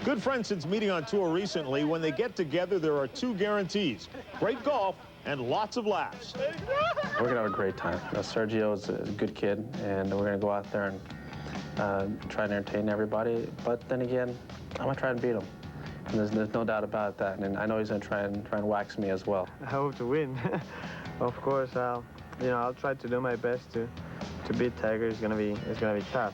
Good friends since meeting on tour recently. When they get together, there are two guarantees: great golf and lots of laughs. We're going to have a great time. Sergio is a good kid, and we're going to go out there and try and entertain everybody. But then again, I'm going to try and beat him. And there's no doubt about that. And I know he's going to try and wax me as well. I hope to win. Of course, I'll try to do my best to beat Tiger. It's gonna be tough.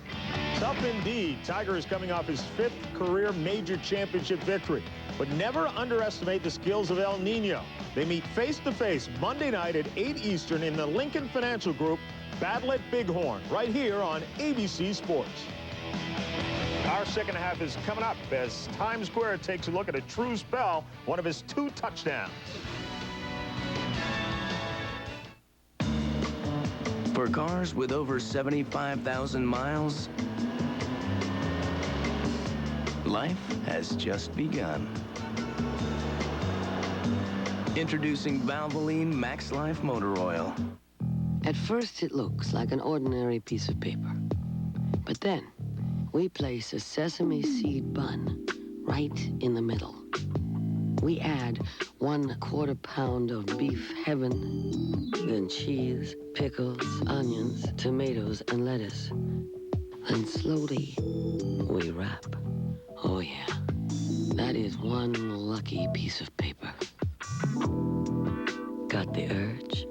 Tough indeed. Tiger is coming off his 5th career major championship victory. But never underestimate the skills of El Nino. They meet face-to-face Monday night at 8 Eastern in the Lincoln Financial Group Battle at Bighorn, right here on ABC Sports. Our second half is coming up as Times Square takes a look at a true spell, one of his 2 touchdowns. For cars with over 75,000 miles, life has just begun. Introducing Valvoline Max Life Motor Oil. At first, it looks like an ordinary piece of paper. But then, we place a sesame seed bun right in the middle. We add 1/4 pound of beef heaven, then cheese, pickles, onions, tomatoes, and lettuce. Then slowly, we wrap. Oh yeah, that is one lucky piece of paper. Got the urge?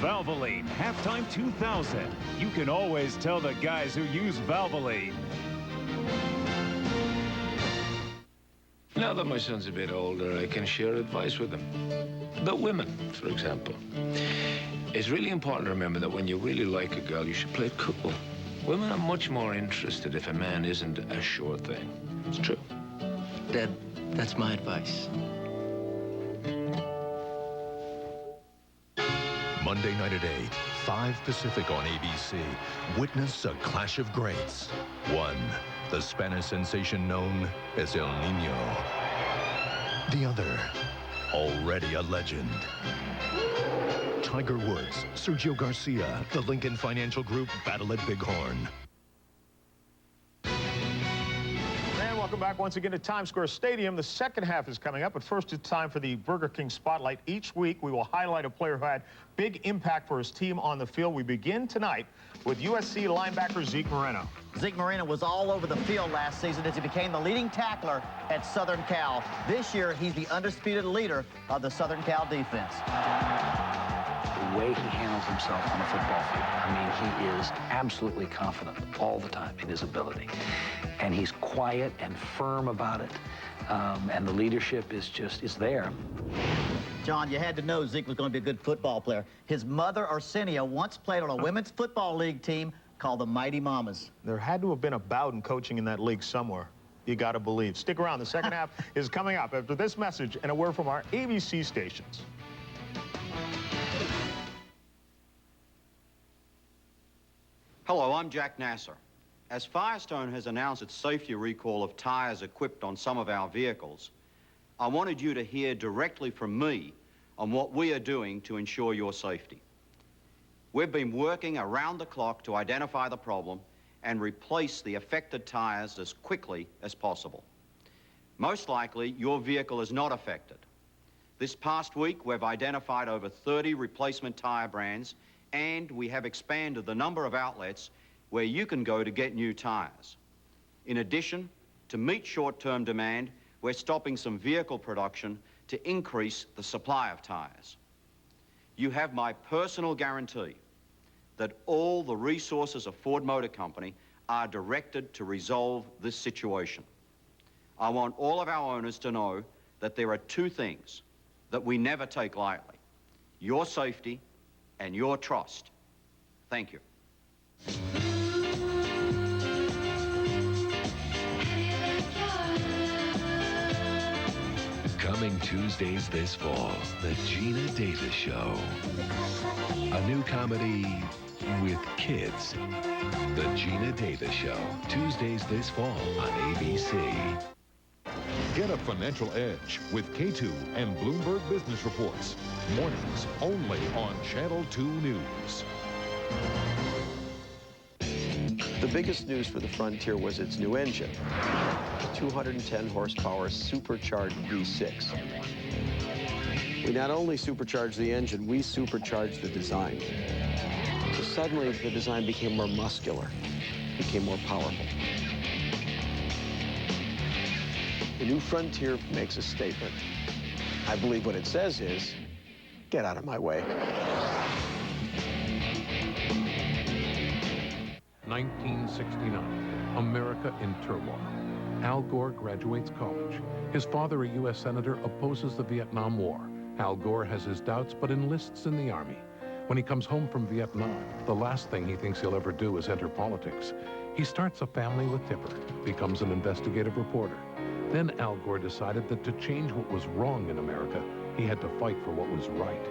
Valvoline Halftime 2000. You can always tell the guys who use Valvoline. Now that my son's a bit older, I can share advice with him. About women, for example. It's really important to remember that when you really like a girl, you should play it cool. Women are much more interested if a man isn't a sure thing. It's true. Dad, that's my advice. Monday night at 8, 5 Pacific on ABC. Witness a clash of greats. One, the Spanish sensation known as El Nino. The other, already a legend. Tiger Woods, Sergio Garcia, the Lincoln Financial Group Battle at Bighorn. Welcome back once again to Times Square Stadium. The second half is coming up, but first it's time for the Burger King Spotlight. Each week we will highlight a player who had big impact for his team on the field. We begin tonight with USC linebacker Zeke Moreno. Zeke Moreno was all over the field last season as he became the leading tackler at Southern Cal. This year, he's the undisputed leader of the Southern Cal defense. The way he handles himself on the football field, I mean, he is absolutely confident all the time in his ability. And he's quiet and firm about it. And the leadership is there. John, you had to know Zeke was going to be a good football player. His mother, Arsenio, once played on a women's football league team called the Mighty Mamas. There had to have been a Bowden coaching in that league somewhere. You got to believe. Stick around. The second half is coming up after this message and a word from our ABC stations. Hello, I'm Jack Nasser. As Firestone has announced its safety recall of tires equipped on some of our vehicles, I wanted you to hear directly from me on what we are doing to ensure your safety. We've been working around the clock to identify the problem and replace the affected tires as quickly as possible. Most likely, your vehicle is not affected. This past week, we've identified over 30 replacement tire brands, and we have expanded the number of outlets where you can go to get new tires. In addition, to meet short-term demand, we're stopping some vehicle production to increase the supply of tires. You have my personal guarantee that all the resources of Ford Motor Company are directed to resolve this situation. I want all of our owners to know that there are two things that we never take lightly: your safety and your trust. Thank you. Coming Tuesdays this fall, The Gina Davis Show. A new comedy with kids. The Gina Davis Show, Tuesdays this fall on ABC. Get a financial edge with K2 and Bloomberg Business Reports. Mornings only on Channel 2 News. The biggest news for the Frontier was its new engine, the 210 horsepower supercharged V6. We not only supercharged the engine, we supercharged the design. So suddenly the design became more muscular, became more powerful. The new Frontier makes a statement. I believe what it says is, get out of my way. 1969, America in turmoil. Al Gore graduates college. His father, a U.S. Senator, opposes the Vietnam War. Al Gore has his doubts, but enlists in the Army. When he comes home from Vietnam, the last thing he thinks he'll ever do is enter politics. He starts a family with Tipper, becomes an investigative reporter. Then Al Gore decided that to change what was wrong in America, he had to fight for what was right.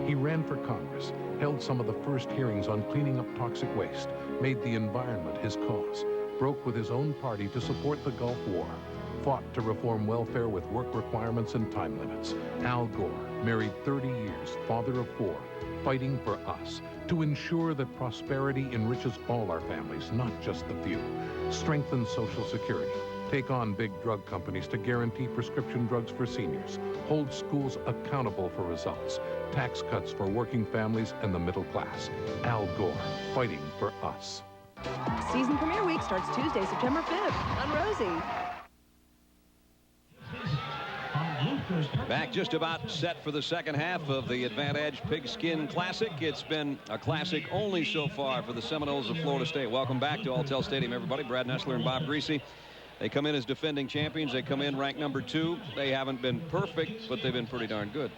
He ran for Congress, held some of the first hearings on cleaning up toxic waste, made the environment his cause, broke with his own party to support the Gulf War, fought to reform welfare with work requirements and time limits. Al Gore, married 30 years, father of 4, fighting for us, to ensure that prosperity enriches all our families, not just the few. Strengthen Social Security. Take on big drug companies to guarantee prescription drugs for seniors. Hold schools accountable for results. Tax cuts for working families and the middle class. Al Gore, fighting for us. Season premiere week starts Tuesday, September 5th on Rosie. Back just about set for the second half of the Advantage Pigskin Classic. It's been a classic only so far for the Seminoles of Florida State. Welcome back to Alltel Stadium, everybody. Brad Nessler and Bob Greasy. They come in as defending champions. They come in ranked number 2. They haven't been perfect, but they've been pretty darn good.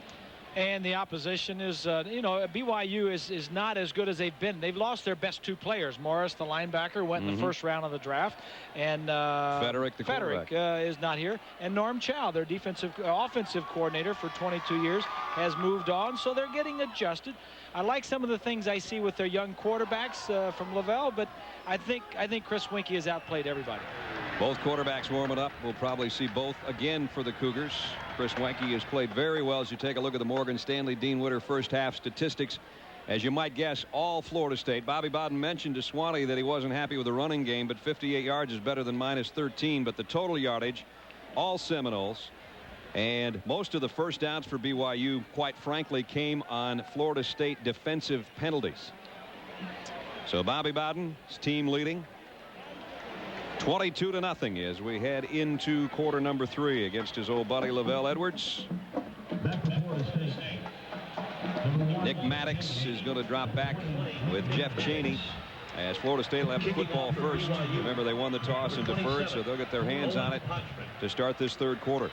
And the opposition is, BYU is not as good as they've been. They've lost their best 2 players. Morris, the linebacker, went in the first round of the draft. And Federick, the quarterback, is not here. And Norm Chow, their offensive coordinator for 22 years, has moved on. So they're getting adjusted. I like some of the things I see with their young quarterbacks from Lavelle, but I think Chris Winkie has outplayed everybody. Both quarterbacks warming up. We'll probably see both again for the Cougars. Chris Winkie has played very well as you take a look at the Morgan Stanley Dean Witter first half statistics. As you might guess, all Florida State. Bobby Bowden mentioned to Swanee that he wasn't happy with the running game, but 58 yards is better than minus 13. But the total yardage, all Seminoles. And most of the first downs for BYU, quite frankly, came on Florida State defensive penalties. So Bobby Bowden, his team leading 22-0 as we head into quarter number 3 against his old buddy Lavelle Edwards. Nick Maddox is going to drop back with Jeff Chaney as Florida State will have the football first. Remember, they won the toss and deferred, so they'll get their hands on it to start this third quarter.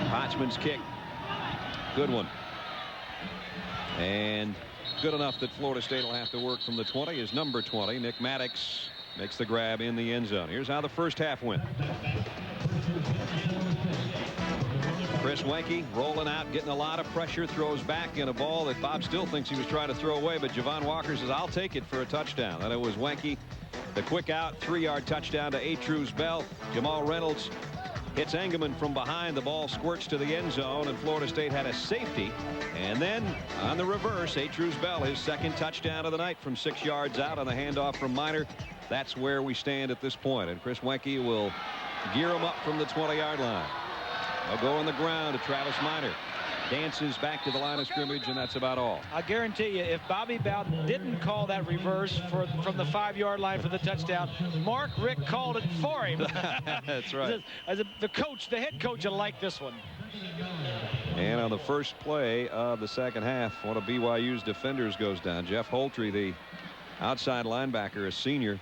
Hotchman's kick. Good one. And good enough that Florida State will have to work from the 20. Is number 20. Nick Maddox makes the grab in the end zone. Here's how the first half went. Chris Winkie rolling out, getting a lot of pressure, throws back in a ball that Bob still thinks he was trying to throw away, but Javon Walker says, I'll take it for a touchdown. And it was Winkie, the quick out, 3-yard touchdown to Atruz Bell. Jamal Reynolds hits Engelman from behind. The ball squirts to the end zone, and Florida State had a safety. And then on the reverse, Atruz Bell, his second touchdown of the night from 6 yards out on the handoff from Minor. That's where we stand at this point. And Chris Winkie will gear him up from the 20-yard line. They'll go on the ground to Travis Minor. dances back to the line of scrimmage, and that's about all. I guarantee you, if Bobby Bowden didn't call that reverse from the 5-yard line for the touchdown, Mark Richt called it for him. That's right. The head coach will like this one. And on the first play of the second half, one of BYU's defenders goes down. Jeff Holtry, the outside linebacker, a senior,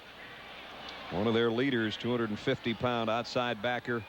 one of their leaders, 250-pound outside backer,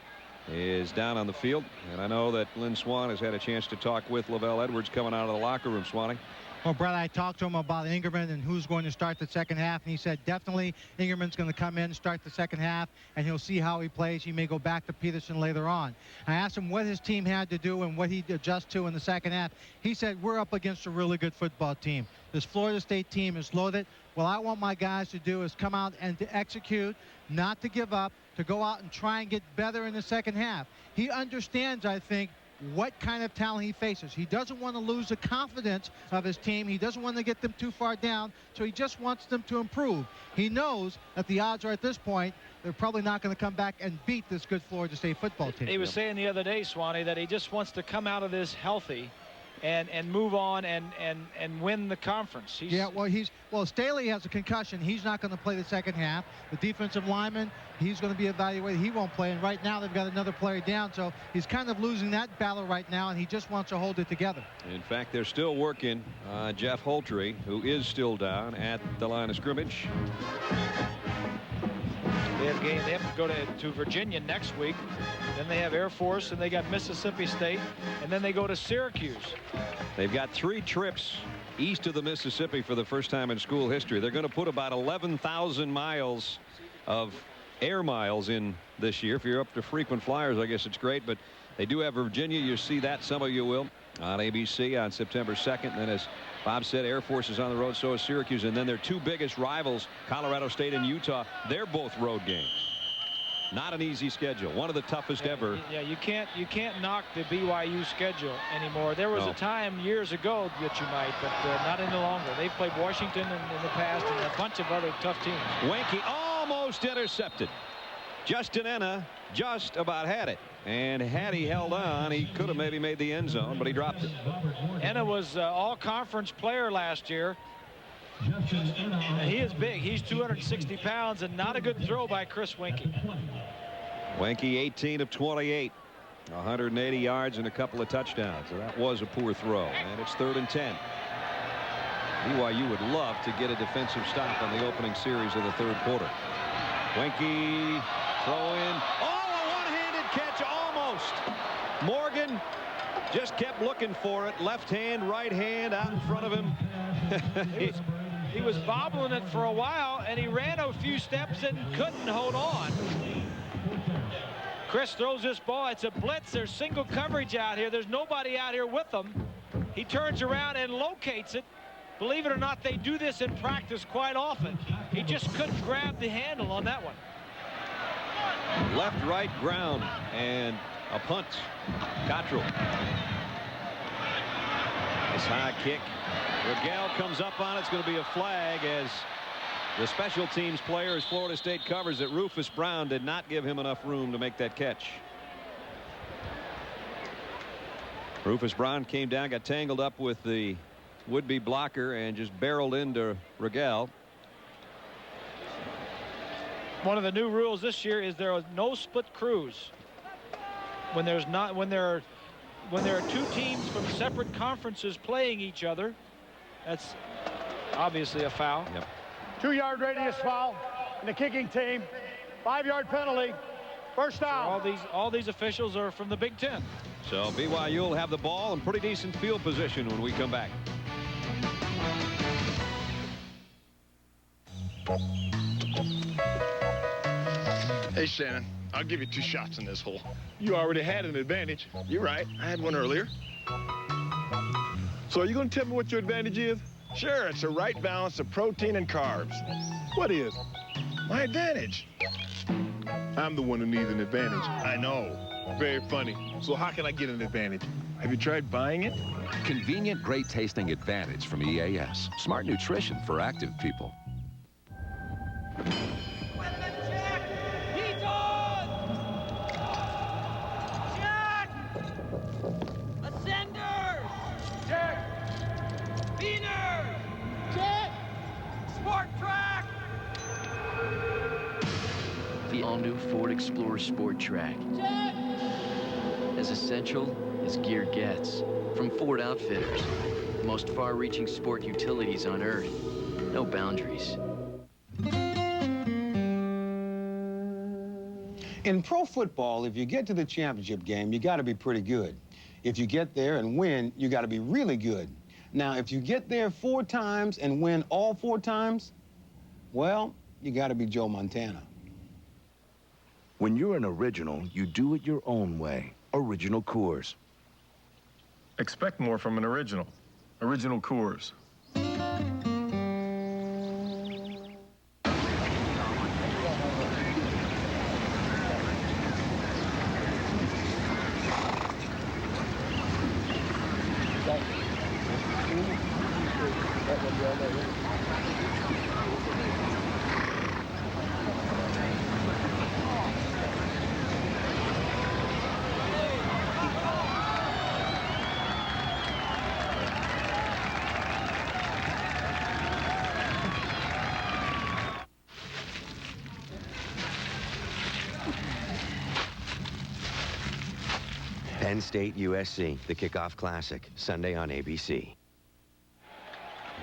is down on the field. And I know that Lynn Swan has had a chance to talk with Lavelle Edwards coming out of the locker room. Swanee. Well, Brett, I talked to him about Ingerman and who's going to start the second half, and he said definitely Ingerman's going to come in and start the second half, and he'll see how he plays. He may go back to Peterson later on. I asked him what his team had to do and what he'd adjust to in the second half. He said, we're up against a really good football team. This Florida State team is loaded. What I want my guys to do is come out and to execute, not to give up, to go out and try and get better in the second half. He understands, I think, what kind of talent he faces. He doesn't want to lose the confidence of his team. He doesn't want to get them too far down, so he just wants them to improve. He knows that the odds are at this point, they're probably not going to come back and beat this good Florida State football team. He was saying the other day, Swanee, that he just wants to come out of this healthy and move on and win the conference. Well, Staley has a concussion. He's not going to play the second half. The defensive lineman, he's going to be evaluated. He won't play. And right now they've got another player down, so he's kind of losing that battle right now, and he just wants to hold it together. In fact, they're still working Jeff Holtry, who is still down at the line of scrimmage. They have to go to Virginia next week. Then they have Air Force, and they got Mississippi State, and then they go to Syracuse. They've got 3 trips east of the Mississippi for the first time in school history. They're going to put about 11,000 miles of air miles in this year. If you're up to frequent flyers, I guess it's great, but they do have Virginia. You see that, some of you will, on ABC on September 2nd. And then, as Bob said, Air Force is on the road, so is Syracuse. And then their 2 biggest rivals, Colorado State and Utah, they're both road games. Not an easy schedule, one of the toughest ever. Yeah, you can't knock the BYU schedule anymore. There was a time years ago that you might, but not any longer. They've played Washington in the past and a bunch of other tough teams. Wanky almost intercepted. Justin Enna just about had it, and had he held on, he could have maybe made the end zone, but he dropped it. Enna was all-conference player last year. And he is big. He's 260 pounds, and not a good throw by Chris Wanky. Wanky 18 of 28, 180 yards and a couple of touchdowns. So that was a poor throw, and it's 3rd and 10. BYU would love to get a defensive stop on the opening series of the 3rd quarter. Wanky throw in. Oh, a one-handed catch almost. Morgan just kept looking for it. Left hand, right hand out in front of him. He was bobbling it for a while, and he ran a few steps and couldn't hold on. Chris throws this ball. It's a blitz. There's single coverage out here. There's nobody out here with him. He turns around and locates it. Believe it or not, they do this in practice quite often. He just couldn't grab the handle on that one. Left, right, ground, and a punt. Cottrell. Nice high kick. Rigel comes up on it. It's going to be a flag as the special teams player, as Florida State covers it. Rufus Brown did not give him enough room to make that catch. Rufus Brown came down, got tangled up with the would-be blocker, and just barreled into Rigel. One of the new rules this year is there are no split crews. When there are 2 teams from separate conferences playing each other, that's obviously a foul. Yep. 2-yard radius foul, and the kicking team, 5-yard penalty, first down. So all these officials are from the Big Ten. So BYU will have the ball in pretty decent field position when we come back. Hey, Shannon, I'll give you 2 shots in this hole. You already had an advantage. You're right. I had one earlier. So are you going to tell me what your advantage is? Sure, it's the right balance of protein and carbs. What is? My advantage. I'm the one who needs an advantage. I know. Very funny. So how can I get an advantage? Have you tried buying it? Convenient, great-tasting Advantage from EAS. Smart nutrition for active people. Ascender! Ford Explorer Sport Track. As essential as gear gets. From Ford Outfitters. The most far-reaching sport utilities on Earth. No boundaries. In pro football, if you get to the championship game, you got to be pretty good. If you get there and win, you got to be really good. Now, if you get there 4 times and win all 4 times, well, you got to be Joe Montana. When you're an original, you do it your own way. Original Coors. Expect more from an original. Original Coors. Penn State USC, the kickoff classic, Sunday on ABC.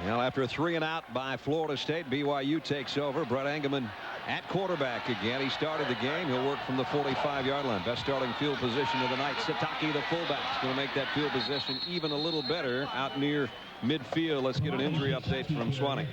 Well, after a 3-and-out by Florida State, BYU takes over. Brett Engelman at quarterback again. He started the game. He'll work from the 45-yard line. Best starting field position of the night. Sataki, the fullback, is going to make that field position even a little better out near midfield. Let's get an injury update from Swanee.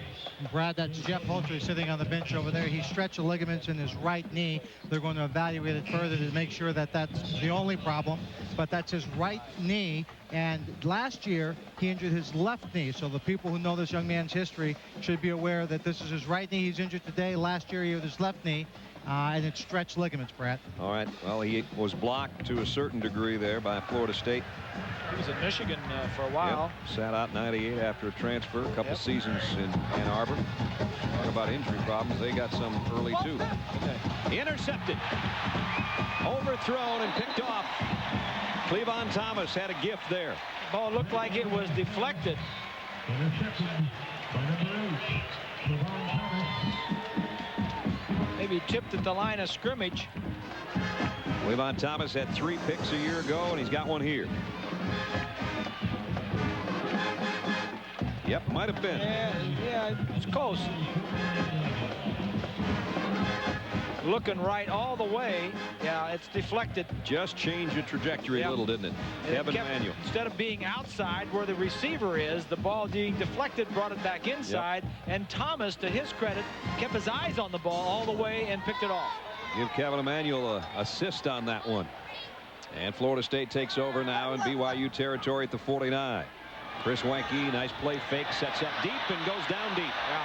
Brad, that's Jeff Holter sitting on the bench over there. He stretched the ligaments in his right knee. They're going to evaluate it further to make sure that that's the only problem, but that's his right knee. And last year, he injured his left knee. So the people who know this young man's history should be aware that this is his right knee he's injured today. Last year, he had his left knee. And it's stretched ligaments, Brad. All right. Well, he was blocked to a certain degree there by Florida State. He was at Michigan for a while. Yep. Sat out 98 after a transfer, a couple seasons in Ann Arbor. Talk about injury problems. They got some early, too. Okay. Intercepted. Overthrown and picked off. Cleavon Thomas had a gift there. The ball looked like it was deflected. Interception by number 8, Cleavon Thomas. Maybe tipped at the line of scrimmage. Cleavon Thomas had 3 picks a year ago, and he's got one here. Yep, might have been. Yeah, it's close. Looking right all the way. Yeah, it's deflected. Just changed the trajectory a little, didn't it? Kevin Emanuel. Instead of being outside where the receiver is, the ball being deflected brought it back inside. And Thomas, to his credit, kept his eyes on the ball all the way and picked it off. Give Kevin Emanuel an assist on that one. And Florida State takes over now in BYU territory at the 49. Chris Wenke, nice play fake, sets up deep and goes down deep. Yeah.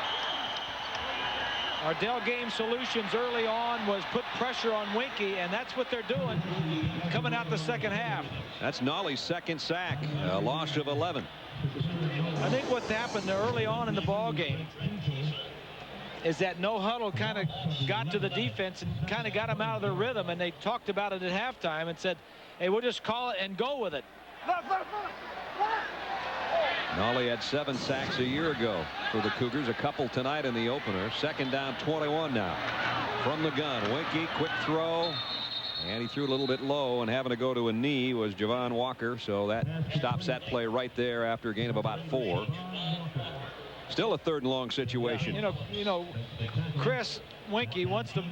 Our Dell Game Solutions early on was put pressure on Winkie, and that's what they're doing coming out the second half. That's Nolly's second sack, a loss of 11. I think what's happened early on in the ball game is that no huddle kind of got to the defense and kind of got them out of their rhythm, and they talked about it at halftime and said, hey, we'll just call it and go with it. Nolly had 7 sacks a year ago for the Cougars, a couple tonight in the opener. Second down, 21 now. From the gun, Winkie, quick throw, and he threw a little bit low, and having to go to a knee was Javon Walker, so that stops that play right there after a gain of about 4. Still a 3rd and long situation. You know, Chris Winkie wants to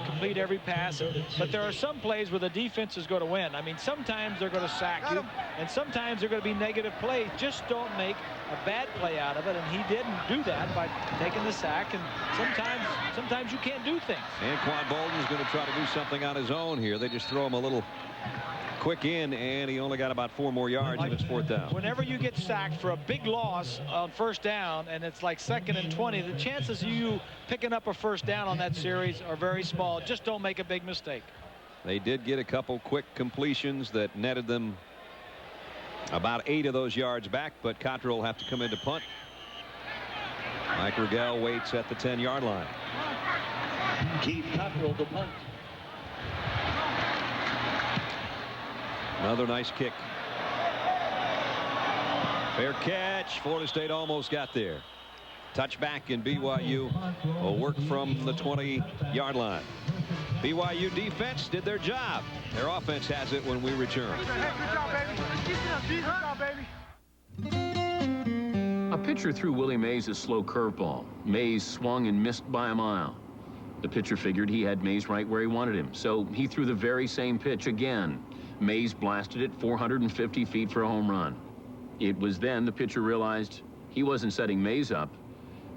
complete every pass, but there are some plays where the defense is going to win. I mean, sometimes they're going to sack you, and sometimes they're going to be negative plays. Just don't make a bad play out of it, and he didn't do that by taking the sack. And sometimes you can't do things. Anquan Bolden's going to try to do something on his own here. They just throw him a little quick in, and he only got about 4 more yards, and it's 4th down. Whenever you get sacked for a big loss on 1st down, and it's like 2nd and 20, the chances of you picking up a 1st down on that series are very small. Just don't make a big mistake. They did get a couple quick completions that netted them about 8 of those yards back, but Cottrell will have to come in to punt. Mike Rigel waits at the 10-yard line. Keith Cottrell to punt. Another nice kick. Fair catch. Florida State almost got there. Touchback, in BYU will work from the 20-yard line. BYU defense did their job. Their offense has it when we return. Hey, good job, baby. Good job, baby. A pitcher threw Willie Mays a slow curveball. Mays swung and missed by a mile. The pitcher figured he had Mays right where he wanted him, so he threw the very same pitch again. Mays blasted it 450 feet for a home run. It was then the pitcher realized he wasn't setting Mays up.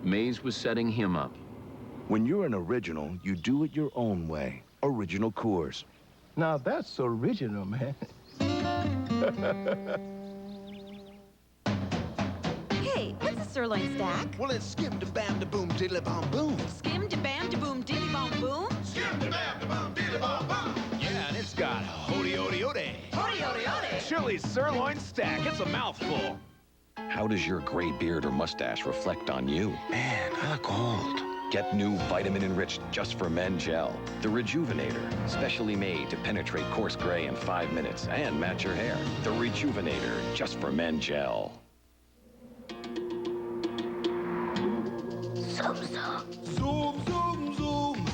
Mays was setting him up. When you're an original, you do it your own way. Original Coors. Now that's original, man. Hey, what's a sirloin stack? Well, it's skim-da-bam-da-boom, diddly-bom-boom. Skim-da-bam-da-boom, diddy-bom-boom? Skim-da-bam-da-boom, diddly-bom-boom. Yeah, and it's got hody-ody-ody. Hody-ody-ody. Chili's sirloin stack. It's a mouthful. How does your gray beard or mustache reflect on you? Man, I look old. Get new vitamin-enriched Just for Men gel. The Rejuvenator, specially made to penetrate coarse gray in 5 minutes and match your hair. The Rejuvenator, Just for Men gel. Zoom, zoom. Zoom, zoom, zoom.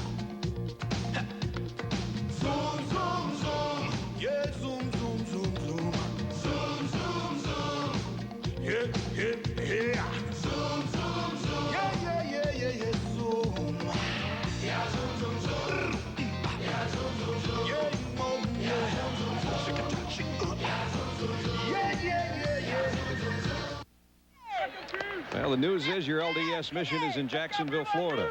Zoom, zoom, zoom. Yeah, zoom, zoom, zoom, zoom. Zoom, zoom, zoom. Yeah, yeah, yeah. Zoom, zoom, zoom. Yeah, yeah, yeah, yeah, yeah. Zoom. Yeah, zoom, zoom, zoom. Yeah, zoom, zoom, zoom. Yeah, you know, yeah. Zoom, zoom, zoom. Yeah, zoom, zoom, zoom. Yeah, yeah, yeah, yeah. Well, the news is your LDS mission is in Jacksonville, Florida.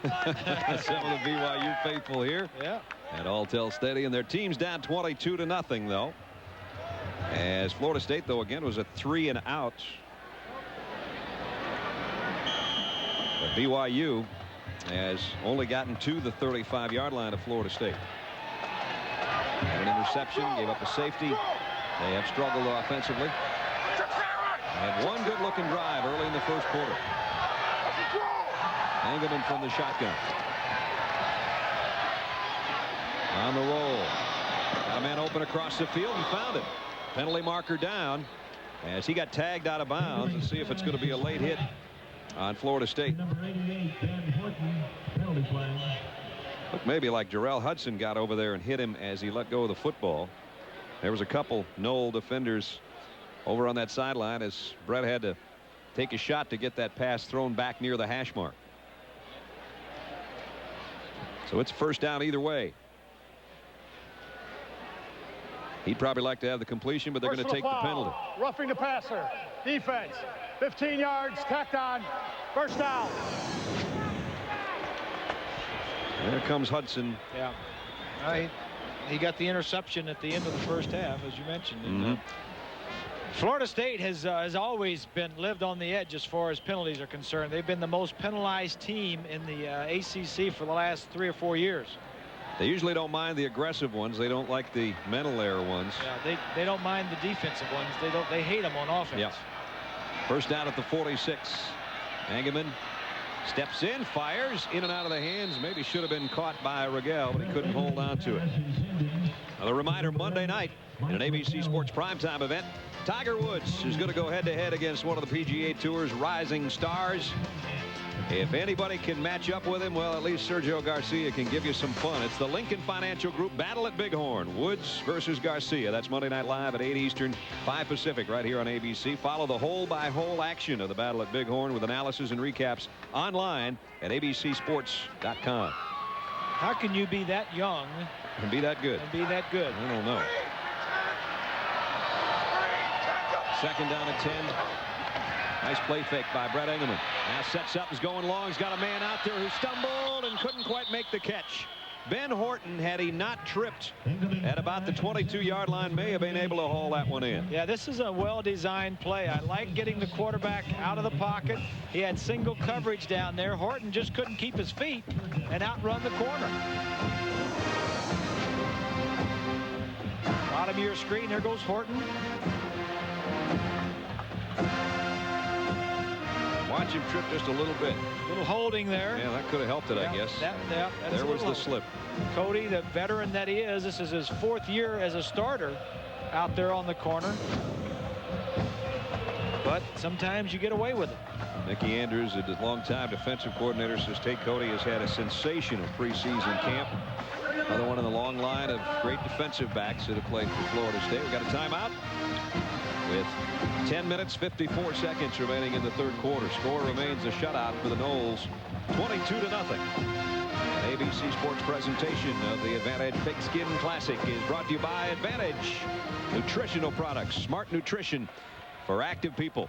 That's some of the BYU faithful here. Yeah. At Alltel Stadium. Their team's down 22-0, though. As Florida State, though, again, was a 3-and-out. But BYU has only gotten to the 35-yard line of Florida State. Had an interception, gave up a safety. They have struggled offensively. Had one good-looking drive early in the first quarter. Engelman from the shotgun. On the roll. Got a man open across the field and found it. Penalty marker down as he got tagged out of bounds. Let's see if it's going to be a late hit on Florida State. Looked maybe like Jarrell Hudson got over there and hit him as he let go of the football. There was a couple Knoll defenders over on that sideline as Brett had to take a shot to get that pass thrown back near the hash mark. So it's first down either way. He'd probably like to have the completion, but they're going to take the penalty. Roughing the passer. Defense. 15 yards. Tacked on. First down. There comes Hudson. Yeah. He got the interception at the end of the first half, as you mentioned. And, Florida State has always been lived on the edge as far as penalties are concerned. They've been the most penalized team in the ACC for the last 3 or 4 years. They usually don't mind the aggressive ones. They don't like the mental error ones. Yeah, they don't mind the defensive ones. They hate them on offense. Yeah. First down at the 46. Engelman steps in, fires in and out of the hands. Maybe should have been caught by Rigel, but he couldn't hold on to it. Another reminder, Monday night in an ABC Sports primetime event, Tiger Woods is going to go head-to-head against one of the PGA Tour's rising stars. If anybody can match up with him, well, at least Sergio Garcia can give you some fun. It's the Lincoln Financial Group Battle at Bighorn. Woods versus Garcia. That's Monday Night Live at 8 Eastern, 5 Pacific, right here on ABC. Follow the hole-by-hole action of the Battle at Bighorn with analysis and recaps online at abcsports.com. How can you be that young and be that good? I don't know. Second down at 10. Nice play fake by Brett Engelman. Now sets up, is going long. He's got a man out there who stumbled and couldn't quite make the catch. Ben Horton, had he not tripped at about the 22-yard line, may have been able to haul that one in. Yeah, this is a well-designed play. I like getting the quarterback out of the pocket. He had single coverage down there. Horton just couldn't keep his feet and outrun the corner. Bottom of your screen, there goes Horton. Watch him trip just a little bit. A little holding there. Yeah, that could have helped it, I guess. There was the slip. Cody, the veteran that he is, this is his 4th year as a starter out there on the corner. But sometimes you get away with it. Mickey Andrews, a longtime defensive coordinator, says Tate Cody has had a sensational preseason camp. Another one in the long line of great defensive backs that have played for Florida State. We've got a timeout with 10 minutes, 54 seconds remaining in the third quarter. Score remains a shutout for the Noles, 22-0. An ABC Sports presentation of the Advantage Pigskin Classic is brought to you by Advantage Nutritional Products, smart nutrition for active people.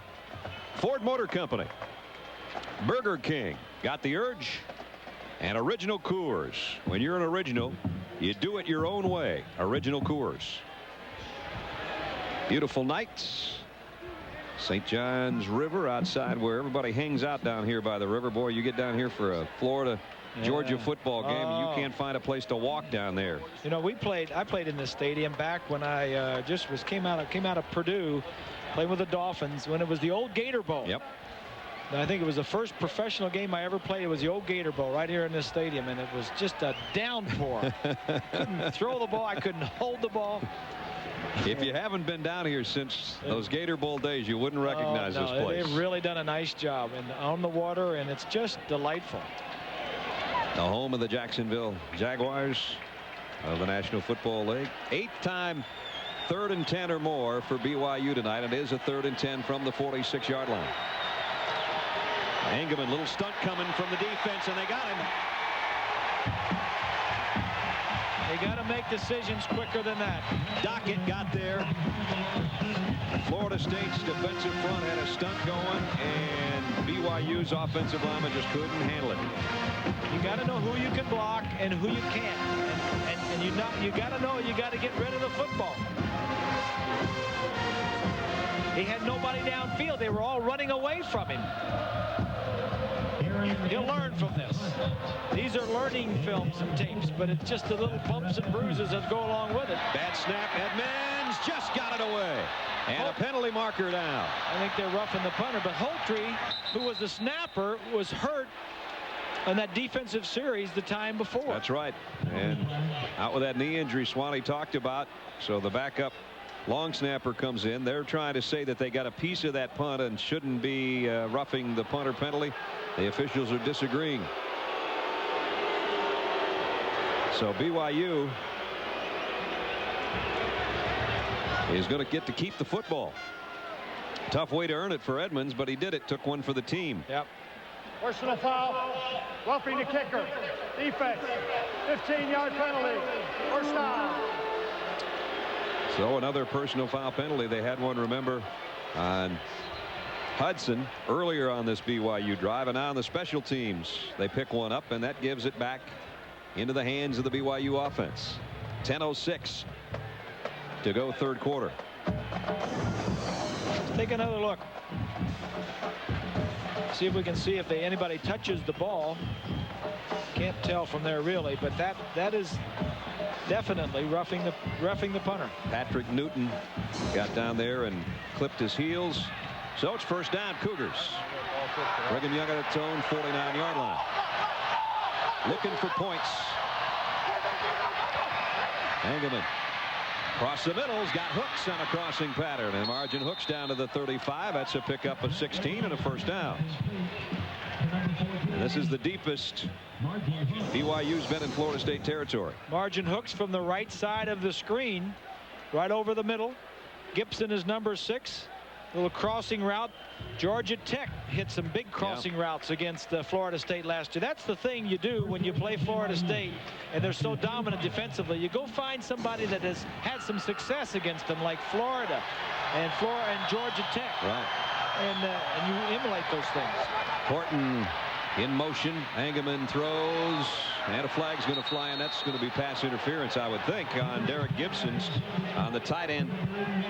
Ford Motor Company, Burger King, Got the Urge, and Original Coors. When you're an original, you do it your own way. Original Coors. Beautiful nights. St. John's River outside where everybody hangs out down here by the river. Boy, you get down here for a Florida-Georgia football game, and you can't find a place to walk down there. You know, I played in this stadium back when I came out of Purdue, playing with the Dolphins when it was the old Gator Bowl. Yep. And I think it was the first professional game I ever played. It was the old Gator Bowl right here in this stadium, and it was just a downpour. Couldn't throw the ball. I couldn't hold the ball. If you haven't been down here since those Gator Bowl days, you wouldn't recognize this place. They've really done a nice job and on the water, and it's just delightful. The home of the Jacksonville Jaguars of the National Football League. 8th time 3rd and 10 or more for BYU tonight. It is a 3rd and 10 from the 46-yard line. Engelman, little stunt coming from the defense, and they got him. They got to make decisions quicker than that. Dockett got there. Florida State's defensive front had a stunt going, and BYU's offensive lineman just couldn't handle it. You got to know who you can block and who you can't, and you got to know you got to get rid of the football. He had nobody downfield. They were all running away from him. He'll learn from this. These are learning films and tapes, but it's just the little bumps and bruises that go along with it. Bad snap. Edmonds just got it away. And a penalty marker down. I think they're roughing the punter, but Holtry, who was the snapper, was hurt on that defensive series the time before. That's right. And out with that knee injury Swanee talked about. So the backup long snapper comes in. They're trying to say that they got a piece of that punt and shouldn't be roughing the punter penalty. The officials are disagreeing. So BYU is going to get to keep the football. Tough way to earn it for Edmonds, but he did it. Took one for the team. Yep. Personal foul. Roughing the kicker. Defense. 15-yard penalty. First down. So another personal foul penalty. They had one, remember, on Hudson earlier on this BYU drive, and now on the special teams they pick one up, and that gives it back into the hands of the BYU offense. 10:06 to go third quarter. Let's take another look. See if we can see if anybody touches the ball. Can't tell from there really, but that is definitely roughing the punter. Patrick Newton got down there and clipped his heels. So it's first down, Cougars. Brigham Young at its own 49-yard line. Looking for points. Engelman across the middle's got hooks on a crossing pattern, and margin hooks down to the 35. That's a pickup of 16 and a first down. And this is the deepest BYU's been in Florida State territory. Margin hooks from the right side of the screen, right over the middle. Gibson is number 6. Little crossing route. Georgia Tech hit some big crossing routes against Florida State last year. That's the thing you do when you play Florida State and they're so dominant defensively. You go find somebody that has had some success against them, like Florida and Georgia Tech. Right. And you emulate those things. Horton in motion. Engelman throws, and a flag's going to fly, and that's going to be pass interference, I would think, on Derek Gibson's on the tight end,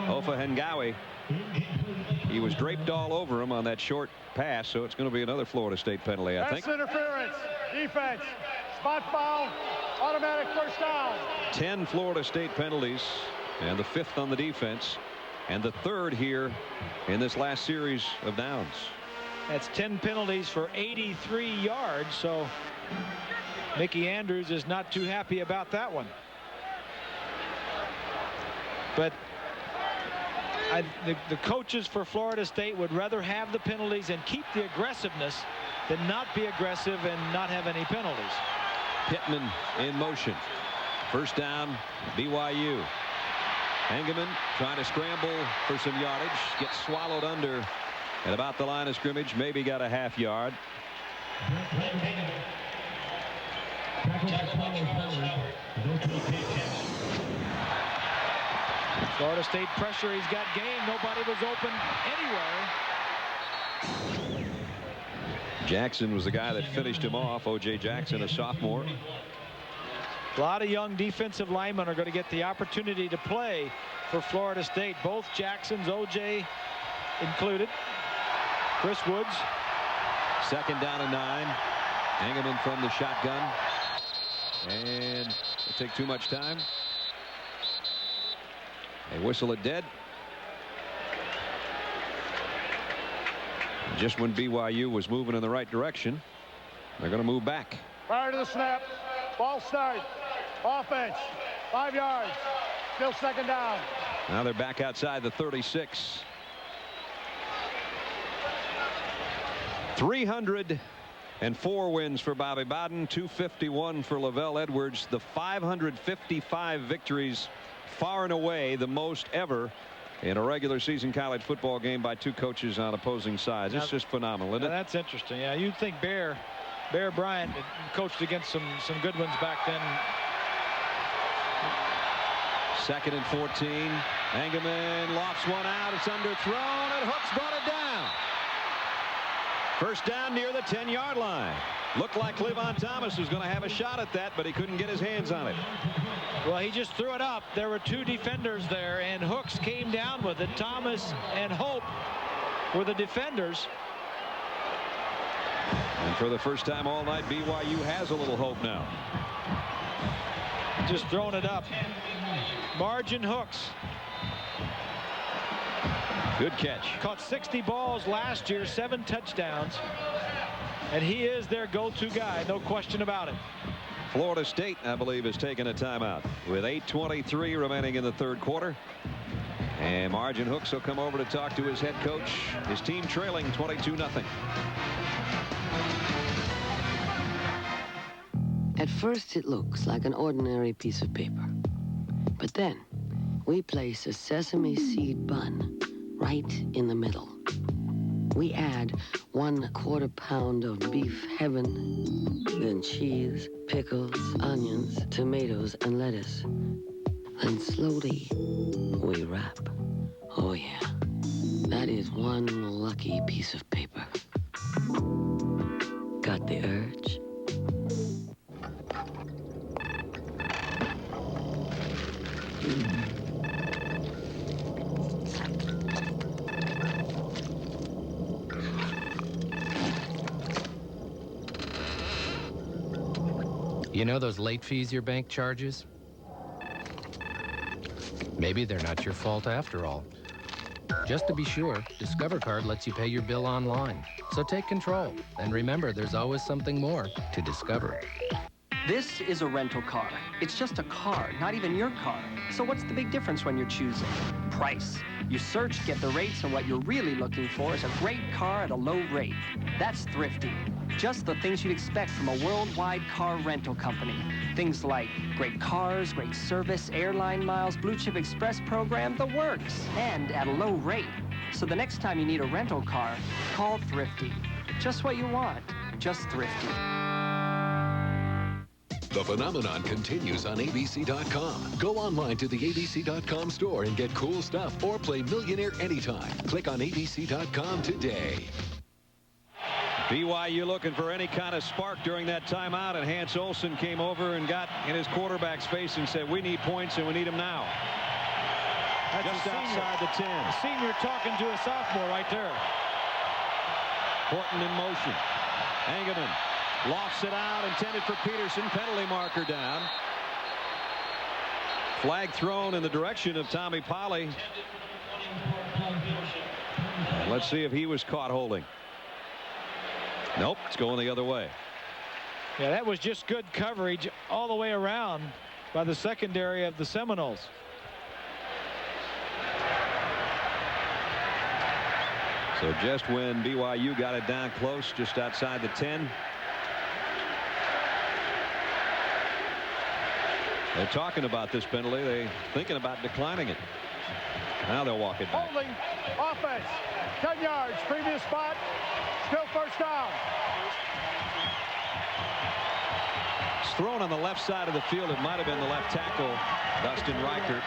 Ofa Hengawi. He was draped all over him on that short pass, so it's going to be another Florida State penalty, I think. Pass interference. Defense. Spot foul. Automatic first down. 10 Florida State penalties, and the 5th on the defense, and the 3rd here in this last series of downs. That's 10 penalties for 83 yards, so Mickey Andrews is not too happy about that one. But the coaches for Florida State would rather have the penalties and keep the aggressiveness than not be aggressive and not have any penalties. Pittman in motion. First down, BYU. Engelman trying to scramble for some yardage. Gets swallowed under at about the line of scrimmage. Maybe got a half yard. Florida State pressure. He's got game. Nobody was open anywhere. Jackson was the guy that finished him off. O.J. Jackson, a sophomore. A lot of young defensive linemen are going to get the opportunity to play for Florida State. Both Jacksons, O.J. included. Chris Woods. Second down and 9. Engelman from the shotgun. And it'll take too much time. They whistle it dead. Just when BYU was moving in the right direction, they're going to move back. Prior to the snap, ball start, offense, 5 yards, still second down. Now they're back outside the 36. 304 wins for Bobby Bowden, 251 for Lavelle Edwards. The 555 victories, far and away the most ever in a regular season college football game by two coaches on opposing sides. It's just phenomenal, isn't it? That's interesting. Yeah, you'd think Bear Bryant coached against some good ones back then. Second and 14. Engelman lofts one out. It's underthrown, and Hooks brought it down. First down near the 10-yard line. Looked like Cleavon Thomas was going to have a shot at that, but he couldn't get his hands on it. Well, he just threw it up. There were two defenders there, and Hooks came down with it. Thomas and Hope were the defenders. And for the first time all night, BYU has a little hope now. Just throwing it up. Margin Hooks. Good catch. Caught 60 balls last year, 7 touchdowns. And he is their go-to guy, no question about it. Florida State, I believe, has taken a timeout with 8:23 remaining in the third quarter. And Margin Hooks will come over to talk to his head coach. His team trailing 22-0. At first, it looks like an ordinary piece of paper. But then, we place a sesame seed bun right in the middle. We add 1/4 pound of beef heaven, then cheese, pickles, onions, tomatoes, and lettuce. Then slowly, we wrap. Oh yeah, that is one lucky piece of paper. Got the urge? You know those late fees your bank charges? Maybe they're not your fault after all. Just to be sure, Discover Card lets you pay your bill online. So take control. And remember, there's always something more to discover. This is a rental car. It's just a car, not even your car. So what's the big difference when you're choosing? Price. You search, get the rates, and what you're really looking for is a great car at a low rate. That's thrifty. Just the things you'd expect from a worldwide car rental company. Things like great cars, great service, airline miles, Blue Chip Express program, the works, and at a low rate. So the next time you need a rental car, call Thrifty. Just what you want, just Thrifty. The phenomenon continues on ABC.com. Go online to the ABC.com store and get cool stuff or play Millionaire anytime. Click on ABC.com today. BYU looking for any kind of spark during that timeout, and Hans Olsen came over and got in his quarterback's face and said, we need points and we need them now. That's just outside the 10. A senior talking to a sophomore right there. Horton in motion. Engelman lofts it out, intended for Peterson. Penalty marker down. Flag thrown in the direction of Tommy Polley. Let's see if he was caught holding. Nope, it's going the other way. Yeah, that was just good coverage all the way around by the secondary of the Seminoles. So just when BYU got it down close, just outside the 10. They're talking about this penalty. They're thinking about declining it. Now they'll walk it back. Holding. Offense. 10 yards. Previous spot. Still first down. It's thrown on the left side of the field. It might have been the left tackle, Dustin Reichert.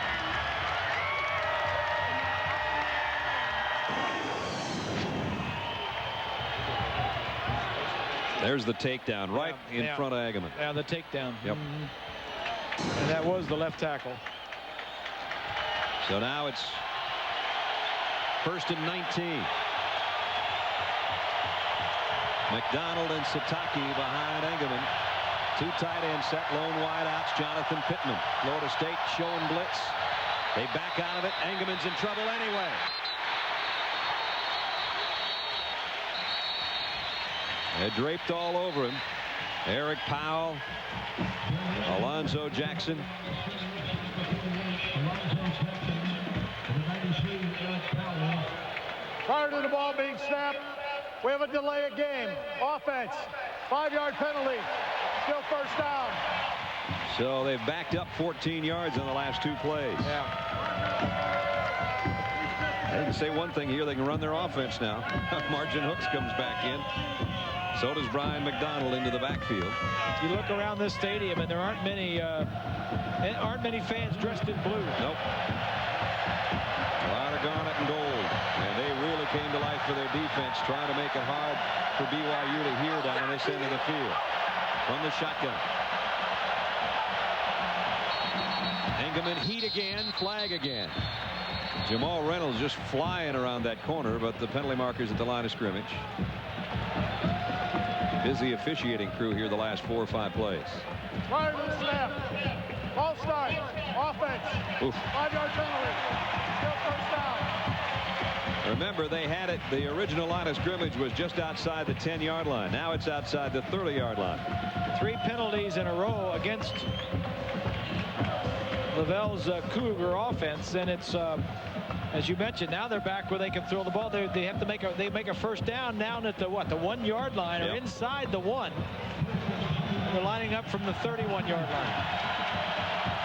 There's the takedown right in front of Eggman. Yeah, the takedown. Yep. And that was the left tackle. So now it's 1st and 19. McDonald and Sataki behind Engelman. 2 tight end set, lone wideouts. Jonathan Pittman. Florida State showing blitz. They back out of it. Engelman's in trouble anyway. They're draped all over him. Eric Powell, Alonzo Jackson. Prior to the ball being snapped, we have a delay of game. Offense, 5-yard penalty. Still first down. So they've backed up 14 yards in the last 2 plays. Yeah. They can say one thing here. They can run their offense now. Margin Hooks comes back in. So does Brian McDonald into the backfield. You look around this stadium, and there aren't many fans dressed in blue. Nope. A lot of garnet and gold, and they really came to life for their defense, trying to make it hard for BYU to hear down on this end of the field. From the shotgun. Engelman heat again, flag again. Jamal Reynolds just flying around that corner, but the penalty markers at the line of scrimmage. Busy officiating crew here the last 4 or 5 plays. Prior to the snap, ball start, offense, 5-yard penalty, still first down. Remember, they had it, the original line of scrimmage was just outside the 10-yard line. Now it's outside the 30-yard line. 3 penalties in a row against Lavelle's Cougar offense, and it's as you mentioned, now they're back where they can throw the ball. They have to make a first down down at the 1-yard line or inside the 1. They're lining up from the 31-yard line.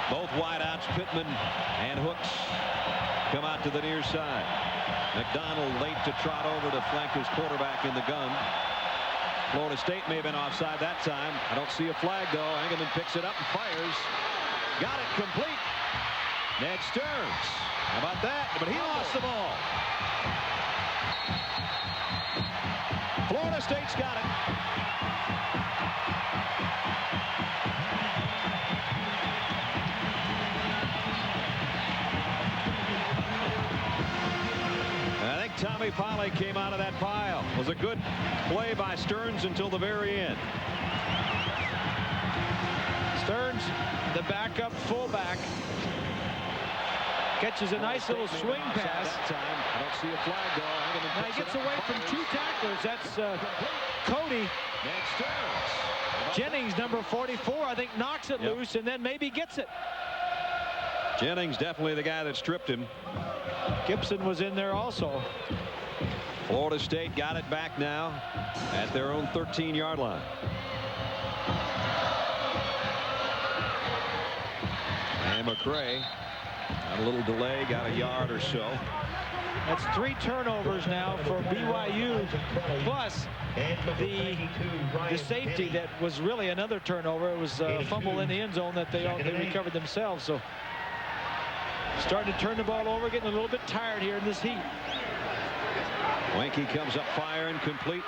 Both wideouts, Pittman and Hooks, come out to the near side. McDonald late to trot over to flank his quarterback in the gun. Florida State may have been offside that time. I don't see a flag though. Engelman picks it up and fires. Got it complete. Ned Stearns. How about that? But he lost the ball. Florida State's got it. I think Tommy Polley came out of that pile. It was a good play by Stearns until the very end. Stearns, the backup fullback, catches a nice little swing pass. I don't see a flag though. Now he gets away from 2 tacklers. That's Cody. Jennings, number 44, I think knocks it loose and then maybe gets it. Jennings definitely the guy that stripped him. Gibson was in there also. Florida State got it back now at their own 13-yard line. And McCray got a little delay, got a yard or so. That's 3 turnovers now for BYU, plus the safety that was really another turnover. It was a fumble in the end zone that they recovered themselves. So starting to turn the ball over, getting a little bit tired here in this heat. Wanke comes up firing, complete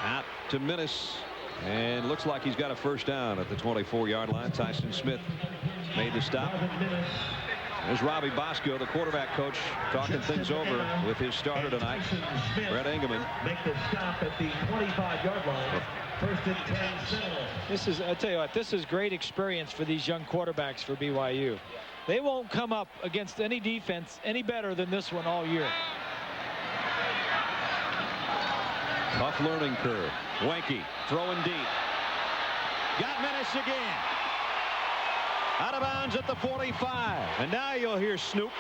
out to Minnis, and looks like he's got a first down at the 24-yard line. Tyson Smith made the stop. There's Robbie Bosco, the quarterback coach, talking things over with his starter tonight, Brett Engelman. Make the stop at the 25-yard line. 1st and 10. I tell you what, this is great experience for these young quarterbacks for BYU. They won't come up against any defense any better than this one all year. Tough learning curve. Wanke throwing deep. Got Minnis again. Out of bounds at the 45. And now you'll hear Snoop.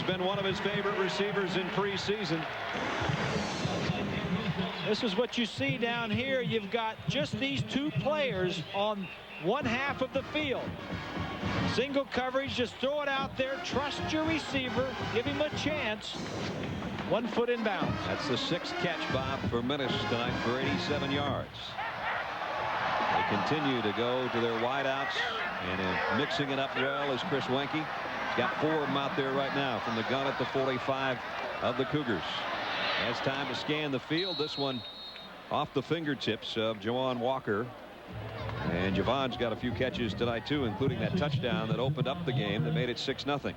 been one of his favorite receivers in preseason. This is what you see down here. You've got just these two players on one half of the field. Single coverage, just throw it out there, trust your receiver, give him a chance. 1 foot in bounds. That's the 6th catch, Bob, for Menace tonight for 87 yards. They continue to go to their wideouts, and mixing it up well is Chris Wenke. He's got 4 of them out there right now from the gun at the 45 of the Cougars. Has time to scan the field. This one off the fingertips of Jawan Walker. And Javon's got a few catches tonight, too, including that touchdown that opened up the game that made it 6-0.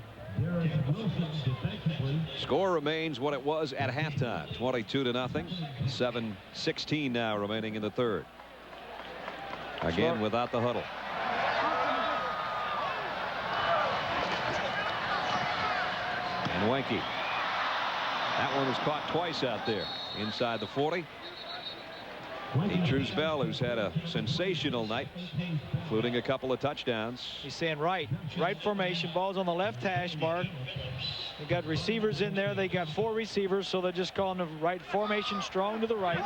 Score remains what it was at halftime, 22-0. 7:16 now remaining in the third. Again, without the huddle. And Wenke. That one was caught twice out there inside the 40. Trues Bell, who's had a sensational night, including a couple of touchdowns. He's saying right formation. Ball's on the left hash mark. They got receivers in there. They got 4 receivers, so they're just calling the right formation, strong to the right.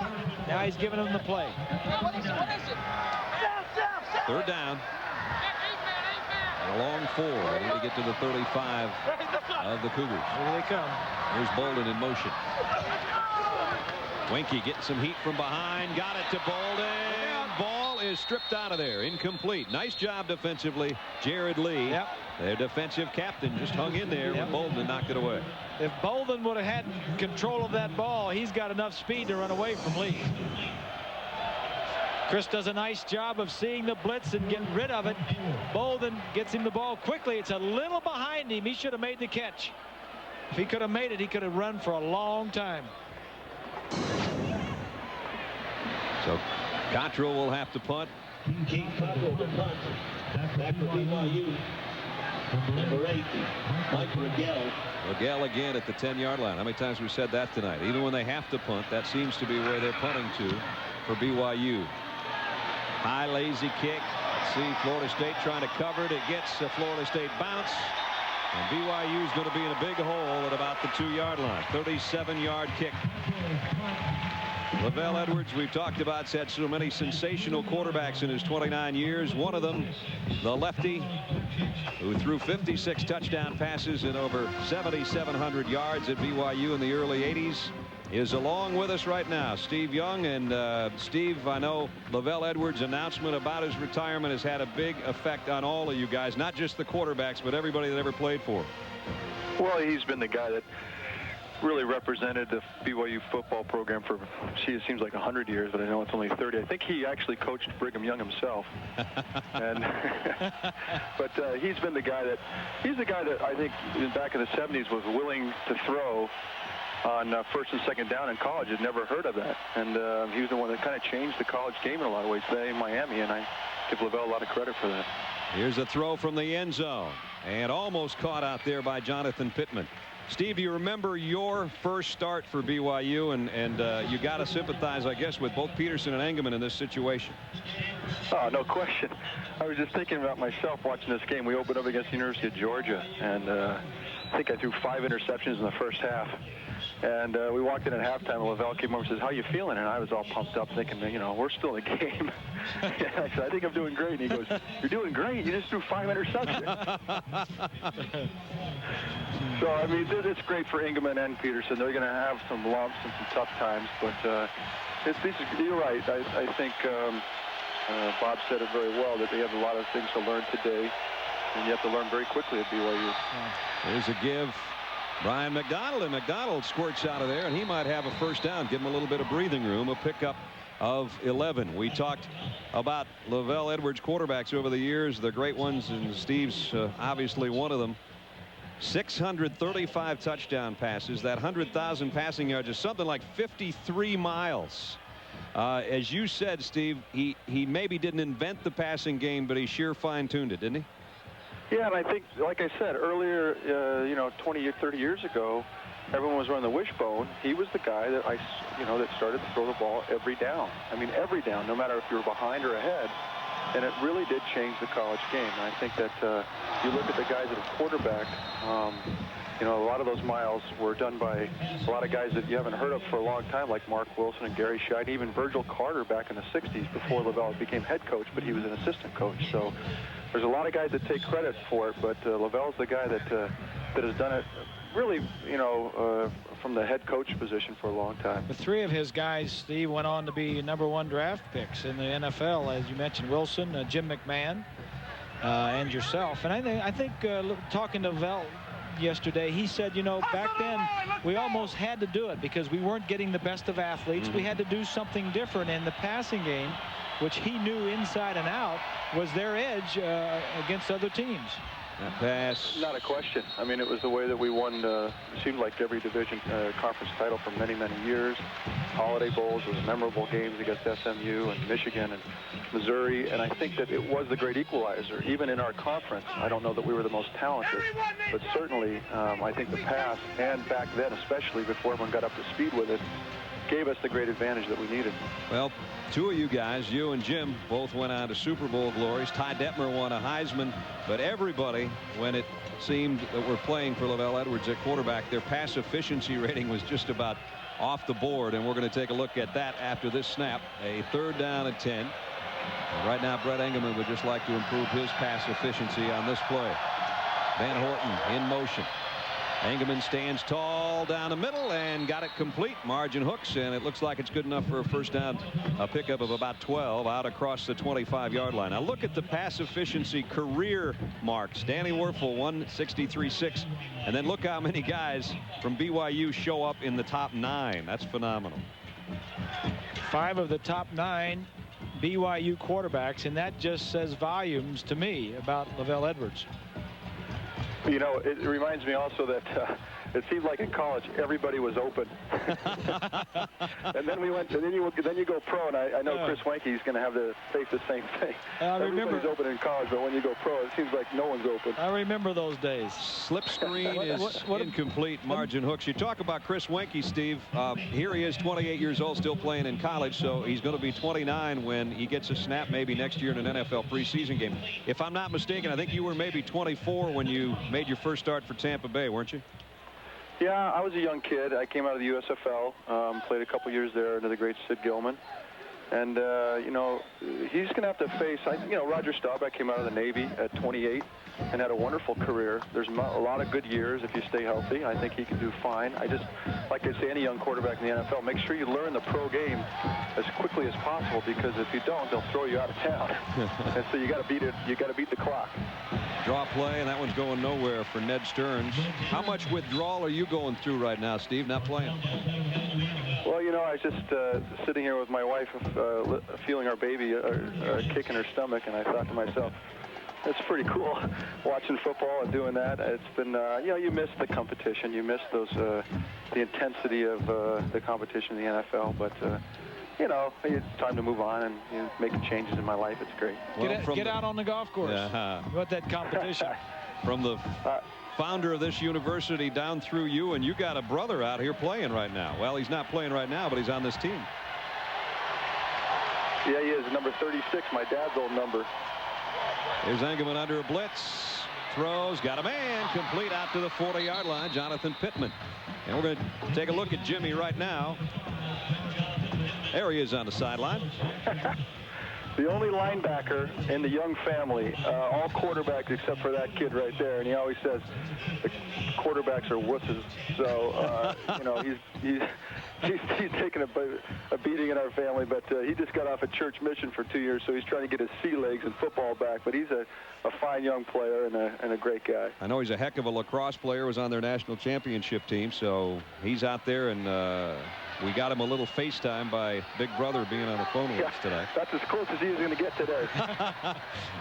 Now he's giving them the play. Third down. And a long 4. They need to get to the 35 of the Cougars. Here they come. Here's Bolden in motion. Wenke getting some heat from behind. Got it to Bolden. Ball is stripped out of there. Incomplete. Nice job defensively, Jared Lee. Yep. Their defensive captain just hung in there with Bolden and knocked it away. If Bolden would have had control of that ball, he's got enough speed to run away from Lee. Chris does a nice job of seeing the blitz and getting rid of it. Bolden gets him the ball quickly. It's a little behind him. He should have made the catch. If he could have made it, he could have run for a long time. So Cottrell will have to punt. Cottrell to punt. Back for BYU. Number 8, Mike Rigel. Rigel again at the 10-yard line. How many times we said that tonight? Even when they have to punt, that seems to be where they're punting to for BYU. High lazy kick. Let's see Florida State trying to cover it. It gets a Florida State bounce. And BYU is going to be in a big hole at about the 2-yard line. 37-yard kick. Lavelle Edwards, we've talked about, has had so many sensational quarterbacks in his 29 years. One of them, the lefty, who threw 56 touchdown passes and over 7,700 yards at BYU in the early 80s, is along with us right now. Steve Young. And Steve, I know Lavelle Edwards' announcement about his retirement has had a big effect on all of you guys, not just the quarterbacks, but everybody that ever played for him. Well, he's been the guy that really represented the BYU football program for, it seems like 100 years, but I know it's only 30. I think he actually coached Brigham Young himself. And but he's been the guy that, I think back in the 70s was willing to throw on first and second down in college. Had never heard of that. And he was the one that kind of changed the college game in a lot of ways today in Miami, and I give Lavelle a lot of credit for that. Here's a throw from the end zone, and almost caught out there by Jonathan Pittman. Steve, do you remember your first start for BYU? And you got to sympathize, I guess, with both Peterson and Engelman in this situation. Oh, no question. I was just thinking about myself watching this game. We opened up against the University of Georgia, and I think I threw 5 interceptions in the first half. And we walked in at halftime, and Lavelle came over and says, "How you feeling?" And I was all pumped up thinking, you know, we're still in the game. I said, "I think I'm doing great." And he goes, "You're doing great. You just threw 5 interceptions." So, I mean, it's great for Engelman and Peterson. They're going to have some lumps and some tough times. But you're right. I think Bob said it very well, that they have a lot of things to learn today. And you have to learn very quickly at BYU. There's a give. Brian McDonald, and McDonald squirts out of there, and he might have a first down. Give him a little bit of breathing room. A pickup of 11. We talked about Lavelle Edwards quarterbacks over the years, the great ones, and Steve's obviously one of them. 635 touchdown passes. That 100,000 passing yards is something like 53 miles. As you said, Steve, he maybe didn't invent the passing game, but he sure fine-tuned it, didn't he? Yeah, and I think, like I said earlier, 20 or 30 years ago, everyone was running the wishbone. He was the guy that that started to throw the ball every down. I mean, every down, no matter if you were behind or ahead. And it really did change the college game. And I think that you look at the guys that are quarterback, You know, a lot of those miles were done by a lot of guys that you haven't heard of for a long time, like Mark Wilson and Gary Scheid, even Virgil Carter back in the 60s before Lavelle became head coach, but he was an assistant coach. So there's a lot of guys that take credit for it, but Lavelle's the guy that has done it really, you know, from the head coach position for a long time. The three of his guys, Steve, went on to be #1 draft picks in the NFL, as you mentioned, Wilson, Jim McMahon, and yourself. And I think talking to Lavelle yesterday, he said, you know, back then we almost had to do it because we weren't getting the best of athletes. We had to do something different in the passing game, which he knew inside and out was their edge against other teams. That pass. Not a question. I mean, it was the way that we won, it seemed like every division conference title for many, many years. Holiday Bowls was memorable games against SMU and Michigan and Missouri, and I think that it was the great equalizer. Even in our conference, I don't know that we were the most talented, but certainly I think the pass, and back then especially before everyone got up to speed with it, gave us the great advantage that we needed. Well, two of you guys, you and Jim, both went on to Super Bowl glories. Ty Detmer won a Heisman, but everybody, when it seemed that we're playing for Lavelle Edwards at quarterback, their pass efficiency rating was just about off the board, and we're going to take a look at that after this snap. A 3rd down and 10. And right now, Brett Engelman would just like to improve his pass efficiency on this play. Van Horten in motion. Engelman stands tall down the middle and got it complete. Margin hooks, and it looks like it's good enough for a first down, a pickup of about 12 out across the 25-yard line. Now look at the pass efficiency career marks. Danny Werfel 163.6, and then look how many guys from BYU show up in the top 9. That's phenomenal. 5 of the top 9 BYU quarterbacks, and that just says volumes to me about Lavelle Edwards. You know, it reminds me also that it seemed like in college everybody was open. And then we went, and then you go pro, and I know Chris Wenke's going to have to face the same thing. Everybody's open in college, but when you go pro, it seems like no one's open. I remember those days. Slip screen is incomplete. Margin hooks. You talk about Chris Wenke, Steve. Here he is, 28 years old, still playing in college, so he's going to be 29 when he gets a snap maybe next year in an NFL preseason game. If I'm not mistaken, I think you were maybe 24 when you made your first start for Tampa Bay, weren't you? Yeah, I was a young kid. I came out of the USFL, played a couple years there under the great Sid Gilman. And, you know, he's going to have to face, you know, Roger Staubach came out of the Navy at 28 and had a wonderful career. There's a lot of good years if you stay healthy. I think he can do fine. I just, like I say, any young quarterback in the NFL, make sure you learn the pro game as quickly as possible, because if you don't, they'll throw you out of town. And so you got to beat it. You got to beat the clock. Draw play, and that one's going nowhere for Ned Stearns. How much withdrawal are you going through right now, Steve, not playing? Well, you know, I was just sitting here with my wife, feeling our baby kick in her stomach, and I thought to myself, it's pretty cool watching football and doing that. It's been, you know, you miss the competition. You miss those, the intensity of the competition in the NFL. But, you know, it's time to move on and making changes in my life. It's great. Well, get out on the golf course. You want that competition. From the founder of this university down through you, and you got a brother out here playing right now. Well, he's not playing right now, but he's on this team. Yeah, he is, number 36, my dad's old number. Here's Engelman under a blitz. Throws, got a man, complete out to the 40-yard line, Jonathan Pittman. And we're going to take a look at Jimmy right now. There he is on the sideline. The only linebacker in the Young family, all quarterbacks except for that kid right there. And he always says the quarterbacks are wusses. So, you know, he's taking a beating in our family, but he just got off a church mission for 2 years, so he's trying to get his sea legs in football back. But he's a fine young player and a great guy. I know he's a heck of a lacrosse player, was on their national championship team, so he's out there, and we got him a little FaceTime by Big Brother being on the phone with us today. That's as close as he's going to get today.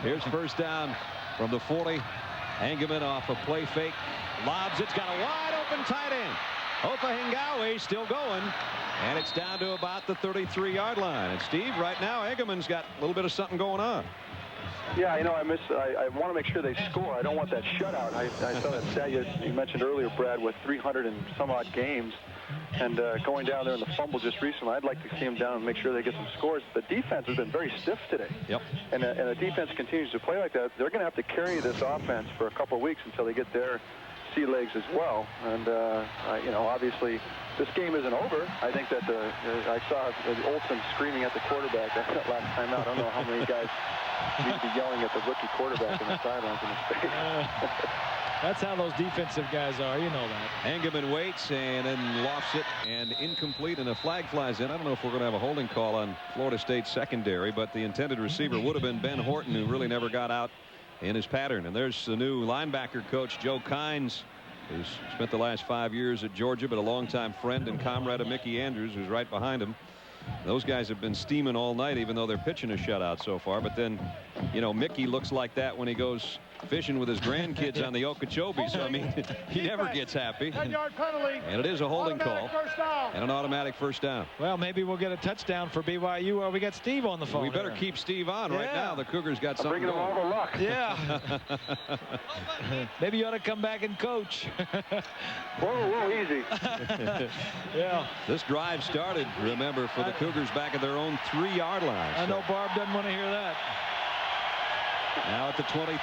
Here's first down from the 40. Engelman off a play fake. Lobs, it's got a wide open tight end. Opa Hingawe still going, and it's down to about the 33-yard line. And Steve, right now, Engelman's got a little bit of something going on. Yeah, you know, I want to make sure they score. I don't want that shutout. I saw that stat you mentioned earlier, Brad, with 300 and some odd games. And going down there in the fumble just recently, I'd like to see them down and make sure they get some scores. The defense has been very stiff today. Yep. And the defense continues to play like that. They're going to have to carry this offense for a couple of weeks until they get their sea legs as well. And, you know, obviously this game isn't over. I think that I saw Olsen screaming at the quarterback that last time out. I don't know how many guys need to be yelling at the rookie quarterback in the sidelines in his face. That's how those defensive guys are. You know that. Engelman waits and then lofts it and incomplete, and a flag flies in. I don't know if we're going to have a holding call on Florida State's secondary, but the intended receiver would have been Ben Horton, who really never got out in his pattern. And there's the new linebacker coach, Joe Kynes, who's spent the last 5 years at Georgia, but a longtime friend and comrade of Mickey Andrews, who's right behind him. Those guys have been steaming all night, even though they're pitching a shutout so far. But then, you know, Mickey looks like that when he goes fishing with his grandkids on the Okeechobee. So, I mean, he never gets happy. 10-yard penalty. And it is a holding call. First down. And an automatic first down. Well, maybe we'll get a touchdown for BYU, or we got Steve on the phone. We better keep Steve on right now. The Cougars got something bringing going. them all the luck. Yeah. Maybe you ought to come back and coach. Whoa, easy. Yeah. This drive started, remember, for the Cougars back at their own 3-yard line. I know Barb doesn't want to hear that. Now at the 23.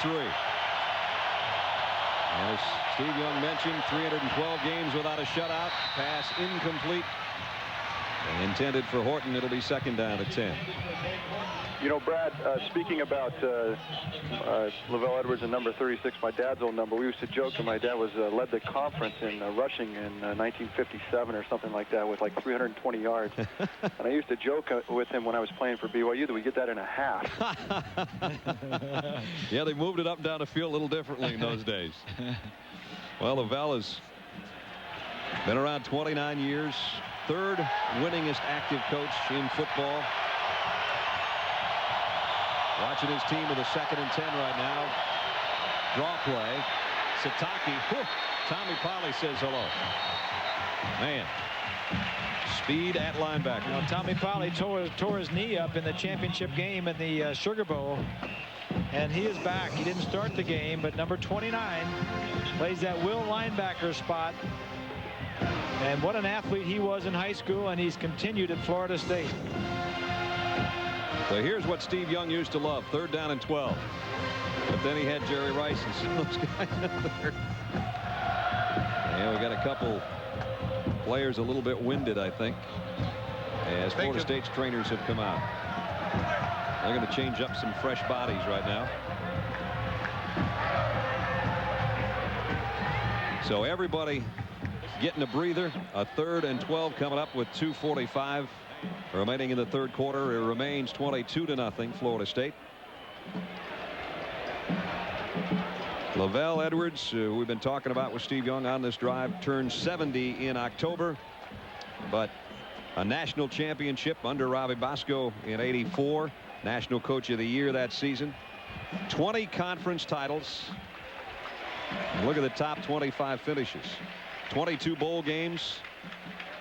As Steve Young mentioned, 312 games without a shutout. Pass incomplete. And intended for Horton. It'll be second down at 10. You know, Brad, speaking about Lavelle Edwards and number 36, my dad's old number, we used to joke that my dad was led the conference in rushing in 1957 or something like that with like 320 yards. And I used to joke with him when I was playing for BYU that we get that in a half. Yeah, they moved it up and down the field a little differently in those days. Well, Lavelle has been around 29 years. Third winningest active coach in football. Watching his team with a 2nd and 10 right now. Draw play. Sataki. Whew. Tommy Polley says hello. Man. Speed at linebacker. Now, Tommy Polley tore his knee up in the championship game in the Sugar Bowl. And he is back. He didn't start the game, but number 29 plays that will linebacker spot. And what an athlete he was in high school, and he's continued at Florida State. So here's what Steve Young used to love. 3rd down and 12. But then he had Jerry Rice and some of those guys in there. And we got a couple players a little bit winded, I think, as Florida State's trainers have come out. They're going to change up some fresh bodies right now. So everybody getting a breather. A 3rd and 12 coming up with 2:45 remaining in the 3rd quarter. It remains 22-0 Florida State. Lavelle Edwards, who we've been talking about with Steve Young on this drive, turned 70 in October, but a national championship under Robbie Bosco in '84, National Coach of the Year that season, 20 conference titles. And look at the top 25 finishes. 22 bowl games.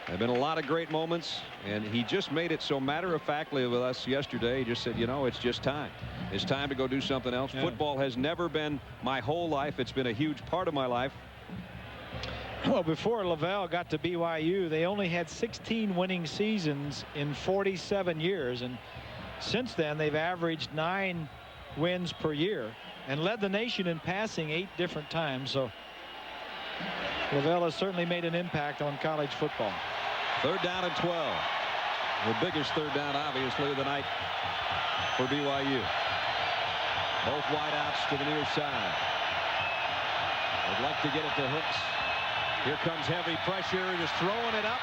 There have been a lot of great moments, and he just made it so matter-of-factly with us yesterday. He just said, you know, it's just time. It's time to go do something else. Yeah. Football has never been my whole life. It's been a huge part of my life. Well, before Lavelle got to BYU, they only had 16 winning seasons in 47 years, and since then they've averaged 9 wins per year and led the nation in passing 8 different times. So Lavelle has certainly made an impact on college football. 3rd down and 12. The biggest 3rd down, obviously, of the night for BYU. Both wideouts to the near side. They'd like to get it to Hooks. Here comes heavy pressure, just throwing it up.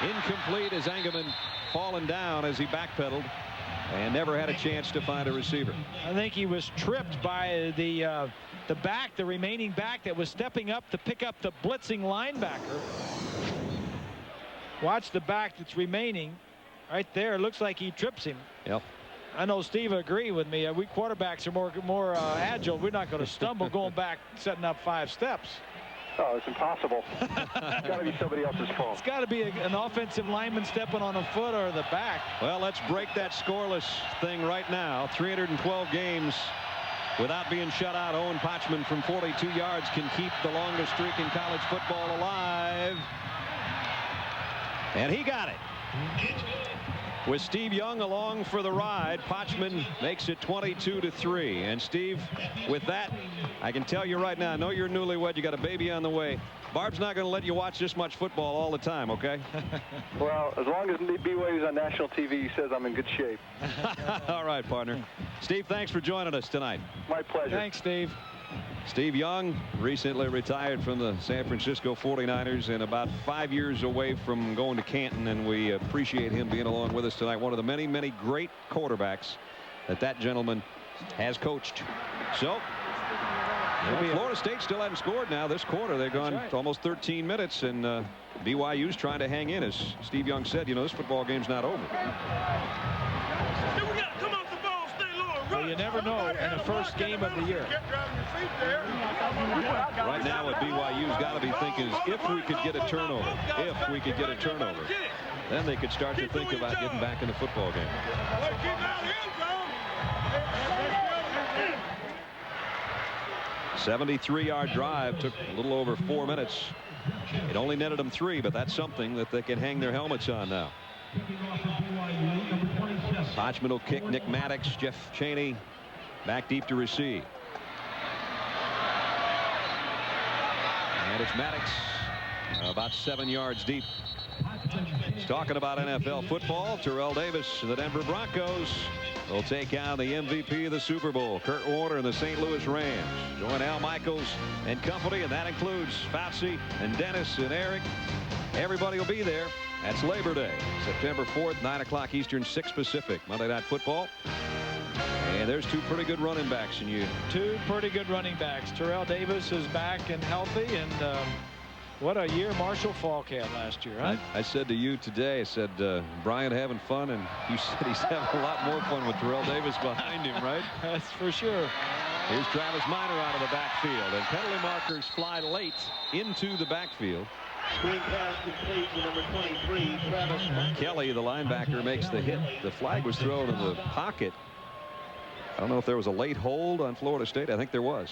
Incomplete as Engelman falling down as he backpedaled and never had a chance to find a receiver. I think he was tripped by the remaining back that was stepping up to pick up the blitzing linebacker. Watch the back that's remaining right there. It looks like he trips him. Yep. I know Steve agree with me. We quarterbacks are more agile. We're not going to stumble going back, setting up 5 steps. Oh, it's impossible. It's got to be somebody else's fault. It's got to be an offensive lineman stepping on a foot or the back. Well, let's break that scoreless thing right now. 312 games without being shut out. Owen Potchman from 42 yards can keep the longest streak in college football alive. And he got it. with Steve Young along for the ride. Potchman makes it 22-3. And Steve, with that, I can tell you right now, I know you're newlywed, you got a baby on the way. Barb's not going to let you watch this much football all the time, okay? Well, as long as BYU's on national TV, he says I'm in good shape. All right, partner. Steve, thanks for joining us tonight. My pleasure. Thanks, Steve. Steve Young recently retired from the San Francisco 49ers and about 5 years away from going to Canton, and we appreciate him being along with us tonight. One of the many, many great quarterbacks that gentleman has coached. So, Florida State still hasn't scored now this quarter. They've gone to almost 13 minutes, and BYU's trying to hang in. As Steve Young said, you know, this football game's not over. Well, you never know in the first game of the year. Right now what BYU's got to be thinking is if we could get a turnover, then they could start to think about getting back in the football game. A 73-yard drive took a little over 4 minutes. It only netted them 3, but that's something that they can hang their helmets on now. Potchman will kick. Nick Maddox, Jeff Chaney back deep to receive. And it's Maddox about 7 yards deep. He's talking about NFL football. Terrell Davis, the Denver Broncos, will take on the MVP of the Super Bowl, Kurt Warner and the St. Louis Rams. Join Al Michaels and company, and that includes Fauci and Dennis and Eric. Everybody will be there. That's Labor Day, September 4th, 9 o'clock Eastern, 6 Pacific. Monday Night Football. And there's two pretty good running backs in you. Two pretty good running backs. Terrell Davis is back and healthy, and what a year Marshall Faulk had last year, huh? I said to you today, I said, Brian having fun, and you said he's having a lot more fun with Terrell Davis behind him, right? That's for sure. Here's Travis Minor out of the backfield, and penalty markers fly late into the backfield. Screen pass complete to number 23, Travis Minor. Kelly, the linebacker, makes the hit. The flag was thrown in the pocket. I don't know if there was a late hold on Florida State. I think there was.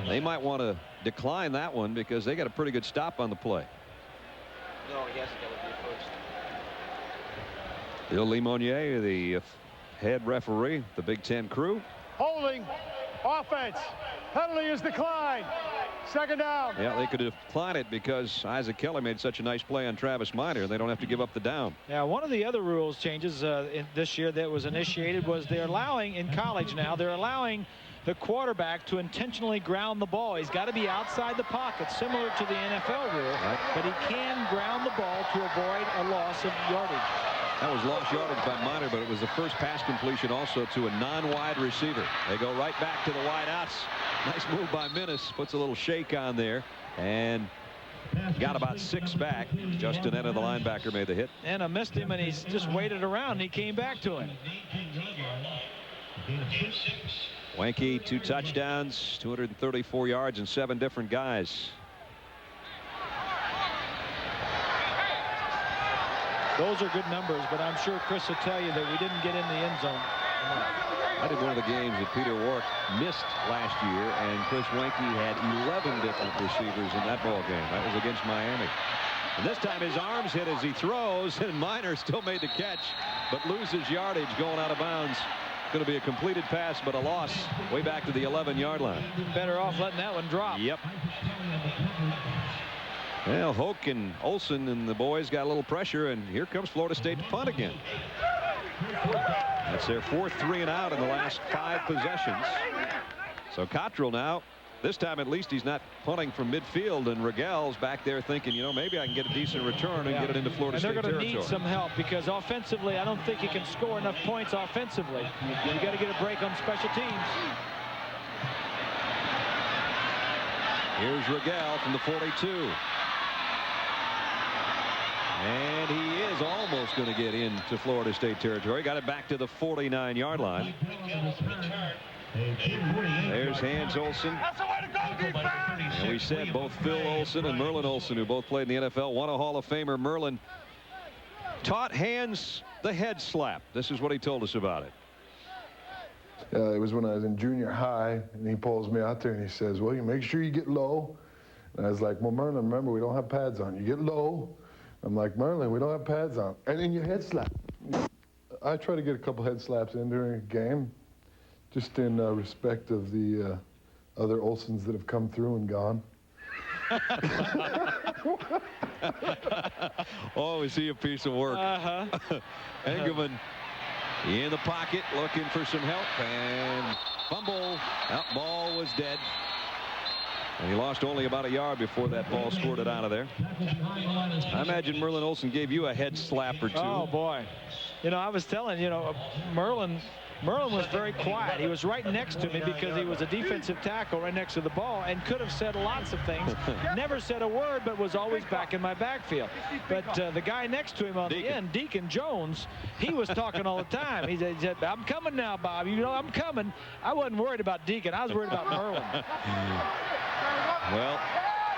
They might want to decline that one because they got a pretty good stop on the play. No, yes, that would be first. Bill Lemonnier, the head referee, the Big Ten crew. Holding. Offense. Penalty is declined. Second down. Yeah, they could decline it because Isaac Kelly made such a nice play on Travis Minor. They don't have to give up the down. Yeah, one of the other rules changes this year that was initiated was they're allowing, in college now, they're allowing the quarterback to intentionally ground the ball. He's got to be outside the pocket, similar to the NFL rule, but he can ground the ball to avoid a loss of yardage. That was lost yardage by Minor, but it was the first pass completion also to a non-wide receiver. They go right back to the wide outs. Nice move by Minnis. Puts a little shake on there and got about 6 back. Justin Etta, the linebacker, made the hit. Etta missed him, and he's just waited around. He came back to him. Wanke, 2 touchdowns, 234 yards, and 7 different guys. Those are good numbers, but I'm sure Chris will tell you that we didn't get in the end zone. I did one of the games that Peter Warwick missed last year, and Chris Wanke had 11 different receivers in that ball game. That was against Miami. And this time his arms hit as he throws, and Minor still made the catch, but loses yardage going out of bounds. Going to be a completed pass, but a loss way back to the 11-yard line. Better off letting that one drop. Yep. Well, Hoke and Olsen and the boys got a little pressure, and here comes Florida State to punt again. That's their 4th 3-and-out in the last 5 possessions. So Cottrell now, this time at least he's not punting from midfield, and Regel's back there thinking, you know, maybe I can get a decent return and get it into Florida State territory. And they're going to need some help because offensively, I don't think you can score enough points offensively. You got to get a break on special teams. Here's Regel from the 42. And he is almost going to get into Florida State territory. Got it back to the 49-yard line. There's Hans Olsen. And we said both Phil Olsen and Merlin Olsen, who both played in the NFL, won a Hall of Famer. Merlin taught Hans the head slap. This is what he told us about it. It was when I was in junior high, and he pulls me out there and he says, well, you make sure you get low. And I was like, well, Merlin, remember, we don't have pads on. You get low. I'm like, Merlin, we don't have pads on. And then your head slap. I try to get a couple head slaps in during a game, just in respect of the other Olsons that have come through and gone. Oh, is he a piece of work? Engelman in the pocket looking for some help and fumble. That ball was dead. And he lost only about a yard before that ball squirted out of there. I imagine Merlin Olsen gave you a head slap or two. Oh, boy. You know, I was telling, you know, Merlin was very quiet. He was right next to me because he was a defensive tackle right next to the ball and could have said lots of things. Never said a word, but was always back in my backfield. But the guy next to him on the end, Deacon Jones, he was talking all the time. He said, I'm coming now, Bob. You know, I'm coming. I wasn't worried about Deacon. I was worried about Merlin. Well,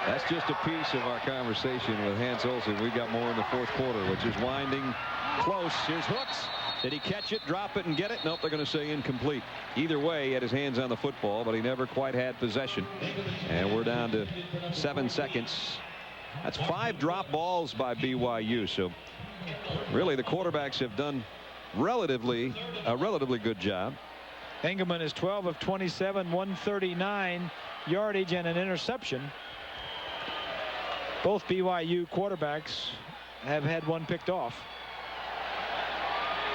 that's just a piece of our conversation with Hans Olsen. We got more in the fourth quarter, which is winding close. Here's Hooks. Did he catch it, drop it, and get it? Nope, they're going to say incomplete. Either way, he had his hands on the football, but he never quite had possession. And we're down to 7 seconds. That's 5 drop balls by BYU. So really, the quarterbacks have done a relatively good job. Engelman is 12 of 27, 139 yardage and an interception. Both BYU quarterbacks have had one picked off.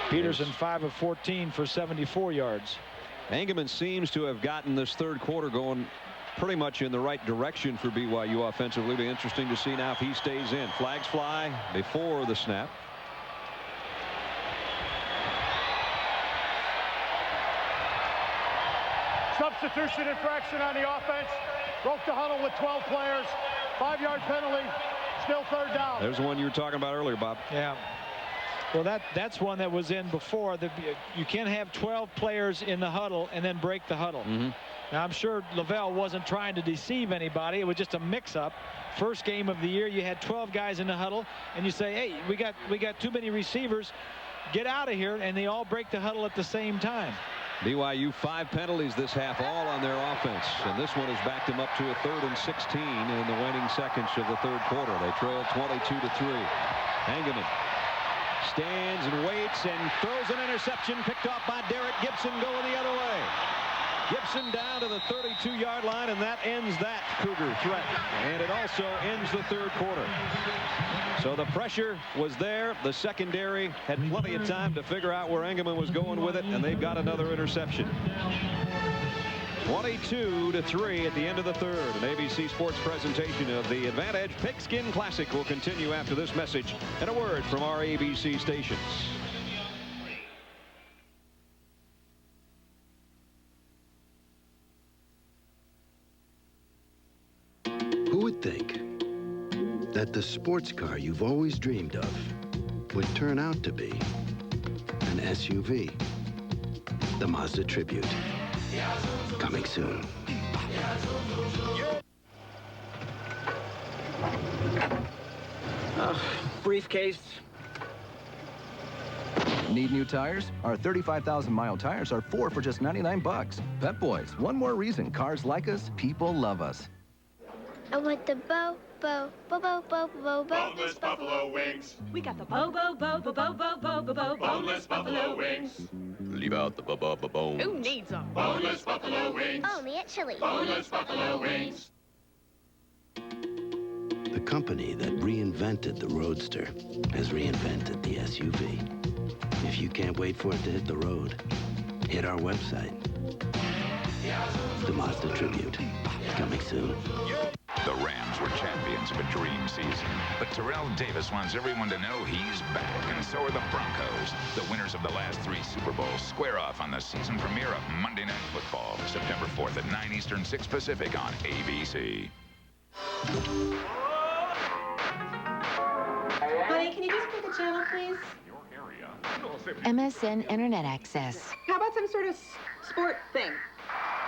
Peterson 5 of 14 for 74 yards. Engelman seems to have gotten this third quarter going pretty much in the right direction for BYU offensively. It'll be interesting to see now if he stays in. Flags fly before the snap. Substitution infraction on the offense. Broke the huddle with 12 players. 5-yard penalty. Still third down. There's the one you were talking about earlier, Bob. Yeah. Well, that's one that was in before. You can't have 12 players in the huddle and then break the huddle. Now, I'm sure Lavelle wasn't trying to deceive anybody. It was just a mix-up. First game of the year, you had 12 guys in the huddle, and you say, hey, we got too many receivers. Get out of here, and they all break the huddle at the same time. BYU 5 penalties this half, all on their offense, and this one has backed them up to a 3rd and 16 in the waning seconds of the third quarter. They trail 22-3. Engelman stands and waits and throws an interception picked off by Derek Gibson going the other way. Gibson down to the 32-yard line, and that ends that Cougar threat. And it also ends the third quarter. So the pressure was there. The secondary had plenty of time to figure out where Engelman was going with it, and they've got another interception. 22-3 at the end of the third. An ABC Sports presentation of the Advantage Pigskin Classic will continue after this message and a word from our ABC stations. Who would think that the sports car you've always dreamed of would turn out to be an SUV? The Mazda Tribute. Coming soon. Briefcase. Need new tires? Our 35,000-mile tires are 4 for just 99 bucks. Pep Boys, one more reason cars like us, people love us. I want the boneless buffalo wings. We got the boneless buffalo wings. Leave out the bone. Who needs them? Boneless buffalo wings. Only at Chili. Boneless buffalo wings. The company that reinvented the Roadster has reinvented the SUV. If you can't wait for it to hit the road, hit our website. The Mazda Tribute. Coming soon. The Rams were champions of a dream season, but Terrell Davis wants everyone to know he's back, and so are the Broncos. The winners of the last 3 Super Bowls square off on the season premiere of Monday Night Football, September 4th at 9 Eastern, 6 Pacific on ABC. Honey, can you just pick a channel, please? MSN Internet Access. How about some sort of sport thing?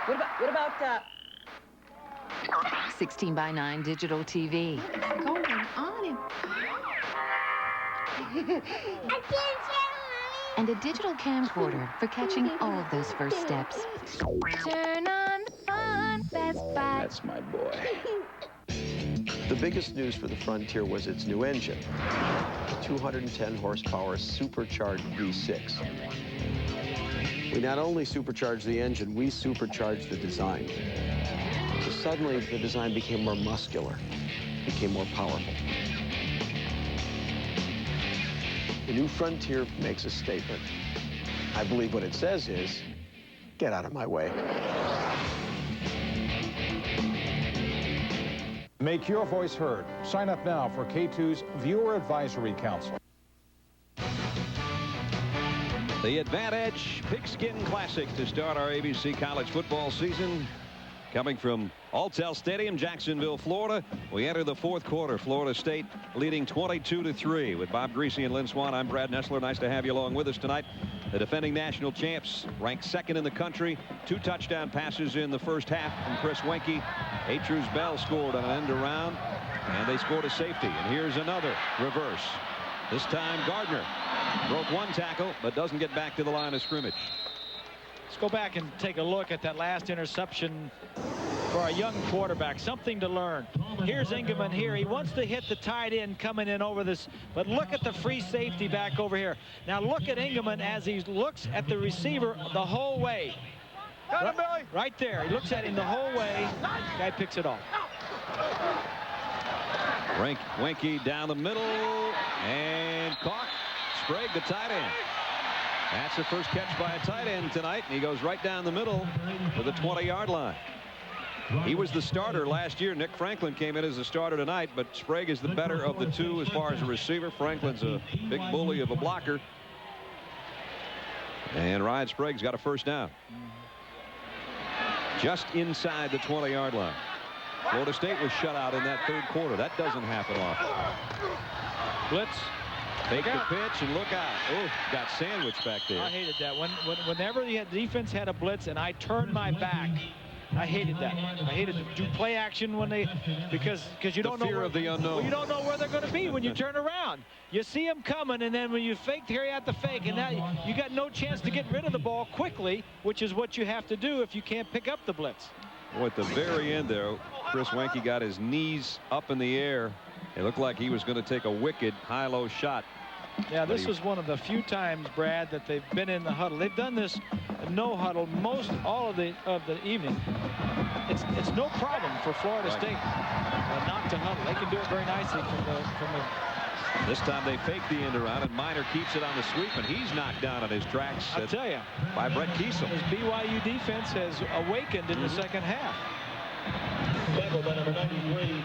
What about 16:9 digital TV. What's going on? And a digital camcorder for catching all of those first steps. Turn on the fun, Best Buy. That's my boy. The biggest news for the Frontier was its new engine, the 210 horsepower supercharged V6. We not only supercharged the engine, we supercharged the design. So suddenly the design became more muscular, became more powerful. The new Frontier makes a statement. I believe what it says is, get out of my way. Make your voice heard. Sign up now for K2's Viewer Advisory Council. The Advantage Pigskin Classic to start our ABC college football season. Coming from Alltel Stadium, Jacksonville, Florida. We enter the fourth quarter. Florida State leading 22-3. With Bob Greasy and Lynn Swan, I'm Brad Nessler. Nice to have you along with us tonight. The defending national champs, ranked second in the country. 2 touchdown passes in the first half from Chris Wenke. A-Truth Bell scored on an end around, and they scored a safety. And here's another reverse. This time Gardner broke 1 tackle, but doesn't get back to the line of scrimmage. Let's go back and take a look at that last interception for a young quarterback. Something to learn. Here's Engelman here. He wants to hit the tight end coming in over this, but look at the free safety back over here. Now look at Engelman as he looks at the receiver the whole way. Right there. He looks at him the whole way. Guy picks it off. Wenke down the middle and caught. Sprague, the tight end. That's the first catch by a tight end tonight, and he goes right down the middle to the 20-yard line. He was the starter last year. Nick Franklin came in as the starter tonight, but Sprague is the better of the two as far as a receiver. Franklin's a big bully of a blocker. And Ryan Sprague's got a first down. Just inside the 20-yard line. Florida State was shut out in that third quarter. That doesn't happen often. Blitz. Fake the pitch and look out. Oh, got sandwiched back there. I hated that. Whenever the defense had a blitz and I turned my back, I hated that. I hated to do play action when they, because you don't know fear of the unknown. Well, you don't know where they're going to be when you turn around. You see them coming, and then when you fake, carry out the fake, and now you got no chance to get rid of the ball quickly, which is what you have to do if you can't pick up the blitz. Well, at the very end there, Chris Wenke got his knees up in the air. It looked like he was going to take a wicked high-low shot. Yeah, this was one of the few times, Brad, that they've been in the huddle. They've done this no huddle all of the evening. It's no problem for Florida State not to huddle. They can do it very nicely from the. This time they fake the end around, and Miner keeps it on the sweep, and he's knocked down on his tracks. I'll tell you, by Brett Kiesel. His BYU defense has awakened in the second half.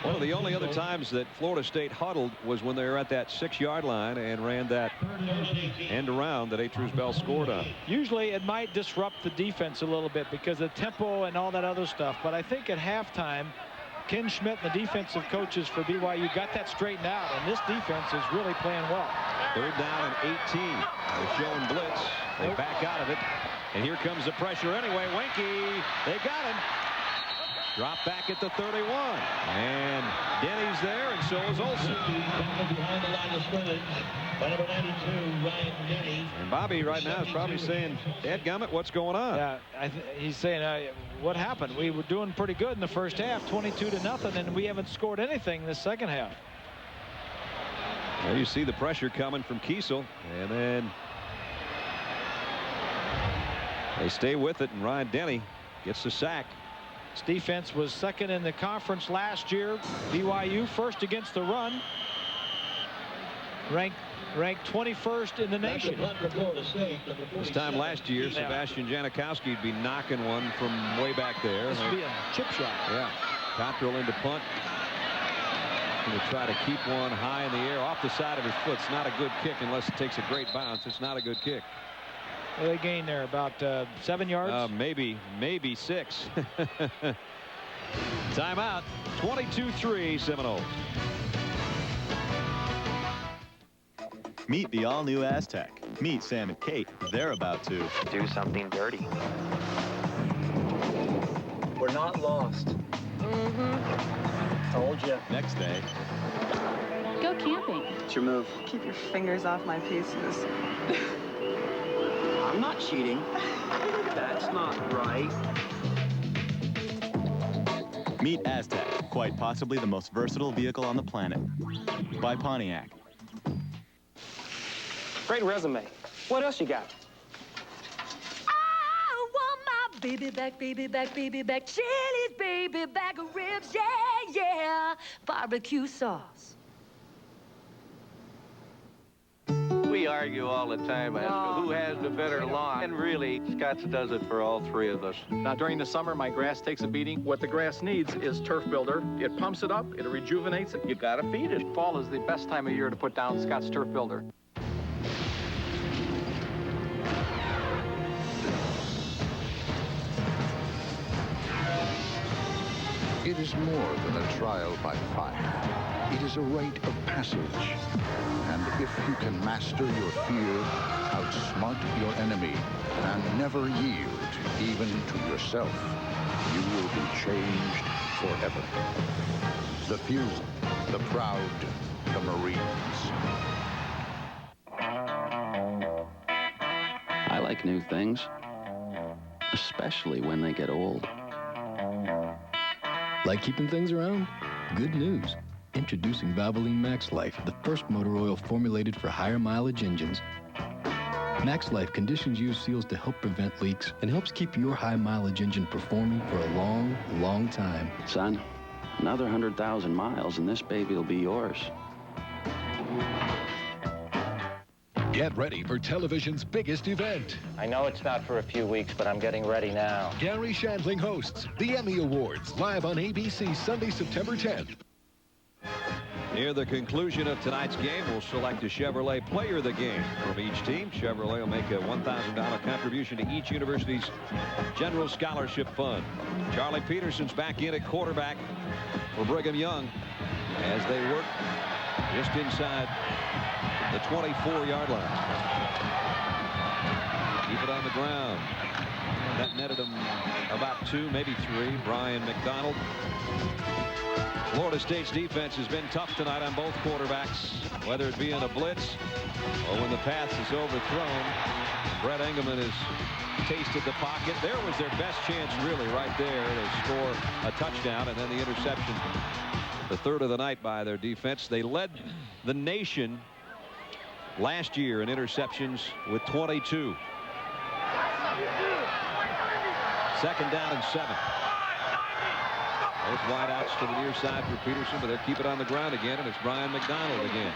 One of the only other times that Florida State huddled was when they were at that 6-yard line and ran that end around that A-Truth Bell scored on. Usually it might disrupt the defense a little bit because of tempo and all that other stuff, but I think at halftime Ken Schmidt and the defensive coaches for BYU got that straightened out, and this defense is really playing well. Third down and 18. They're showing blitz. They back out of it, and here comes the pressure anyway. Wenke, they got him. Drop back at the 31, and Denny's there, and so is Olsen. Behind the line of scrimmage by number 92, Ryan Denny. And Bobby right now is probably saying, "Dadgummit, what's going on?" Yeah, he's saying, "What happened? We were doing pretty good in the first half, 22-0, and we haven't scored anything in the second half." Well, you see the pressure coming from Kiesel, and then they stay with it, and Ryan Denny gets the sack. This defense was second in the conference last year. BYU first against the run. Ranked 21st in the nation. This time last year, Sebastian Janikowski would be knocking one from way back there. This would be a chip shot. Yeah. Cottrell into punt. Going to try to keep one high in the air off the side of his foot. It's not a good kick unless it takes a great bounce. It's not a good kick. Well, they gained there about 7 yards. Maybe 6. Timeout. 22-3 Seminoles. Meet the all-new Aztec. Meet Sam and Kate. They're about to do something dirty. We're not lost. Told you. Next day. Go camping. What's your move? Keep your fingers off my pieces. I'm not cheating. That's not right. Meet Aztec. Quite possibly the most versatile vehicle on the planet. By Pontiac. Great resume. What else you got? I want my baby back, baby back, baby back. Chili's baby back ribs, yeah, yeah. Barbecue sauce. We argue all the time as to who has the better lawn. And really, Scott's does it for all three of us. Now, during the summer, my grass takes a beating. What the grass needs is Turf Builder. It pumps it up, it rejuvenates it. You gotta feed it. Fall is the best time of year to put down Scott's Turf Builder. It is more than a trial by fire. It is a rite of passage. And if you can master your fear, outsmart your enemy, and never yield even to yourself, you will be changed forever. The few, the proud, the Marines. I like new things, especially when they get old. Like keeping things around? Good news. Introducing Valvoline Max Life, the first motor oil formulated for higher mileage engines. Max Life conditions use seals to help prevent leaks and helps keep your high mileage engine performing for a long, long time. Son, another 100,000 miles and this baby will be yours. Get ready for television's biggest event. I know it's not for a few weeks, but I'm getting ready now. Gary Shandling hosts the Emmy Awards, live on ABC Sunday, September 10th. Near the conclusion of tonight's game, we'll select a Chevrolet player of the game from each team. Chevrolet will make a $1,000 contribution to each university's general scholarship fund. Charlie Peterson's back in at quarterback for Brigham Young as they work just inside the 24-yard line. Keep it on the ground. That netted him about 2, maybe 3. Brian McDonald. Florida State's defense has been tough tonight on both quarterbacks, whether it be in a blitz or when the pass is overthrown. Brett Engelman has tasted the pocket. There was their best chance, really, right there to score a touchdown, and then the interception, the third of the night by their defense. They led the nation last year in interceptions with 22. Second down and 7. Both wideouts to the near side for Peterson, but they'll keep it on the ground again, and it's Brian McDonald again.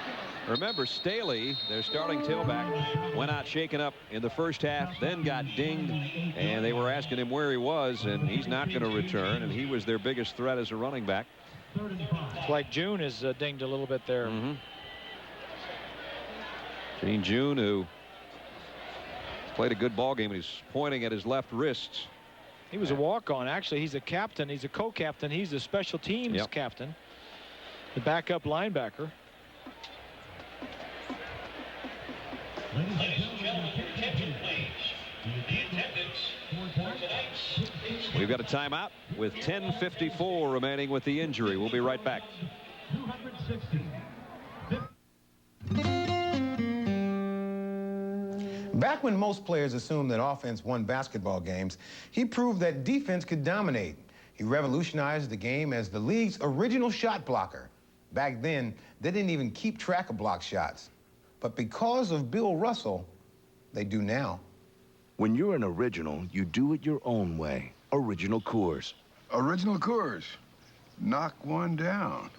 Remember, Staley, their starting tailback, went out shaken up in the first half, then got dinged, and they were asking him where he was, and he's not going to return, and he was their biggest threat as a running back. It's like June is dinged a little bit there. Gene June, who played a good ball game, and he's pointing at his left wrist. He was a walk-on. Actually, he's a captain. He's a co-captain. He's the special teams captain, the backup linebacker. We've got a timeout with 10:54 remaining with the injury. We'll be right back. Back when most players assumed that offense won basketball games, he proved that defense could dominate. He revolutionized the game as the league's original shot blocker. Back then, they didn't even keep track of block shots. But because of Bill Russell, they do now. When you're an original, you do it your own way. Original Coors. Original Coors. Knock one down.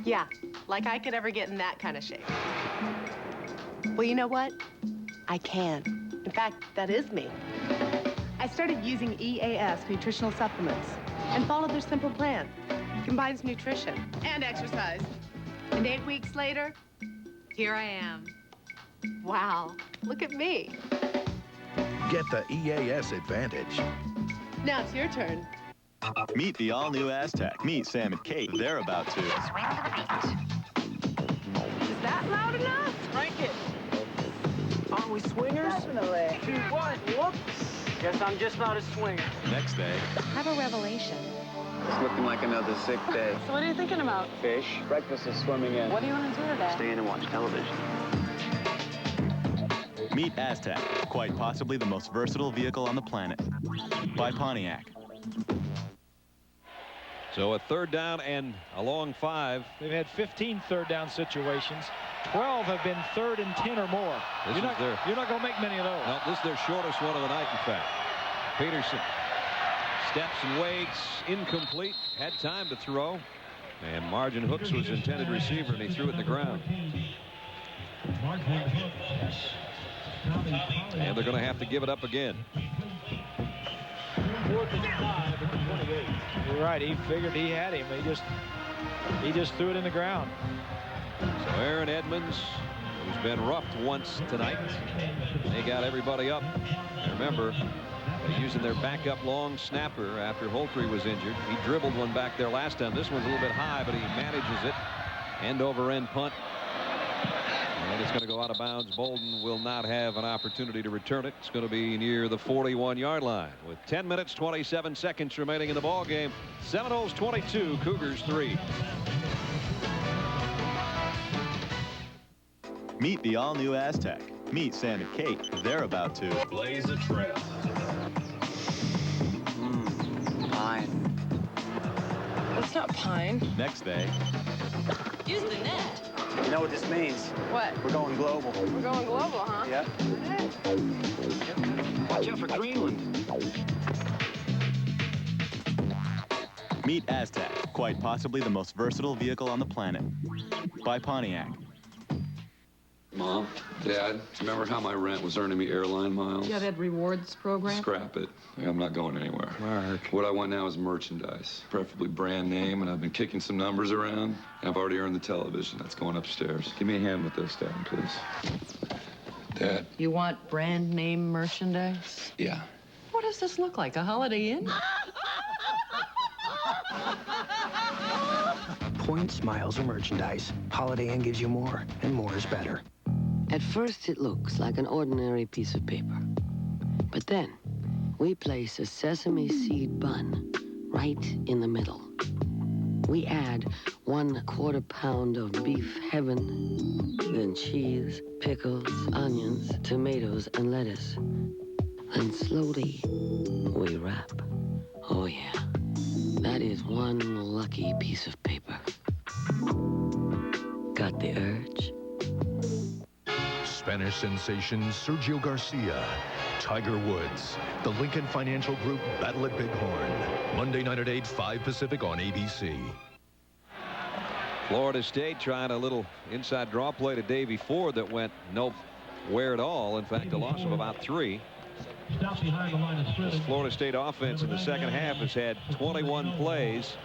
Yeah, like I could ever get in that kind of shape. Well, you know what? I can. In fact, that is me. I started using EAS nutritional supplements and followed their simple plan. Combines nutrition and exercise. And 8 weeks later, here I am. Wow, look at me. Get the EAS advantage. Now it's your turn. Meet the all-new Aztec. Meet Sam and Kate. They're about to Swing to the beat. Is that loud enough? Crank it. Aren't we swingers? Definitely. 2, 1. Whoops. Guess I'm just not a swinger. next day. Have a revelation. It's looking like another sick day. So what are you thinking about? Fish. Breakfast is swimming in. What do you want to do today? Stay in and watch television. Meet Aztec, quite possibly the most versatile vehicle on the planet. By Pontiac. So a 3rd down and a long 5. They've had 15 third down situations. 12 have been 3rd and 10 or more. You're not going to make many of those. No, this is their shortest one of the night, in fact. Peterson steps and waits. Incomplete. Had time to throw. And Margin Hooks was intended receiver, and he threw it in the ground. And they're going to have to give it up again. You're right. He figured he had him. He just threw it in the ground. So Aaron Edmonds, who's been roughed once tonight, they got everybody up. And remember, they're using their backup long snapper after Holtry was injured. He dribbled one back there last time. This one's a little bit high, but he manages it. End over end punt. And it's going to go out of bounds. Bolden will not have an opportunity to return it. It's going to be near the 41-yard line with 10 minutes, 27 seconds remaining in the ball game. Seminoles 22, Cougars 3. Meet the all-new Aztec. Meet Sam and Kate. They're about to blaze a trail. Pine. It's not pine. Next day. Use the net. You know what this means? What? We're going global. We're going global, huh? Yeah. Watch out for Greenland. Meet Aztec, quite possibly the most versatile vehicle on the planet. By Pontiac. Mom, Dad, remember how my rent was earning me airline miles? Yeah, that rewards program. Scrap it. I'm not going anywhere. Mark. What I want now is merchandise, preferably brand name, and I've been kicking some numbers around. I've already earned the television. That's going upstairs. Give me a hand with this, Dad, please. Dad. You want brand name merchandise? Yeah. What does this look like? A Holiday Inn? Points, miles, or merchandise. Holiday Inn gives you more, and more is better. At first, it looks like an ordinary piece of paper. But then, we place a sesame seed bun right in the middle. We add 1/4 pound of beef heaven, then cheese, pickles, onions, tomatoes, and lettuce. Then slowly, we wrap. Oh yeah, that is one lucky piece of paper. Got the urge? Spanish sensation Sergio Garcia, Tiger Woods, the Lincoln Financial Group Battle at Bighorn. Monday night at 8, 5 Pacific on ABC. Florida State trying a little inside draw play to Davie Ford that went nowhere at all. In fact, a loss of about 3. Stop behind the line of This scrimmage. Florida State offense in the second half has had 21 plays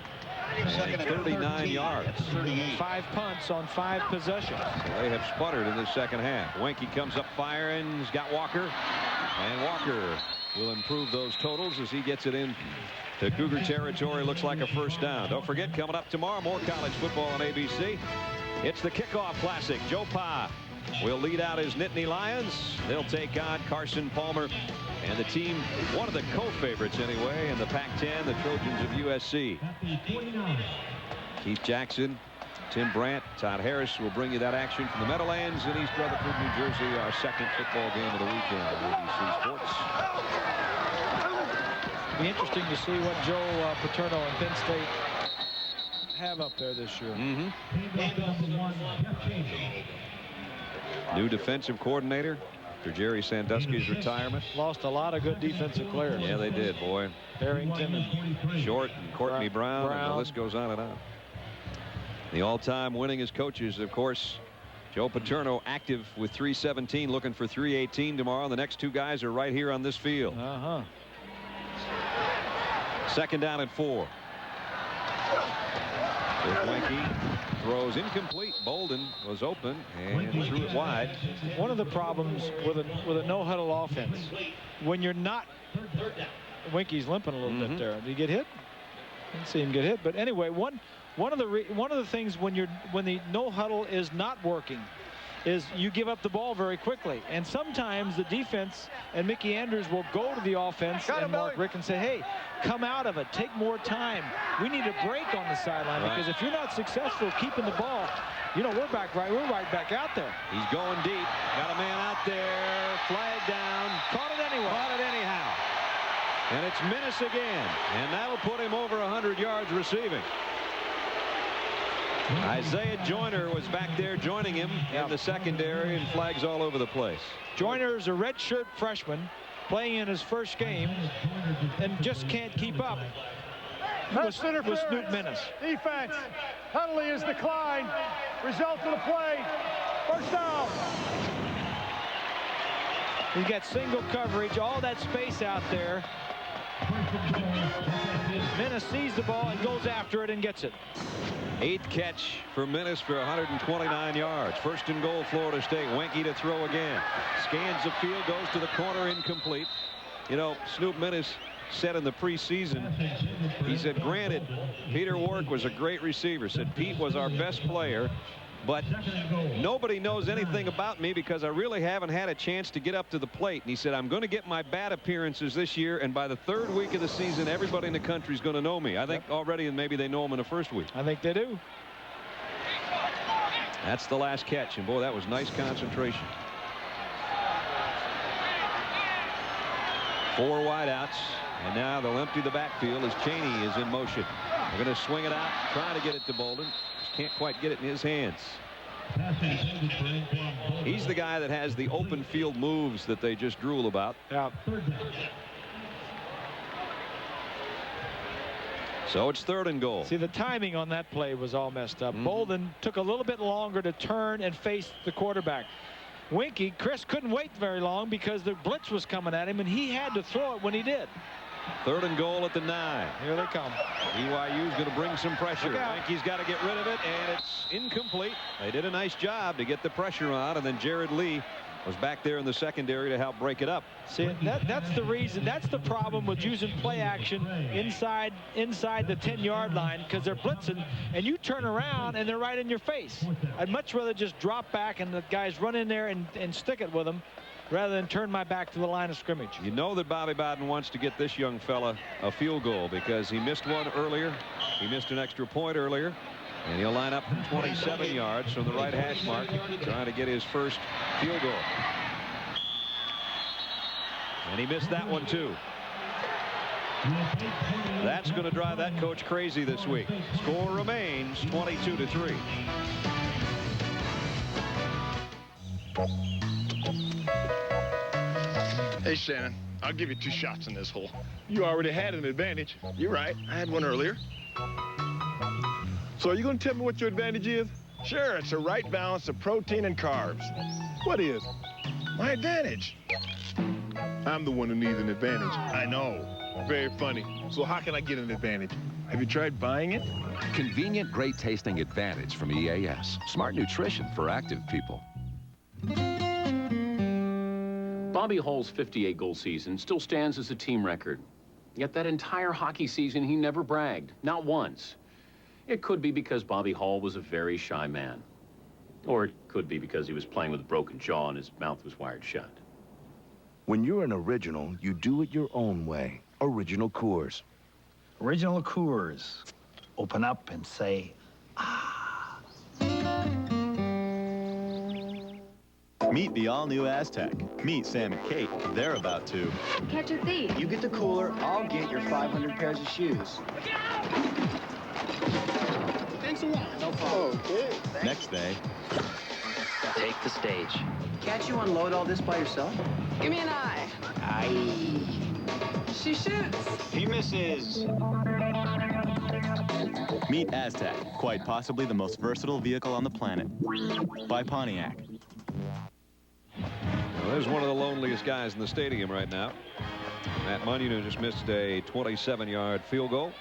and 39 yards. 5 punts on 5 possessions. So they have sputtered in the second half. Wenke comes up firing. He's got Walker. And Walker will improve those totals as he gets it in to Cougar territory. Looks like a first down. Don't forget, coming up tomorrow, more college football on ABC. It's the Kickoff Classic. Joe Pa will lead out his Nittany Lions. They'll take on Carson Palmer and the team, one of the co-favorites anyway, in the Pac-10, the Trojans of USC. Keith Jackson, Tim Brandt, Todd Harris will bring you that action from the Meadowlands in East Rutherford, New Jersey, our second football game of the weekend on ABC Sports. Be interesting to see what Joe Paterno and Penn State have up there this year. New defensive coordinator after Jerry Sandusky's retirement. Lost a lot of good defensive players. Yeah, they did, boy. Harrington and Short and Courtney Brown, and the list goes on and on. The all-time winningest coaches, of course, Joe Paterno active with 317, looking for 318 tomorrow. The next 2 guys are right here on this field. Second down and 4. Wenke throws incomplete. Bolden was open and he threw it wide. One of the problems with a no-huddle offense, when you're not, Wenke's limping a little bit there. Did he get hit? Didn't see him get hit, but anyway, one of the things when the no-huddle is not working is you give up the ball very quickly, and sometimes the defense and Mickey Andrews will go to the offense and Mark Rick and say, hey, come out of it, take more time, we need a break on the sideline, because if you're not successful keeping the ball, You know, we're right back out there. He's going deep. Got a man out there. Flag down. Caught it anyway. Caught it anyhow. And it's Minnis again. And that'll put him over 100 yards receiving. Isaiah Joyner was back there joining him in the secondary, and flags all over the place. Joyner is a redshirt freshman playing in his first game and just can't keep up with Snoop Minnis. Defense. Penalty is declined. Result of the play. First down. He's got single coverage, all that space out there. Minnis sees the ball and goes after it and gets it. 8th catch for Minnis for 129 yards. First and goal, Florida State. Wenke to throw again. Scans the field, goes to the corner, incomplete. You know, Snoop Minnis said in the preseason, he said, granted, Peter Warrick was a great receiver. Said Pete was our best player, but nobody knows anything about me because I really haven't had a chance to get up to the plate. And he said, I'm going to get my bat appearances this year, and by the 3rd week of the season, everybody in the country is going to know me. I think already, and maybe they know him in the first week. I think they do. That's the last catch, and boy, that was nice concentration. 4 wideouts, and now they'll empty the backfield as Chaney is in motion. They're going to swing it out, trying to get it to Bolden. Just can't quite get it in his hands. He's the guy that has the open field moves that they just drool about. Yeah. So it's 3rd and goal. See, the timing on that play was all messed up. Bolden took a little bit longer to turn and face the quarterback. Chris couldn't wait very long because the blitz was coming at him, and he had to throw it when he did. 3rd and goal at the 9. Here they come. BYU's going to bring some pressure. Wenke's got to get rid of it, and it's incomplete. They did a nice job to get the pressure on, and then Jared Lee was back there in the secondary to help break it up. See, that's the reason. That's the problem with using play action inside the 10-yard line, because they're blitzing, and you turn around and they're right in your face. I'd much rather just drop back and the guys run in there and stick it with them, rather than turn my back to the line of scrimmage. You know that Bobby Bowden wants to get this young fella a field goal because he missed one earlier. He missed an extra point earlier. And he'll line up from 27 yards from the right hash mark, trying to get his first field goal. And he missed that one too. That's going to drive that coach crazy this week. Score remains 22-3. Hey, Shannon, I'll give you 2 shots in this hole. You already had an advantage. You're right. I had one earlier. So are you going to tell me what your advantage is? Sure, it's the right balance of protein and carbs. What is? My advantage. I'm the one who needs an advantage. I know. Very funny. So how can I get an advantage? Have you tried buying it? Convenient, great-tasting advantage from EAS. Smart nutrition for active people. Bobby Hull's 58-goal season still stands as a team record. Yet that entire hockey season, he never bragged. Not once. It could be because Bobby Hull was a very shy man. Or it could be because he was playing with a broken jaw and his mouth was wired shut. When you're an original, you do it your own way. Original Coors. Original Coors. Open up and say, ah. Meet the all-new Aztec. Meet Sam and Kate. They're about to catch a thief. You get the cooler, I'll get your 500 pairs of shoes. Thanks a lot. No problem. Okay. Next day. Take the stage. Can't you unload all this by yourself? Give me an eye. Aye. She shoots. He misses. Meet Aztec, quite possibly the most versatile vehicle on the planet. By Pontiac. Well, there's one of the loneliest guys in the stadium right now. Matt Munyon just missed a 27-yard field goal.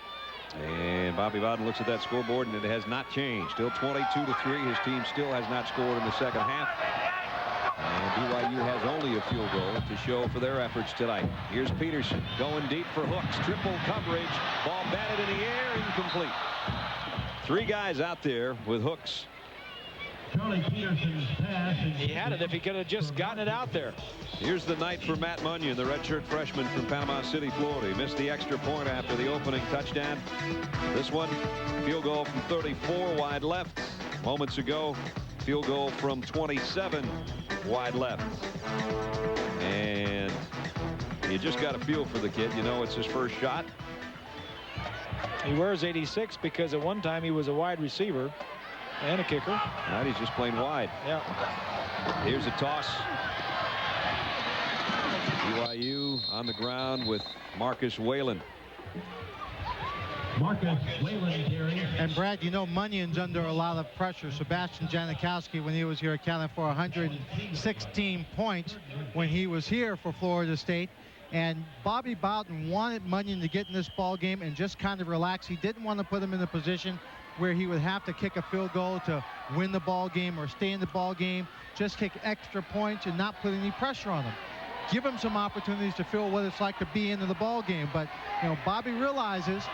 And Bobby Bowden looks at that scoreboard, and it has not changed. Still 22-3. His team still has not scored in the second half. And BYU has only a field goal to show for their efforts tonight. Here's Peterson going deep for Hooks. Triple coverage. Ball batted in the air. Incomplete. 3 guys out there with Hooks. Charlie Peterson's pass. He had it if he could have just gotten it out there. Here's the night for Matt Munyon, the redshirt freshman from Panama City, Florida. He missed the extra point after the opening touchdown. This one, field goal from 34 wide left. moments ago. Field goal from 27 wide left. And you just got a feel for the kid. You know it's his first shot. He wears 86 because at one time he was a wide receiver and a kicker. Now he's just playing wide. Yeah. Here's a toss. BYU on the ground with Marcus Whalen. Marcus Whalen, Gary. And Brad, you know Munyon's under a lot of pressure. Sebastian Janikowski, when he was here, accounted for 116 points when he was here for Florida State. And Bobby Bowden wanted Munyon to get in this ball game and just kind of relax. He didn't want to put him in a position where he would have to kick a field goal to win the ball game or stay in the ball game. Just kick extra points and not put any pressure on him. Give him some opportunities to feel what it's like to be into the ball game. But, you know, Bobby realizes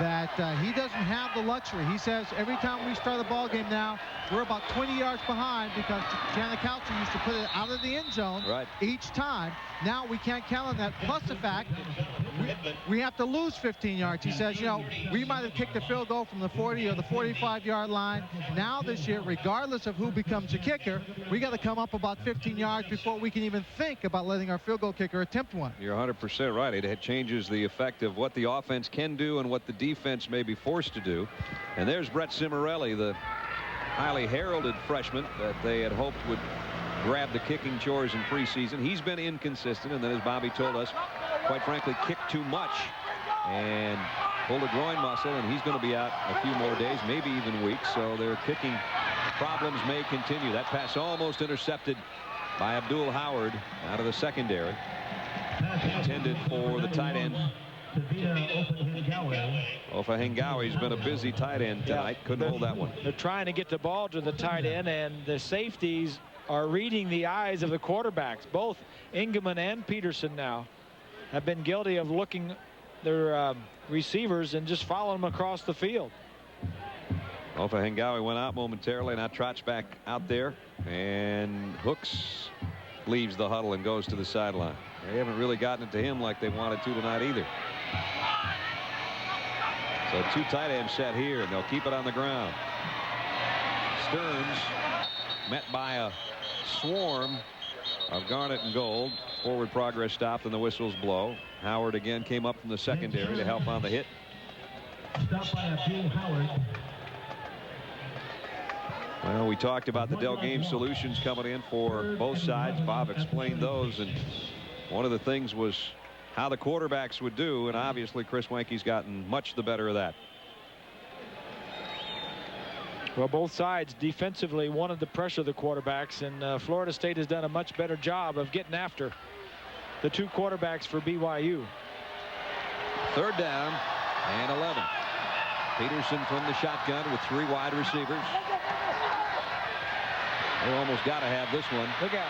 that he doesn't have the luxury. He says every time we start a ball game now, we're about 20 yards behind because Janikowski used to put it out of the end zone each time. Now we can't count on that. Plus the fact we have to lose 15 yards. He says, you know, we might have kicked a field goal from the 40 or the 45-yard line. Now this year, regardless of who becomes a kicker, we got to come up about 15 yards before we can even think about letting our field goal kicker attempt one. You're 100% right. It changes the effect of what the offense can do and what the defense may be forced to do. And there's Brett Cimarelli, the highly heralded freshman that they had hoped would grab the kicking chores in preseason. He's been inconsistent, and then as Bobby told us, quite frankly, kicked too much and pulled a groin muscle, and he's going to be out a few more days, maybe even weeks. So their kicking problems may continue. That pass almost intercepted by Abdul Howard out of the secondary, intended for the tight end. Ofa Hengawi's been a busy tight end tonight. Couldn't hold that one. They're trying to get the ball to the tight end, and the safeties are reading the eyes of the quarterbacks. Both Ingeman and Peterson now have been guilty of looking their receivers and just following them across the field. Ofa Hengawi went out momentarily. Now trots back out there, and Hooks leaves the huddle and goes to the sideline. They haven't really gotten it to him like they wanted to tonight either. So two tight ends set here, and they'll keep it on the ground. Stearns met by a swarm of Garnet and Gold. Forward progress stopped and the whistles blow. Howard again came up from the secondary to help on the hit. Stopped by Abdul Howard. Well, we talked about the Dell Game Solutions coming in for both sides. Bob explained those, and one of the things was how the quarterbacks would do, and obviously Chris Wenke's gotten much the better of that. Well, both sides defensively wanted to pressure the quarterbacks, and Florida State has done a much better job of getting after the two quarterbacks for BYU. Third down and 11. Peterson from the shotgun with three wide receivers. They almost got to have this one. Look out.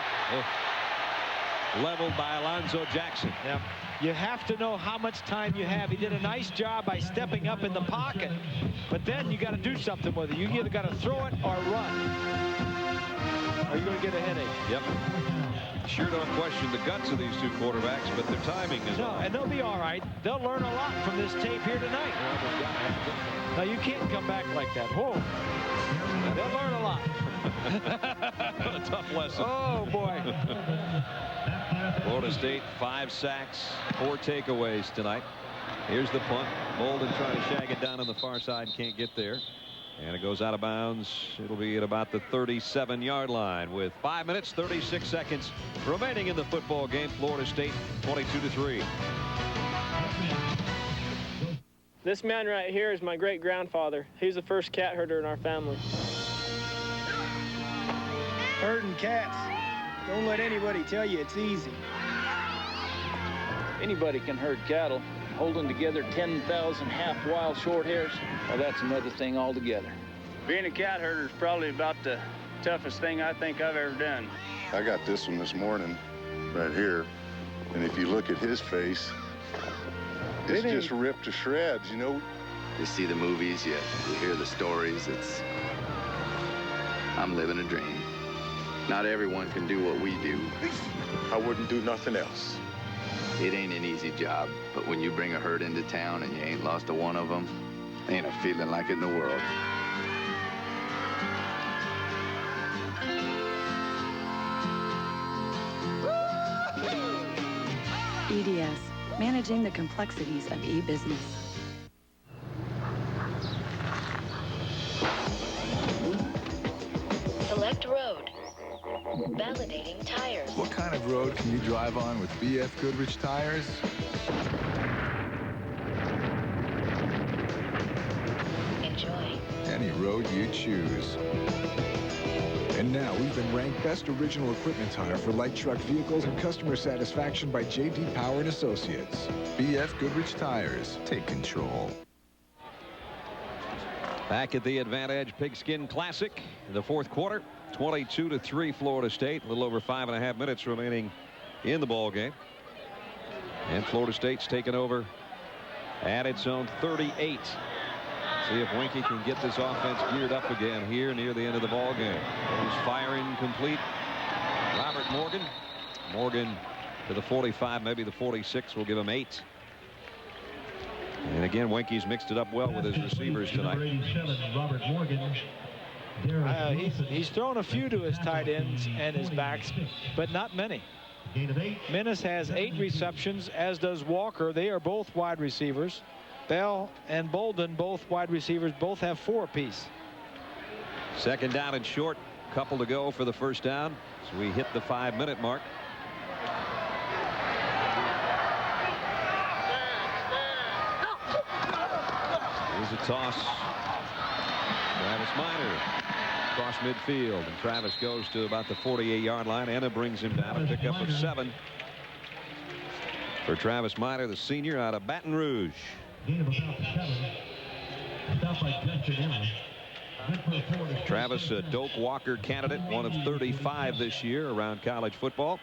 Leveled by Alonzo Jackson. Yeah. You have to know how much time you have. He did a nice job by stepping up in the pocket, but then you got to do something with it. You either got to throw it or run, or you're going to get a headache. Yep. Sure don't question the guts of these two quarterbacks, but their timing is no, and they'll be all right. They'll learn a lot from this tape here tonight. Now you can't come back like that. Whoa. They'll learn a lot. What a tough lesson. Oh boy. Florida State 5 sacks, 4 takeaways tonight. Here's the punt. Bolden trying to shag it down on the far side, can't get there, and it goes out of bounds. It'll be at about the 37-yard line with 5 minutes 36 seconds remaining in the football game. Florida State 22-3. This man right here is my great grandfather. He's the first cat herder in our family. Herding cats. Don't let anybody tell you it's easy. Anybody can herd cattle. Holding together 10,000 half-wild short hairs, well, that's another thing altogether. Being a cat herder is probably about the toughest thing I think I've ever done. I got this one this morning right here, and if you look at his face, it's just ripped to shreds, you know. You see the movies, you hear the stories. I'm living a dream. Not everyone can do what we do. I wouldn't do nothing else. It ain't an easy job, but when you bring a herd into town and you ain't lost a one of them, ain't a feeling like it in the world. BDS, managing the complexities of e-business. Select road. Validating tires. What kind of road can you drive on with BF Goodrich tires? Enjoy. Any road you choose. And now we've been ranked best original equipment tire for light truck vehicles and customer satisfaction by J.D. Power and Associates. BF Goodrich tires. Take control. Back at the Advantage Pigskin Classic in the fourth quarter, 22-3 Florida State. A little over 5.5 minutes remaining in the ball game. And Florida State's taken over at its own 38. See if Winkie can get this offense geared up again here near the end of the ball game. He's firing complete. Robert Morgan. Morgan to the 45, maybe the 46 will give him 8. And again, Winkie's mixed it up well with his receivers tonight. Robert Morgan. He's thrown a few to his tight ends and his backs, but not many. Menace has 8 receptions, as does Walker. They are both wide receivers. Bell and Bolden, both wide receivers, both have 4 apiece. Second down and short. Couple to go for the first down. So we hit the 5-minute mark. Here's a toss. Travis Minor across midfield, and Travis goes to about the 48-yard line. Anna brings him down, a pickup of 7 for Travis Minor, the senior out of Baton Rouge. Gain of about 7. Stop by Justin Emma. Travis, a Doak Walker candidate, one of 35 this year around college football,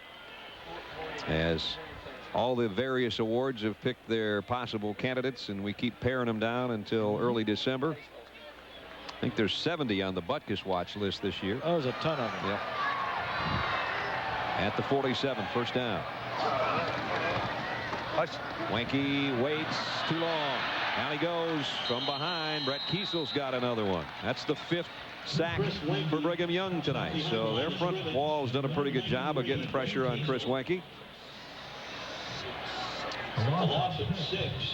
as all the various awards have picked their possible candidates, and we keep paring them down until early December. I think there's 70 on the Butkus watch list this year. Oh, there's a ton of them. Yep. At the 47, first down. Winkie waits too long. Down he goes from behind. Brett Kiesel's got another one. That's the 5th sack for Brigham Young tonight. So their front wall's done a pretty good job of getting pressure on Chris Winkie.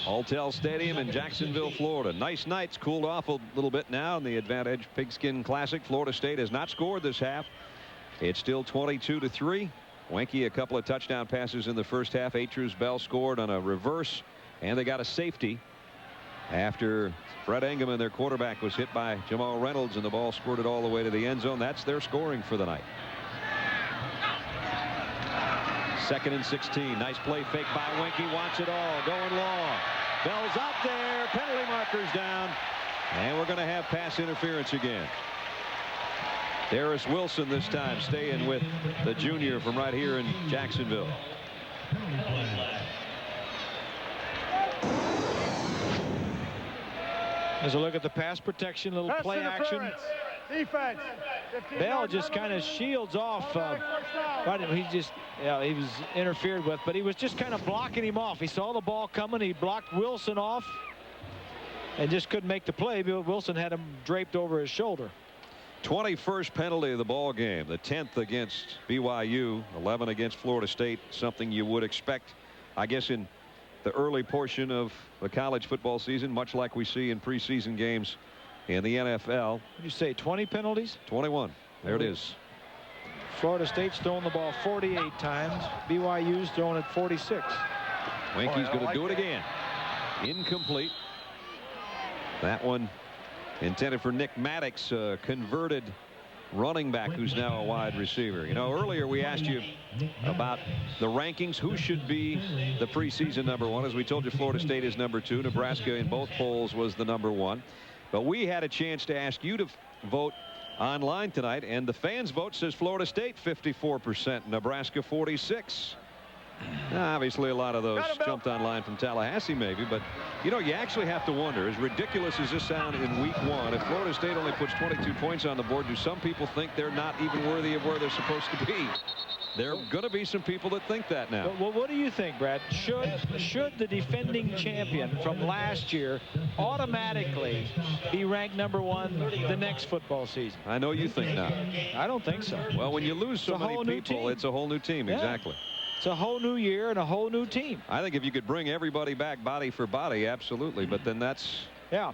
Alltel Stadium in Jacksonville, Florida. Nice nights, cooled off a little bit now in the Advantage Pigskin Classic. Florida State has not scored this half. It's still 22-3. Winkie a couple of touchdown passes in the first half. Atruz Bell scored on a reverse, and they got a safety after Brett Engelman, their quarterback, was hit by Jamal Reynolds, and the ball squirted all the way to the end zone. That's their scoring for the night. 2nd and 16. Nice play fake by Winkie. Wants it all. Going long. Bell's out there. Penalty markers down. And we're going to have pass interference again. Darius Wilson this time staying with the junior from right here in Jacksonville. As a look at the pass protection, little Pass play action. Defense. Bell just kind of shields off. He was interfered with, but he was just kind of blocking him off. He saw the ball coming. He blocked Wilson off and just couldn't make the play. Wilson had him draped over his shoulder. 21st penalty of the ball game, the 10th against BYU, 11 against Florida State. Something you would expect, I guess, in the early portion of the college football season, much like we see in preseason games in the NFL. What did you say, 20 penalties? 21. There it is. Florida State's thrown the ball 48 times. BYU's thrown it 46. Winkie's going to do it again. Incomplete. That one intended for Nick Maddox, converted running back who's now a wide receiver. You know, earlier we asked you about the rankings, who should be the preseason #1. As we told you, Florida State is #2. Nebraska in both polls was the #1. But we had a chance to ask you to vote online tonight, and the fans' vote says Florida State 54%, Nebraska 46%. Obviously, a lot of those jumped online from Tallahassee, maybe, but you know, you actually have to wonder, as ridiculous as this sound in week 1, if Florida State only puts 22 points on the board, do some people think they're not even worthy of where they're supposed to be? There are going to be some people that think that now. Well, what do you think, Brad? Should the defending champion from last year automatically be ranked #1 the next football season? I know you think not. I don't think so. Well, when you lose so many people, it's a whole new team. Yeah. Exactly. It's a whole new year and a whole new team. I think if you could bring everybody back body for body, absolutely. But then that's. Yeah.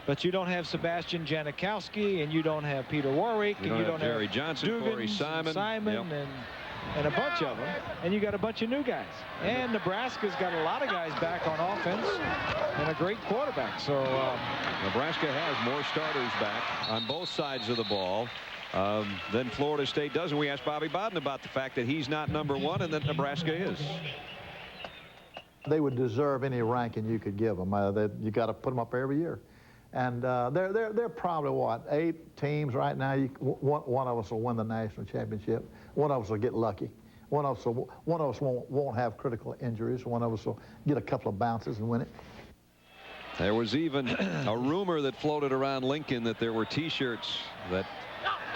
But you don't have Sebastian Janikowski, and you don't have Peter Warwick, and you don't have Jerry Johnson, Dugans, Corey Simon, yep. and a bunch of them, and you got a bunch of new guys. And Nebraska's got a lot of guys back on offense and a great quarterback. So Nebraska has more starters back on both sides of the ball than Florida State does. And we asked Bobby Bowden about the fact that he's not #1 and that Nebraska is. They would deserve any ranking you could give them. You got to put them up every year. And they're probably, what, 8 teams right now. One of us will win the national championship. One of us will get lucky. One of us won't have critical injuries. One of us will get a couple of bounces and win it. There was even a rumor that floated around Lincoln that there were T-shirts that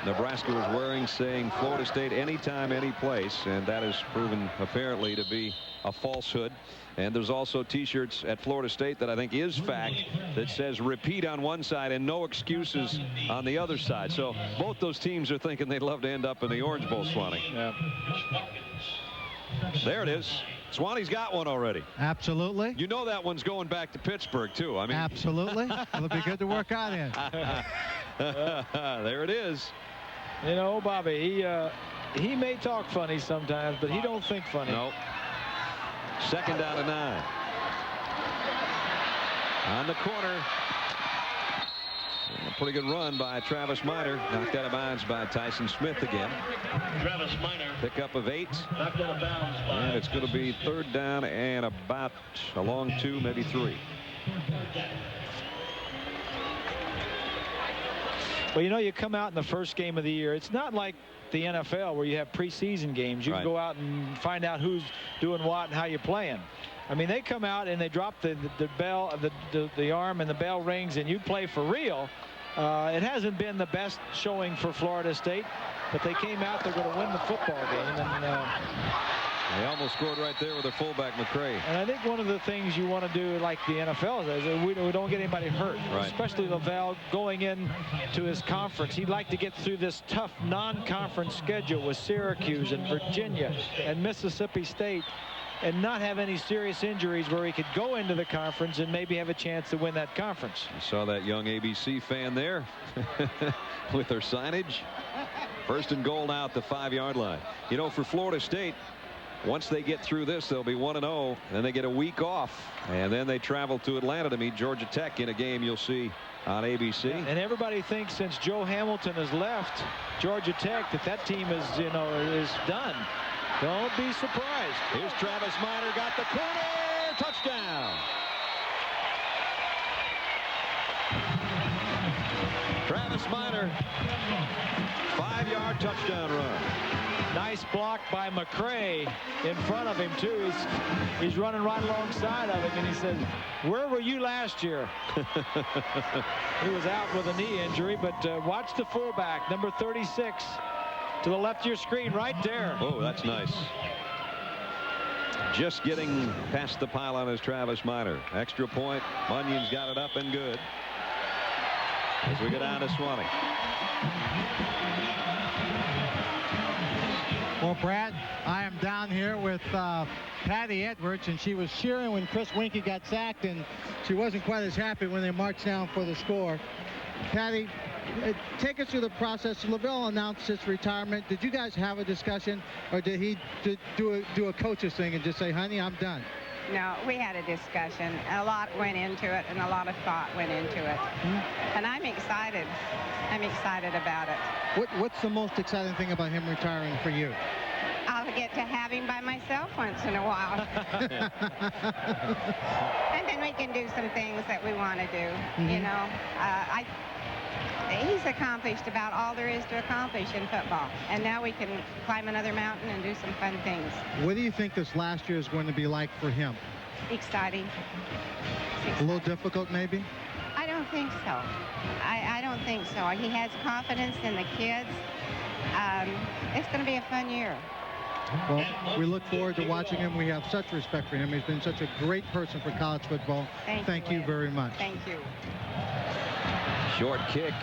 Nebraska was wearing saying Florida State anytime, any place, and that has proven apparently to be a falsehood. And there's also T-shirts at Florida State that I think is fact that says repeat on one side and no excuses on the other side. So both those teams are thinking they'd love to end up in the Orange Bowl, Swanee. Yeah. There it is. Swanee's got one already. Absolutely. You know that one's going back to Pittsburgh, too. I mean, absolutely. It'll be good to work out in. There it is. You know, Bobby, he may talk funny sometimes, but he don't think funny. Nope. 2nd down and 9. On the corner. A pretty good run by Travis Minor. Knocked out of bounds by Tyson Smith again. Travis Minor. Pickup of 8. Knocked out of bounds by. And it's going to be 3rd down and about a long 2, maybe 3. Well, you know, you come out in the first game of the year. It's not like the NFL where you have preseason games. You can go out and find out who's doing what and how you're playing. I mean, they come out and they drop the bell, the arm, and the bell rings, and you play for real. It hasn't been the best showing for Florida State, but they came out. They're going to win the football game, and they almost scored right there with their fullback McCray. And I think one of the things you want to do, like the NFL does, is we don't get anybody hurt, especially Lavelle going in to his conference. He'd like to get through this tough non-conference schedule with Syracuse and Virginia and Mississippi State and not have any serious injuries where he could go into the conference and maybe have a chance to win that conference. You saw that young ABC fan there with their signage. 1st and goal now at the 5-yard line. You know, for Florida State, once they get through this, they'll be 1-0. Then they get a week off, and then they travel to Atlanta to meet Georgia Tech in a game you'll see on ABC. And everybody thinks since Joe Hamilton has left Georgia Tech that team is, you know, is done. Don't be surprised. Here's Travis Minor, got the corner, touchdown. Travis Minor, 5-yard touchdown run. Nice block by McCray in front of him, too. He's running right alongside of him, and he says, where were you last year? He was out with a knee injury, but watch the fullback, number 36, to the left of your screen right there. Oh, that's nice. Just getting past the pylon is Travis Minor. Extra point. Munyon's got it up and good. As we go down to Swanee. Well, Brad, I am down here with Patty Edwards, and she was cheering when Chris Winkie got sacked, and she wasn't quite as happy when they marched down for the score. Patty, take us through the process. Lavelle announced his retirement. Did you guys have a discussion, or did he do a coach's thing and just say, honey, I'm done? No, we had a discussion. A lot went into it, and a lot of thought went into it. And I'm excited. I'm excited about it. What's the most exciting thing about him retiring for you? I'll get to have him by myself once in a while. And then we can do some things that we want to do. You know, he's accomplished about all there is to accomplish in football. And now we can climb another mountain and do some fun things. What do you think this last year is going to be like for him? Exciting. A little difficult, maybe? I don't think so. I don't think so. He has confidence in the kids. It's going to be a fun year. Well, we look forward to watching him. We have such respect for him. He's been such a great person for college football. Thank you very much. Thank you. Short kick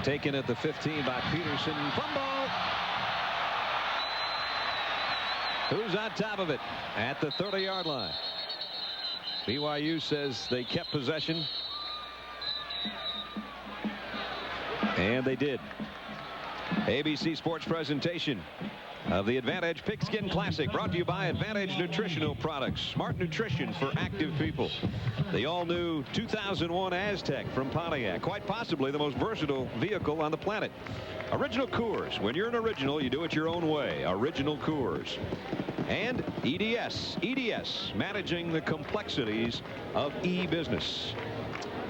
taken at the 15 by Peterson. Fumble. Who's on top of it at the 30-yard line? BYU says they kept possession. And they did. ABC Sports presentation of the Advantage Pigskin Classic, brought to you by Advantage Nutritional Products. Smart nutrition for active people. The all-new 2001 Aztec from Pontiac, quite possibly the most versatile vehicle on the planet. Original Coors. When you're an original, you do it your own way. Original Coors. And EDS, managing the complexities of e-business.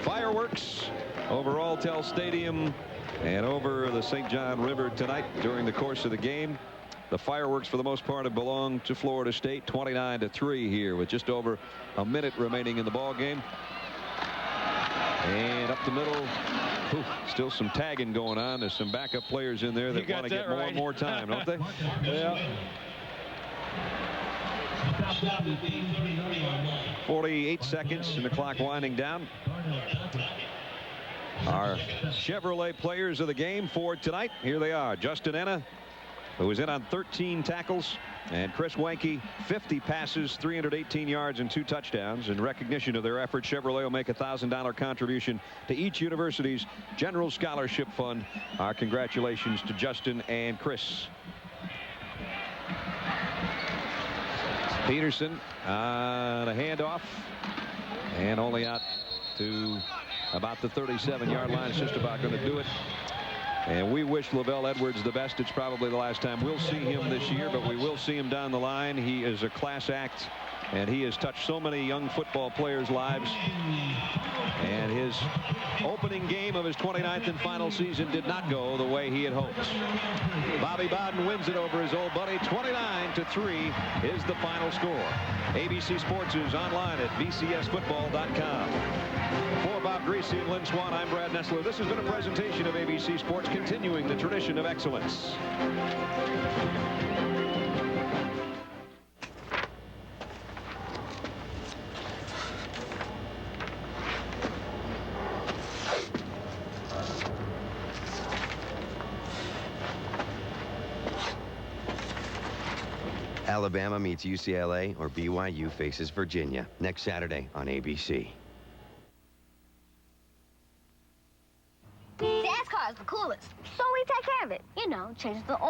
Fireworks over Alltel Stadium and over the St. John River tonight during the course of the game. The fireworks, for the most part, have belonged to Florida State. 29-3 here with just over a minute remaining in the ball game. And up the middle, still some tagging going on. There's some backup players in there that want to get more and more time, don't they? Yeah. 48 seconds and the clock winding down. Our Chevrolet players of the game for tonight. Here they are. Justin Enna, who was in on 13 tackles, and Chris Wanke, 50 passes, 318 yards, and 2 touchdowns. In recognition of their efforts, Chevrolet will make a $1,000 contribution to each university's general scholarship fund. Our congratulations to Justin and Chris. Peterson on a handoff, and only out to about the 37-yard line. It's just about going to do it. And we wish Lavelle Edwards the best. It's probably the last time we'll see him this year, but we will see him down the line. He is a class act, and he has touched so many young football players' lives. And his opening game of his 29th and final season did not go the way he had hoped. Bobby Bowden wins it over his old buddy. 29-3 is the final score. ABC Sports is online at bcsfootball.com. For Bob Greasy and Lynn Swan, I'm Brad Nessler. This has been a presentation of ABC Sports, continuing the tradition of excellence. Alabama meets UCLA, or BYU faces Virginia next Saturday on ABC. Dad's car is the coolest, so we take care of it. You know, change the oil.